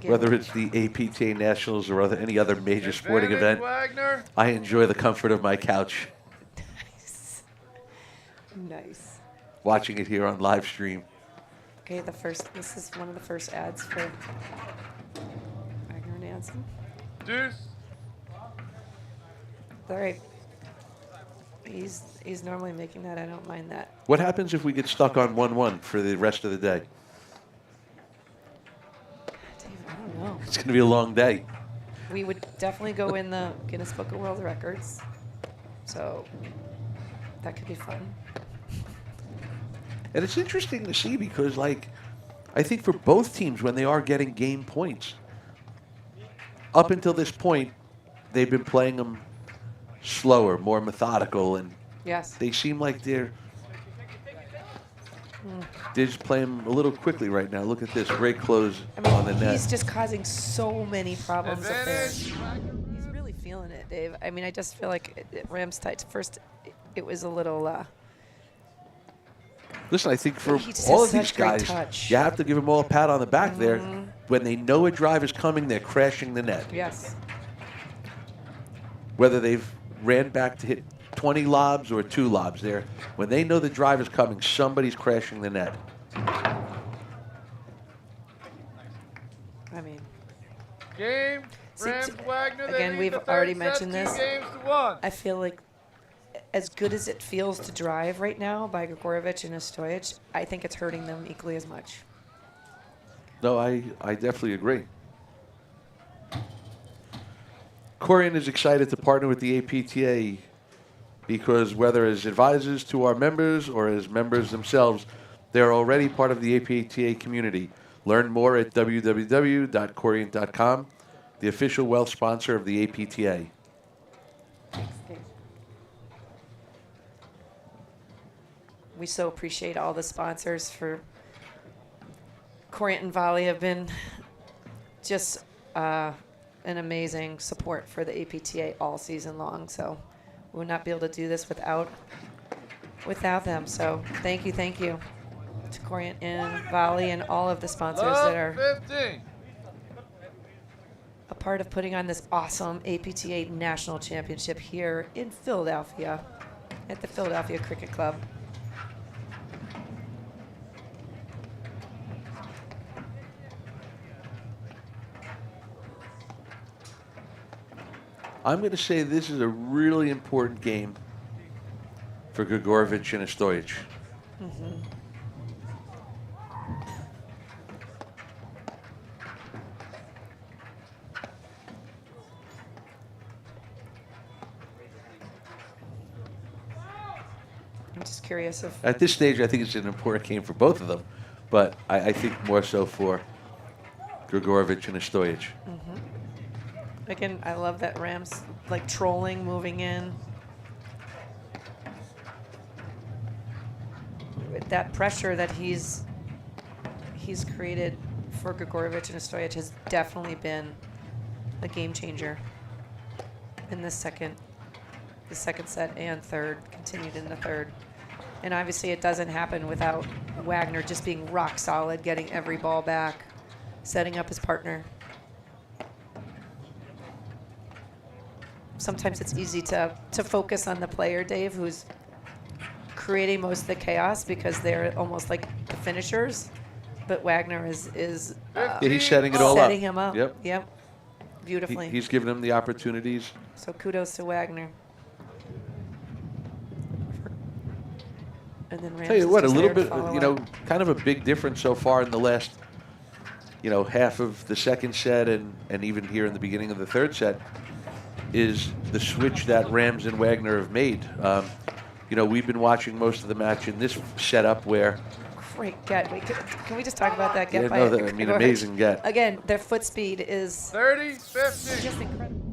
Whether it's the APTA Nationals or any other major sporting event, Wagner. I enjoy the comfort of my couch. Nice. Watching it here on live stream. Okay, this is one of the first ads for Wagner and Anson. Deuce. All right. He's normally making that. I don't mind that. What happens if we get stuck on 1-1 for the rest of the day? I don't know. It's going to be a long day. We would definitely go in the Guinness Book of World Records. So that could be fun. And it's interesting to see because, like, I think for both teams, when they are getting game points, up until this point, they've been playing them slower, more methodical, and Yes. they seem like they're just playing a little quickly right now. Look at this, great close on the net. He's just causing so many problems up there. He's really feeling it, Dave. I mean, I just feel like Rams tight. First, it was a little. Listen, I think for He just all has of these such great guys, touch. you have to give them all a pat on the back there. When they know a drive is coming, they're crashing the net. Yes. Whether they've ran back to hit 20 lobs or 2 lobs there, when they know the drive is coming, somebody's crashing the net. I mean. Game. See, Rams, Wagner. They Again, lead we've the third already set, mentioned 2 this. games to 1. I feel like as good as it feels to drive right now by Gregurovic and Ostojic, I think it's hurting them equally as much. No, I definitely agree. Corian is excited to partner with the APTA because whether as advisors to our members or as members themselves, they're already part of the APTA community. Learn more at www.corian.com, the official wealth sponsor of the APTA. We so appreciate all the sponsors for Corient and Volley have been just an amazing support for the APTA all season long. So we would not be able to do this without them. So thank you to Corient and Volley and all of the sponsors that are 15. a part of putting on this awesome APTA National Championship here in Philadelphia at the Philadelphia Cricket Club. I'm going to say this is a really important game for Gregurovic and Ostojic. curious if At this stage, I think it's an important game for both of them, but I think more so for Gregurovic and Ostojic. again, I love that Rams like trolling, moving in. With that pressure that he's created for Gregurovic and Ostojic has definitely been a game changer in the second set and third, continued in the third. And obviously it doesn't happen without Wagner just being rock solid, getting every ball back, setting up his partner. Sometimes it's easy to focus on the player, Dave, who's creating most of the chaos because they're almost like the finishers. But Wagner is he's setting it all up. Setting him up. Yep. Beautifully. He's giving him the opportunities. So kudos to Wagner. And then Rams Tell you what, a is little there to bit, follow up. kind of a big difference so far in the last, half of the second set and even here in the beginning of the third set is the switch that Rams and Wagner have made. We've been watching most of the match in this setup where. Great get. Wait, can we just talk about that get Yeah, by no, amazing get. Again, their foot speed is 30, 50. just incredible.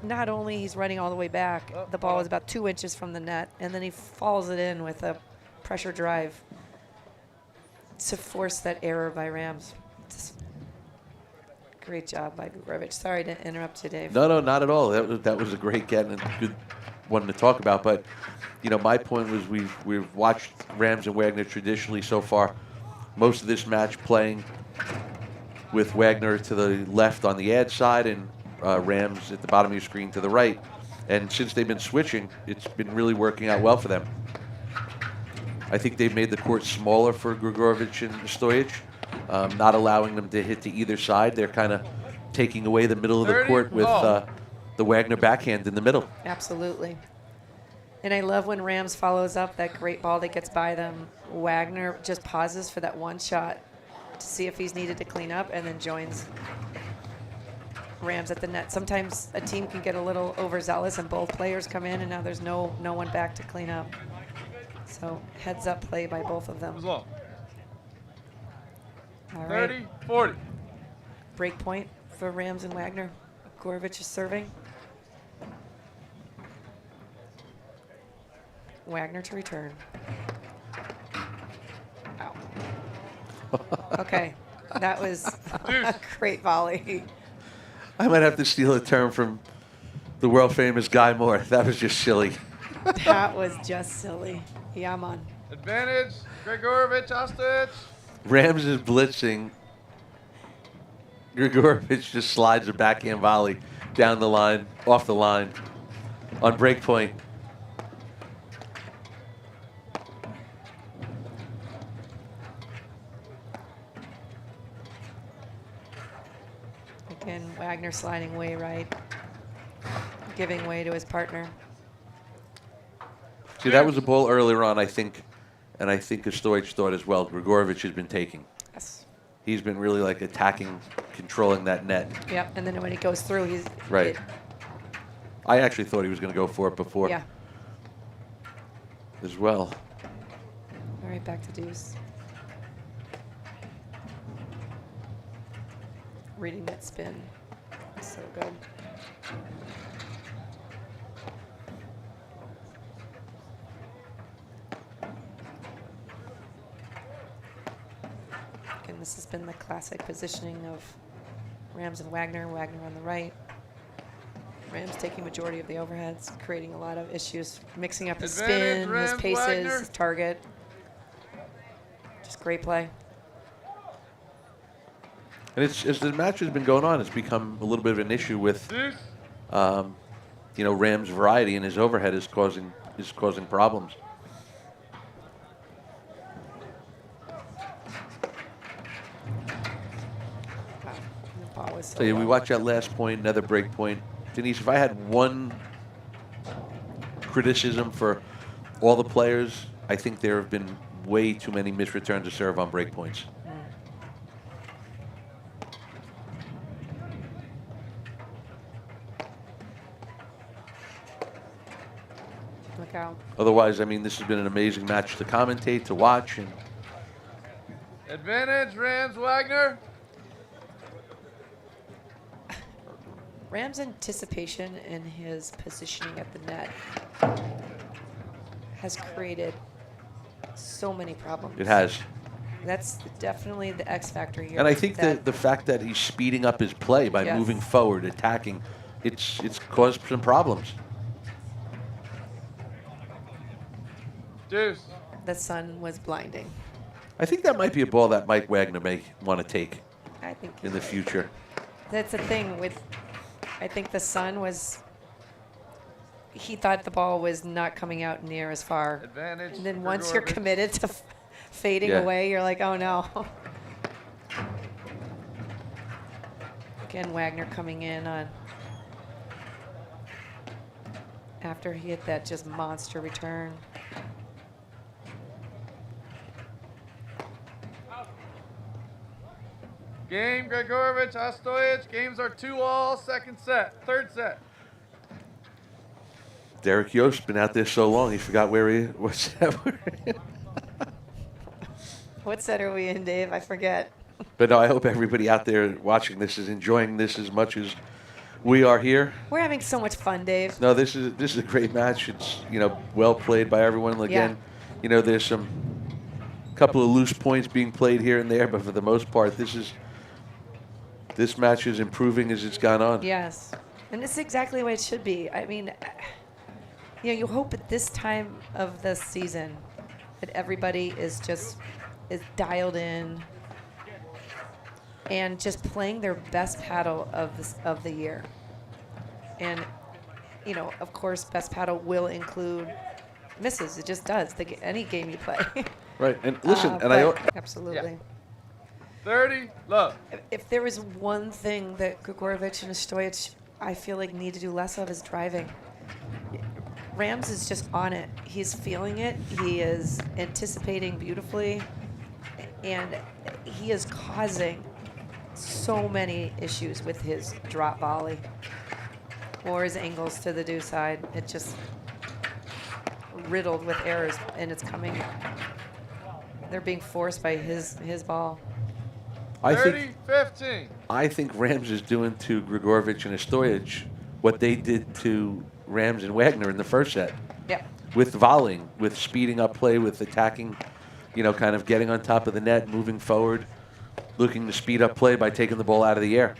Not only he's running all the way back, the ball is about 2 inches from the net, and then he falls it in with a pressure drive to force that error by Rams. Just great job by Gregurovic. Sorry to interrupt you, Dave. No, not at all. That was a great get and a good one to talk about. But, my point was we've watched Rams and Wagner traditionally so far. Most of this match playing with Wagner to the left on the ad side and Rams at the bottom of your screen to the right. And since they've been switching, it's been really working out well for them. I think they've made the court smaller for Gregurovic and Ostojic, not allowing them to hit to either side. They're kind of taking away the middle of the court with the Wagner backhand in the middle. Absolutely. And I love when Rams follows up that great ball that gets by them. Wagner just pauses for that one shot to see if he's needed to clean up and then joins Rams at the net. Sometimes a team can get a little overzealous and both players come in and now there's no one back to clean up. So heads up play by both of them. All right. 30, 40. Break point for Rams and Wagner. Gregurovic is serving. Wagner to return. Ow. Okay, that was a great volley. I might have to steal a term from the world famous Guy Moore. That was just silly. That was just silly. Yeah, man. Advantage, Gregurovic, Ostojic. Rams is blitzing. Gregurovic just slides a backhand volley down the line, off the line, on break point. Again, Wagner sliding way right, giving way to his partner. See, that was a ball earlier on, I think, and I think Ostojic thought as well. Gregurovic has been taking. Yes. He's been really like attacking, controlling that net. Yep, and then when he goes through, he's right. I actually thought he was going to go for it before. Yeah. As well. All right, back to deuce. Reading that spin. So good. Again, this has been the classic positioning of Rams and Wagner. Wagner on the right. Rams taking majority of the overheads, creating a lot of issues, mixing up his spin, his paces, Wagner. his target. Just great play. And it's, as the match has been going on, it's become a little bit of an issue with, Rams' variety, and his overhead is causing problems. So we watch that last point, another break point. Denise, if I had one criticism for all the players, I think there have been way too many missed returns to serve on break points. Look out. Otherwise, I mean, this has been an amazing match to commentate, to watch, and Advantage, Rams, Wagner. Ram's anticipation in his positioning at the net has created so many problems. it has. That's definitely the X factor here. And I think that the fact that he's speeding up his play by Yes. moving forward, attacking, it's caused some problems. Deuce. the sun was blinding. I think that might be a ball that Mike Wagner may want to take I think in the future. that's the thing with, I think the sun was, he thought the ball was not coming out near as far. Advantage. And then once you're Gregurovic. committed to fading Yeah. away, you're like, oh no. Again, Wagner coming in on, after he hit that just monster return. Game, Gregurovic, Ostojic. Games are 2-all. Second set. Third set. Derek Yost's been out there so long, he forgot where he was. What set are we in, Dave? I forget. But no, I hope everybody out there watching this is enjoying this as much as we are here. We're having so much fun, Dave. No, this is a great match. It's, you know, well played by everyone. Again, you know, there's some couple of loose points being played here and there, but for the most part, this match is improving as it's gone on. Yes, and it's exactly the way it should be. I mean, you know, you hope at this time of the season that everybody is dialed in and just playing their best paddle of the year. And, you know, of course, best paddle will include misses. It just does. Any game you play. Right, and listen, absolutely. 30, love. If there was one thing that Gregurovic and Ostojic, I feel like, need to do less of is driving. Rams is just on it. He's feeling it. He is anticipating beautifully. And he is causing so many issues with his drop volley or his angles to the do side. It just riddled with errors, and it's coming. They're being forced by his ball. 30-15. I think Rams is doing to Gregurovic and Ostojic what they did to Rams and Wagner in the first set. Yeah. With volleying, with speeding up play, with attacking, you know, kind of getting on top of the net, moving forward, looking to speed up play by taking the ball out of the air.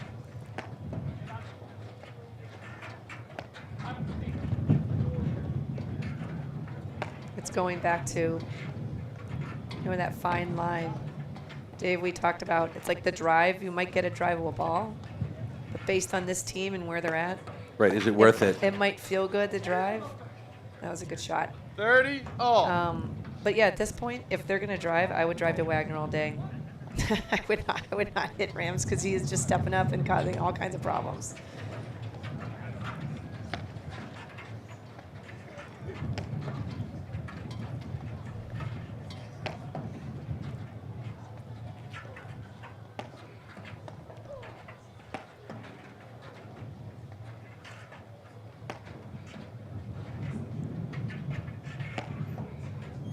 It's going back to, you know, that fine line, Dave, we talked about. It's like the drive. You might get a drivable ball, but based on this team and where they're at, Right, is it worth it? It might feel good to drive. That was a good shot. 30 all. But yeah, at this point, if they're gonna drive, I would drive to Wagner all day. I would not hit Rams because he is just stepping up and causing all kinds of problems.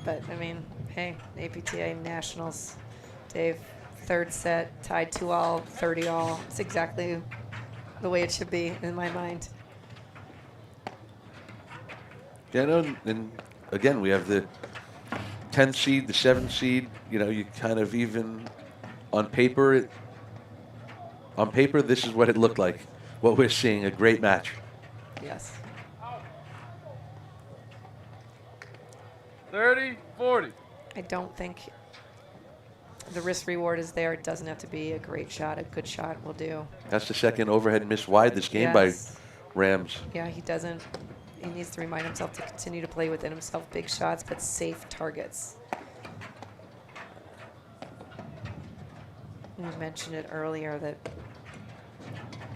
But, I mean, hey, APTA Nationals, Dave, third set, tied 2-all, 30-all. It's exactly the way it should be in my mind. Yeah, no, and again, we have the 10th seed, the 7th seed. You know, you kind of even on paper, this is what it looked like. What we're seeing, a great match. Yes. 30-40. I don't think the risk reward is there. It doesn't have to be a great shot. A good shot will do. That's the second overhead miss wide this game Yes. by Rams. Yeah, he doesn't. He needs to remind himself to continue to play within himself. Big shots, but safe targets. We mentioned it earlier that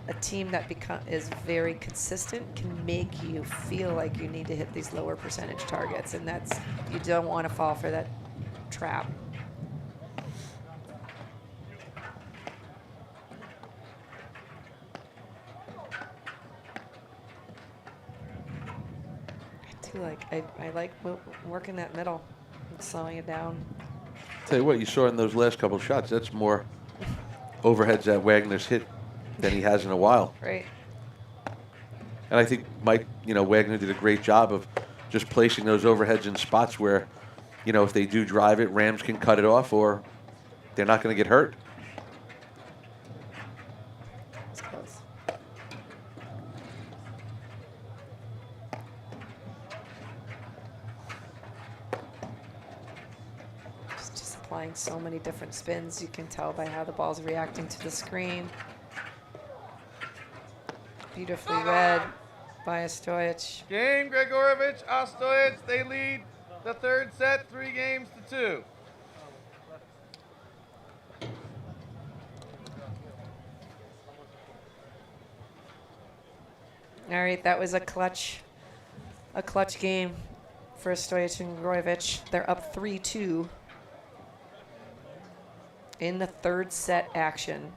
a team that is very consistent can make you feel like you need to hit these lower percentage targets, and that's, you don't want to fall for that trap. too like. I like working that middle and slowing it down. Tell you what, you saw in those last couple of shots, that's more overheads that Wagner's hit than he has in a while. Right. And I think Wagner did a great job of just placing those overheads in spots where, if they do drive it, Rams can cut it off or they're not going to get hurt. It's close. Just applying so many different spins. You can tell by how the ball's reacting to the screen. Beautifully read by Ostojic. Game, Gregurovic, Ostojic, they lead the third set, 3-2. All right, that was a clutch game for Ostojic and Gregurovic. They're up 3-2 in the third set action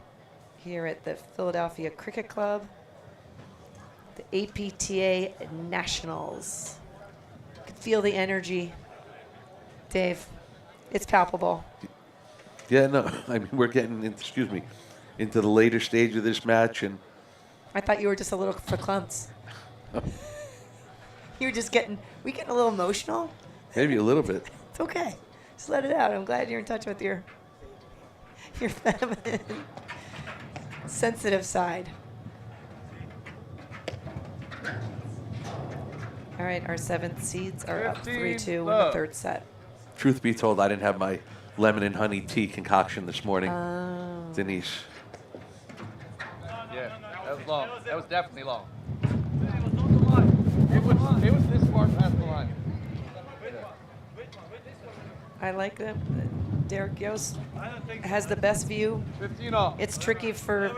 here at the Philadelphia Cricket Club, the APTA Nationals. You can feel the energy, Dave. It's palpable. Yeah, no, I mean, we're getting, into the later stage of this match, and I thought you were just a little verklempt. You were just getting a little emotional. maybe a little bit. It's okay. Just let it out. I'm glad you're in touch with your feminine, sensitive side. All right, our 7th seeds are up 3-2 in the third set. Truth be told, I didn't have my lemon and honey tea concoction this morning, Denise. Yeah, that was long. That was definitely long. It was this far past the line. I like that. Derek Yost has the best view. 15 off. It's tricky for,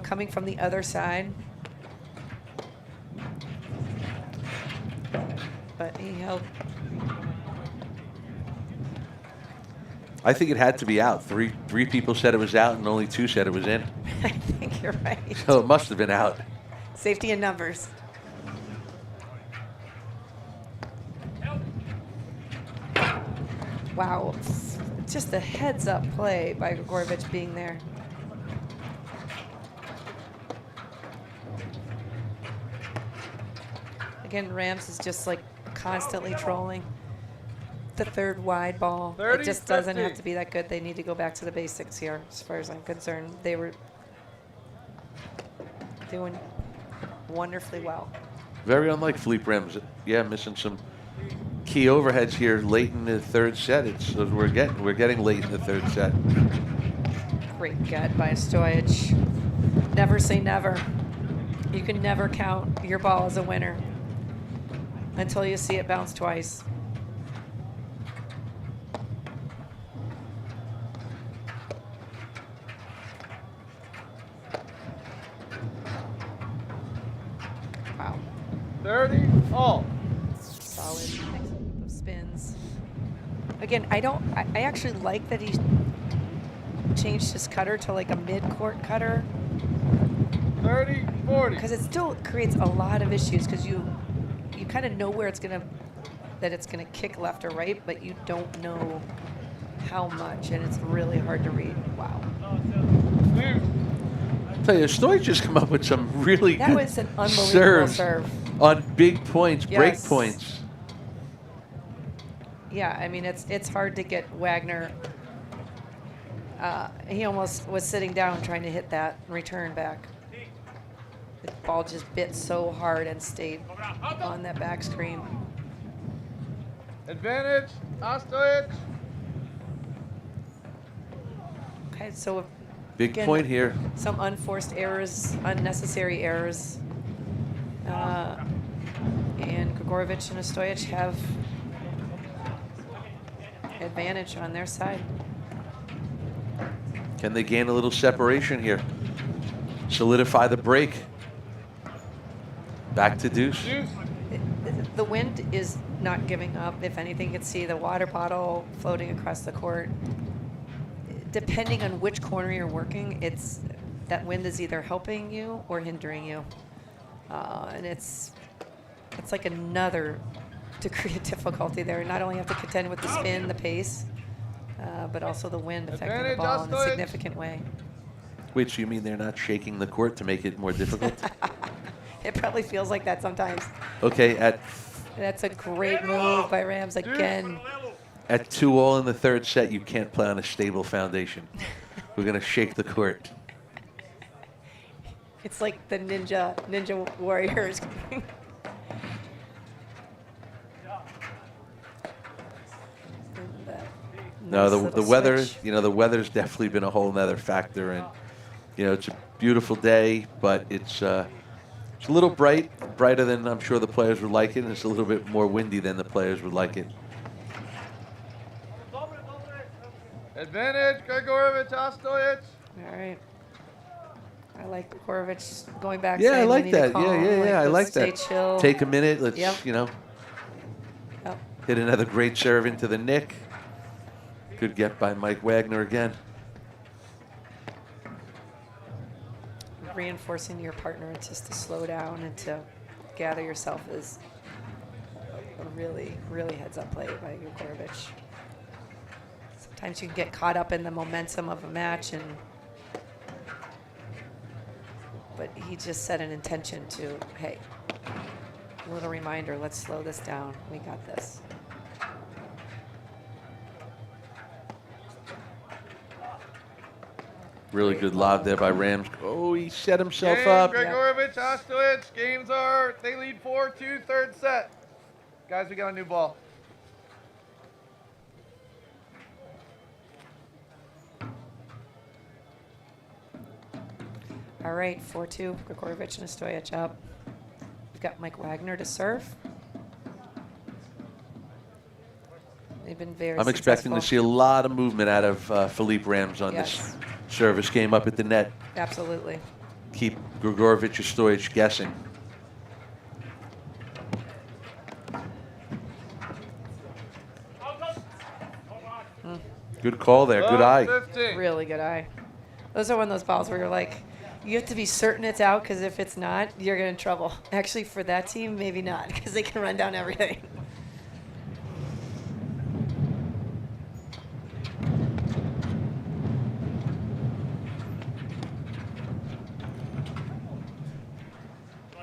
coming from the other side. But he held. I think it had to be out. Three people said it was out, and only 2 said it was in. I think you're right. So it must have been out. Safety in numbers. Wow. Just a heads-up play by Gregurovic being there. Again, Rams is just like constantly trolling the third wide ball. 30, it just doesn't 50. have to be that good. They need to go back to the basics here, as far as I'm concerned. They were doing wonderfully well. Very unlike Philippe Rams. Yeah, missing some key overheads here late in the third set. We're getting late in the third set. Great get by Ostojic. Never say never. You can never count your ball as a winner until you see it bounce twice. Wow. 30 all. Solid mix of spins. Again, I actually like that he changed his cutter to like a mid-court cutter. 30, 40. Because it still creates a lot of issues because you kind of know where it's gonna kick left or right, but you don't know how much, and it's really hard to read. Wow. I'll tell you, Ostojic has come up with some really That good was an unbelievable serves serve. on big points, break Yes. points. Yeah, I mean it's hard to get Wagner. He almost was sitting down trying to hit that return back. The ball just bit so hard and stayed on that back screen. Advantage, Ostojic. Okay, so Big again, point here. Some unforced errors, unnecessary errors. And Gregurovic and Ostojic have advantage on their side. Can they gain a little separation here? Solidify the break. Back to deuce. The wind is not giving up. If anything, you can see the water bottle floating across the court. Depending on which corner you're working, that wind is either helping you or hindering you. And it's it's like another degree of difficulty there. Not only have to contend with the spin, the pace, but also the wind affecting the ball in a significant way. Wait, so you mean they're not shaking the court to make it more difficult? It probably feels like that sometimes. Okay, That's a great move by Rams again. at 2-all in the third set, you can't play on a stable foundation. We're going to shake the court. It's like the ninja warriors. No, Nice the little weather, switch. the weather's definitely been a whole nother factor. And, it's a beautiful day, but it's a little brighter than I'm sure the players would like it. And it's a little bit more windy than the players would like it. Advantage, Gregurovic, Ostojic. All right. I like Gregurovic going back. Yeah, I saying, like "We need to that. calm, Yeah. I like stay that. chill." Take a minute. Let's, Yep. Yep. hit another great serve into the nick. Good get by Mike Wagner again. Reinforcing your partner just to slow down and to gather yourself is a really, really heads-up play by Gregurovic. Sometimes you can get caught up in the momentum of a match, but he just set an intention to, hey, a little reminder, let's slow this down. We got this. Really good lob there by Rams. Oh, he set himself Game, up. Gregurovic, Ostojic. They lead 4-2, third set. Guys, we got a new ball. All right, 4-2, Gregurovic and Ostojic up. We've got Mike Wagner to serve. They've been very I'm expecting to see a lot of movement out of Philippe Rams on this service game up at the net. Absolutely. Keep Gregurovic, Ostojic guessing. Good call there. Good eye. 15. Really good eye. Those are one of those balls where you're like, you have to be certain it's out, because if it's not, you're in trouble. Actually, for that team, maybe not, because they can run down everything.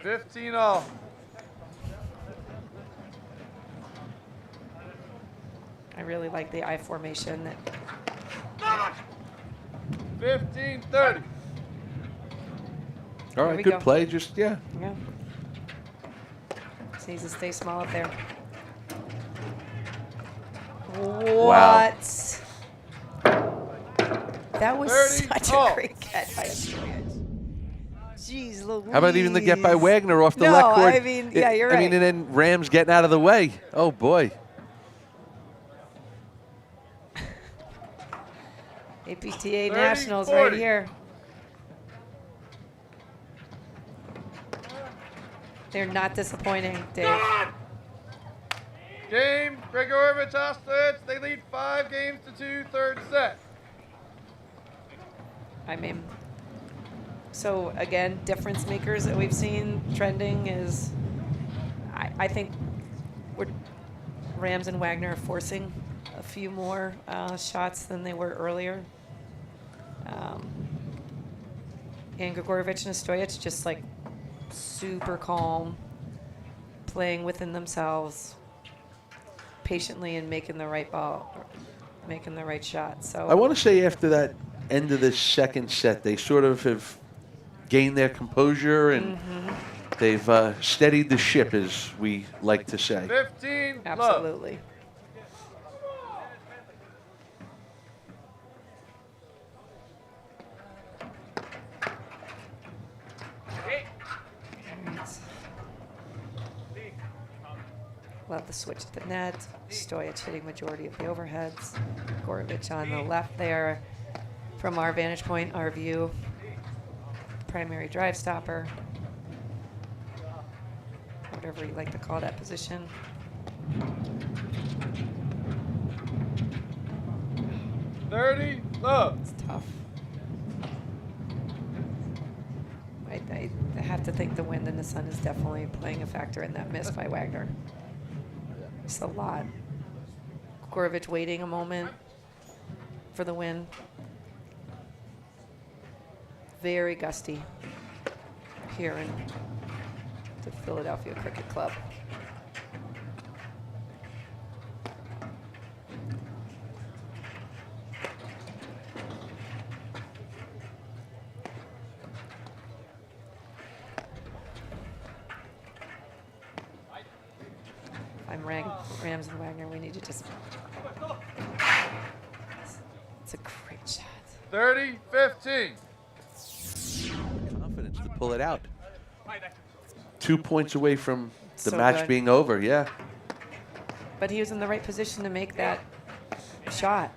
$15. I really like the eye formation. 15-30. All Here right, we good go. play. Just, yeah. Yeah. Just needs to stay small up there. Wow. What? That was 30. such a great catch by Ostojic. Jeez Louise. How about even the get by Wagner off the No, left court? I mean, yeah, you're I mean, right. and then Rams getting out of the way. Oh, boy. APTA 30, Nationals 40. right here. They're not disappointing, Dave. Game, Gregurovic, Ostojic. They lead 5-2, third set. I mean, so again, difference makers that we've seen trending is, I think Rams and Wagner are forcing a few more shots than they were earlier. And Gregurovic and Ostojic just like super calm, playing within themselves, patiently and making the right ball, making the right shot. So I want to say after that end of the second set, they sort of have gained their composure and they've steadied the ship, as we like to say. 15. Absolutely. Love the switch to the net. Ostojic hitting majority of the overheads. Gregurovic on the left there. From our vantage point, our view, primary drive stopper. Whatever you like to call that position. Love. It's tough. I have to to think the wind and the sun is definitely playing a factor in that miss by Wagner. It's a lot. Gregurovic waiting a moment for the win. Very gusty here in the Philadelphia Cricket Club. I'm Rams and Wagner. We need to just. It's a great shot. 30-15. Confidence to pull it out. 2 points away from the So match good. being over. Yeah. But he was in the right position to make that shot.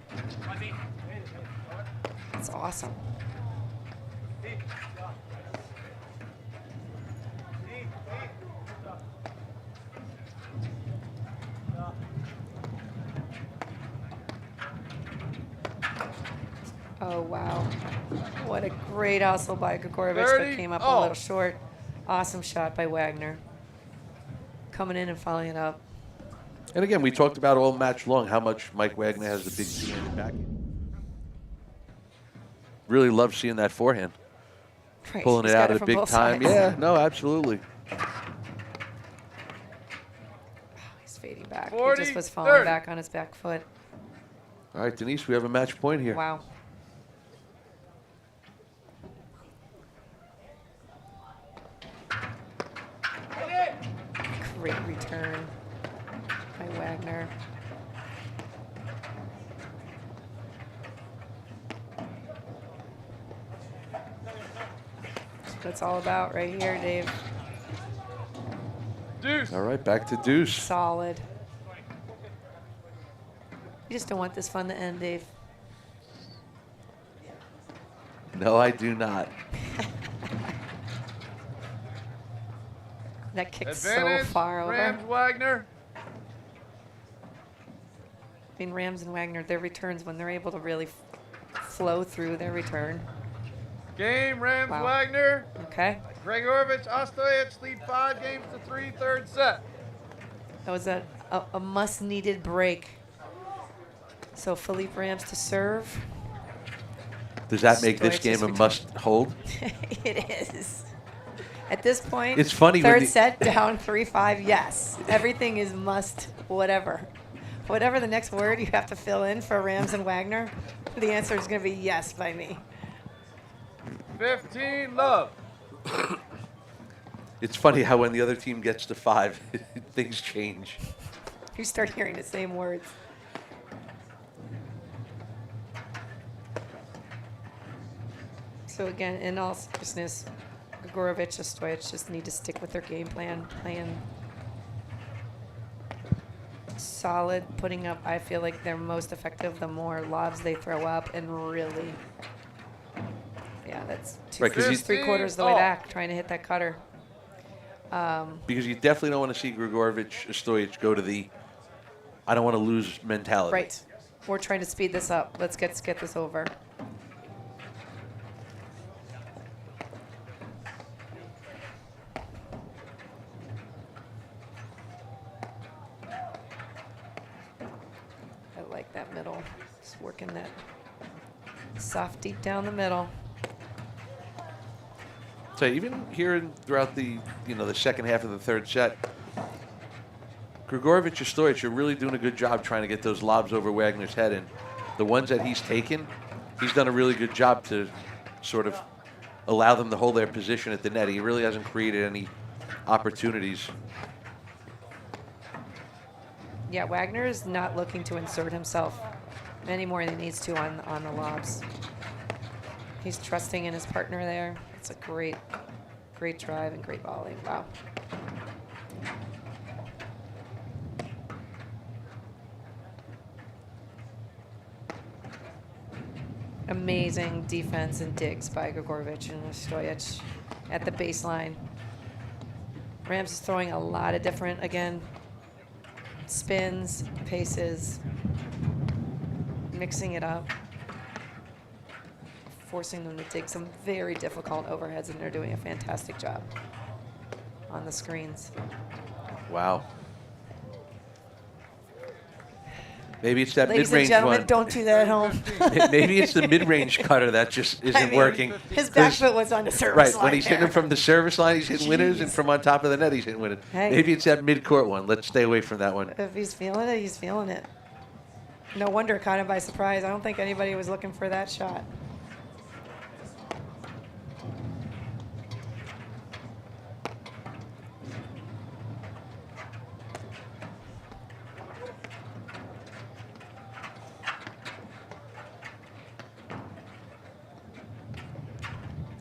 It's awesome. Oh, wow. What a great hustle by Gregurovic that came up a little short. Awesome shot by Wagner. Coming in and following it up. And again, we talked about all match long how much Mike Wagner has the big two-handed backhand. Really love seeing that forehand. Right, Pulling he's it got out it at from big both time. sides. Yeah, no, absolutely. He's fading back. 40, He just was falling 30. back on his back foot. All right, Denise, we have a match point here. Wow. Great return by Wagner. That's what it's all about right here, Dave. Deuce. All right, back to deuce. Solid. You just don't want this fun to end, Dave. No, I do not. That kicks Advantage, so far over. Rams, Wagner. I mean, Rams and Wagner, their returns, when they're able to really flow through their return. Game, Rams, Wow. Wagner. Okay. Gregurovic, Ostojic lead 5 games to 3, third set. That was a must-needed break. So Philippe Rams to serve. Does that make this Stoich's game a return. must-hold? It is. At this point, It's funny when third the- set down 3-5, yes. Everything is must whatever. Whatever the next word you have to fill in for Rams and Wagner, the answer is going to be yes by me. 15, love. It's funny how when the other team gets to 5, things change. You start hearing the same words. So again, in all seriousness, Gregurovic and Stoic just need to stick with their game plan, playing solid, putting up, I feel like they're most effective the more lobs they throw up, and really, yeah, that's Right, 'cause you- 3/4 of the way back, trying to hit that cutter. Because you definitely don't want to see Gregurovic, Ostojic go to the I don't want to lose mentality. Right. We're trying to speed this up. Let's get this over. I like that middle. Just working that soft deep down the middle. So even here throughout the the second half of the third set, Gregurovic, Ostojic are really doing a good job trying to get those lobs over Wagner's head, and the ones that he's taken, he's done a really good job to sort of allow them to hold their position at the net. He really hasn't created any opportunities. Yeah, Wagner is not looking to insert himself any more than he needs to on the lobs. He's trusting in his partner there. It's a great drive and great volley. Wow. Amazing defense and digs by Gregurovic and Ostojic at the baseline. Rams is throwing a lot of different, again, spins, paces, mixing it up, forcing them to take some very difficult overheads, and they're doing a fantastic job. on the screens. Wow. Maybe it's that Ladies and mid-range gentlemen, one. don't do that at home. Maybe it's the mid-range cutter that just isn't working. His back foot was on the service right, line. when he's hitting from the service line, he's hitting winners, and from on top of the net, he's hitting winners. Hey. Maybe it's that mid-court one. Let's stay away from that one. If he's feeling it, he's feeling it. No wonder, caught him by surprise. I don't think anybody was looking for that shot.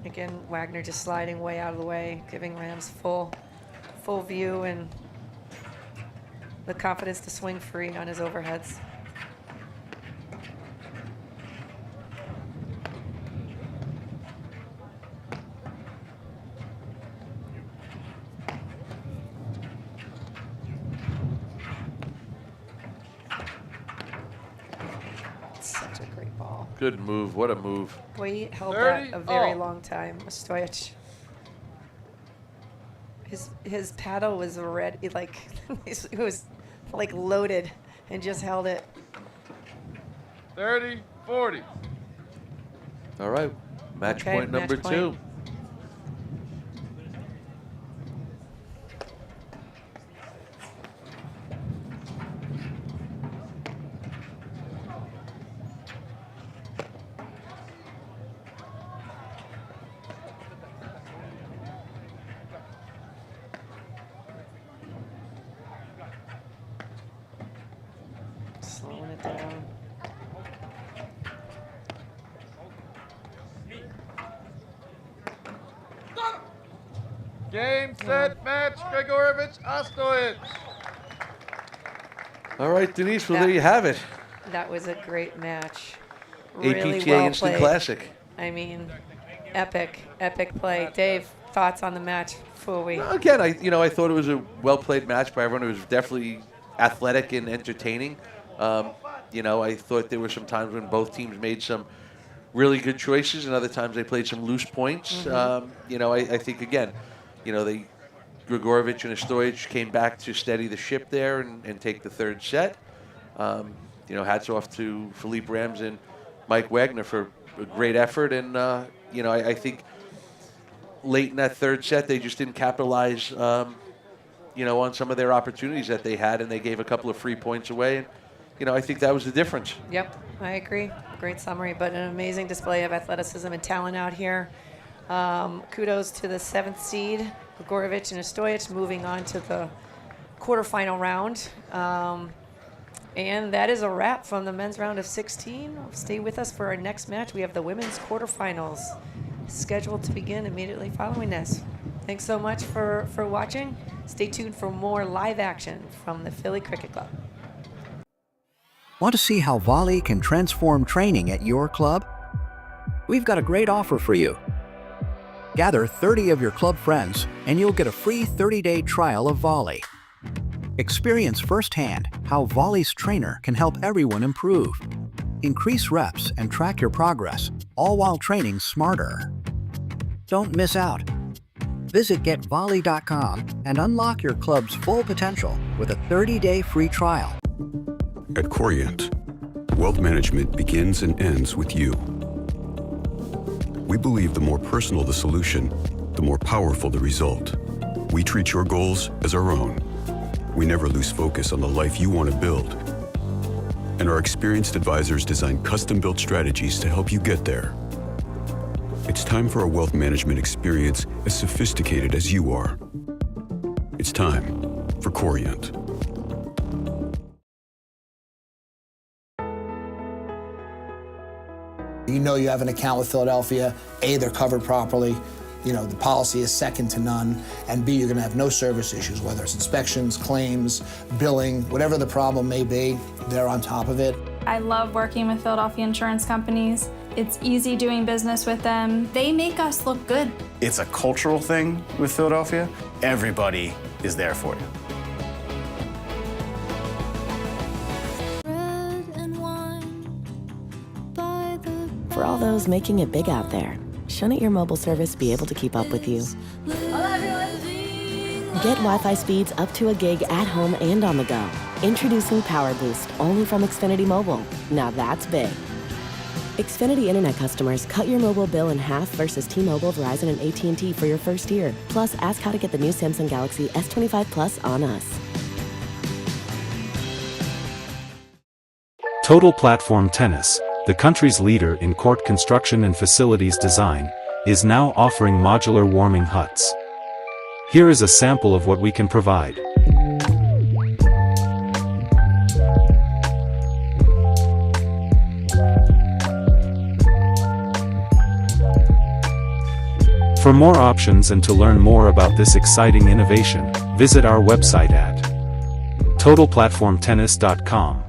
Again, Wagner just sliding way out of the way, giving Rams full view and the confidence to swing free on his overheads. Such a great ball. Good move. What a move. Boy, he held 30. that a very Oh. long time. Ostojic. His paddle was red. It was like loaded, and just held it. 30, 40. All right. Match Okay, point number match point. 2. Slowing it down. Game, set, match. Gregurovic, Ostojic. All right, Denise, well, there you have it. That was a great match. Really APTA well Instant played. Classic. I mean, epic play. Dave, thoughts on the match before we? Again, I thought it was a well-played match by everyone. It was definitely athletic and entertaining. I thought there were some times when both teams made some really good choices, and other times they played some loose points. I think, again, Gregurovic and Ostojic came back to steady the ship there and take the third set. Hats off to Philippe Rams and Mike Wagner for a great effort. And, I think late in that third set, they just didn't capitalize, on some of their opportunities that they had, and they gave a couple of free points away. And, I think that was the difference. Yep, I agree. Great summary, but an amazing display of athleticism and talent out here. Kudos to the 7th seed, Gregurovic and Ostojic, moving on to the quarterfinal round. And that is a wrap from the men's round of 16. Stay with us for our next match. We have the women's quarterfinals scheduled to begin immediately following this. Thanks so much for watching. Stay tuned for more live action from the Philly Cricket Club. Want to see how Volley can transform training at your club? We've got a great offer for you. Gather 30 of your club friends and you'll get a free 30-day trial of Volley. Experience firsthand how Volley's trainer can help everyone improve. Increase reps and track your progress, all while training smarter. Don't miss out. Visit getvolley.com and unlock your club's full potential with a 30-day free trial. At Corient, wealth management begins and ends with you. We believe the more personal the solution, the more powerful the result. We treat your goals as our own. We never lose focus on the life you want to build. And our experienced advisors design custom-built strategies to help you get there. It's time for a wealth management experience as sophisticated as you are. It's time for Corient. You know you have an account with Philadelphia. A, they're covered properly. The policy is second to none. And B, you're going to have no service issues, whether it's inspections, claims, billing, whatever the problem may be, they're on top of it. I love working with Philadelphia insurance companies. It's easy doing business with them. They make us look good. It's a cultural thing with Philadelphia. Everybody is there for you. For all those making it big out there, shouldn't your mobile service be able to keep up with you? Hello, everyone. Get Wi-Fi speeds up to a gig at home and on the go. Introducing Power Boost, only from Xfinity Mobile. Now that's big. Xfinity Internet customers, cut your mobile bill in half versus T-Mobile, Verizon, and AT&T for your first year. Plus, ask how to get the new Samsung Galaxy S25 Plus on us. Total Platform Tennis, the country's leader in court construction and facilities design, is now offering modular warming huts. Here is a sample of what we can provide. For more options and to learn more about this exciting innovation, visit our website at totalplatformtennis.com.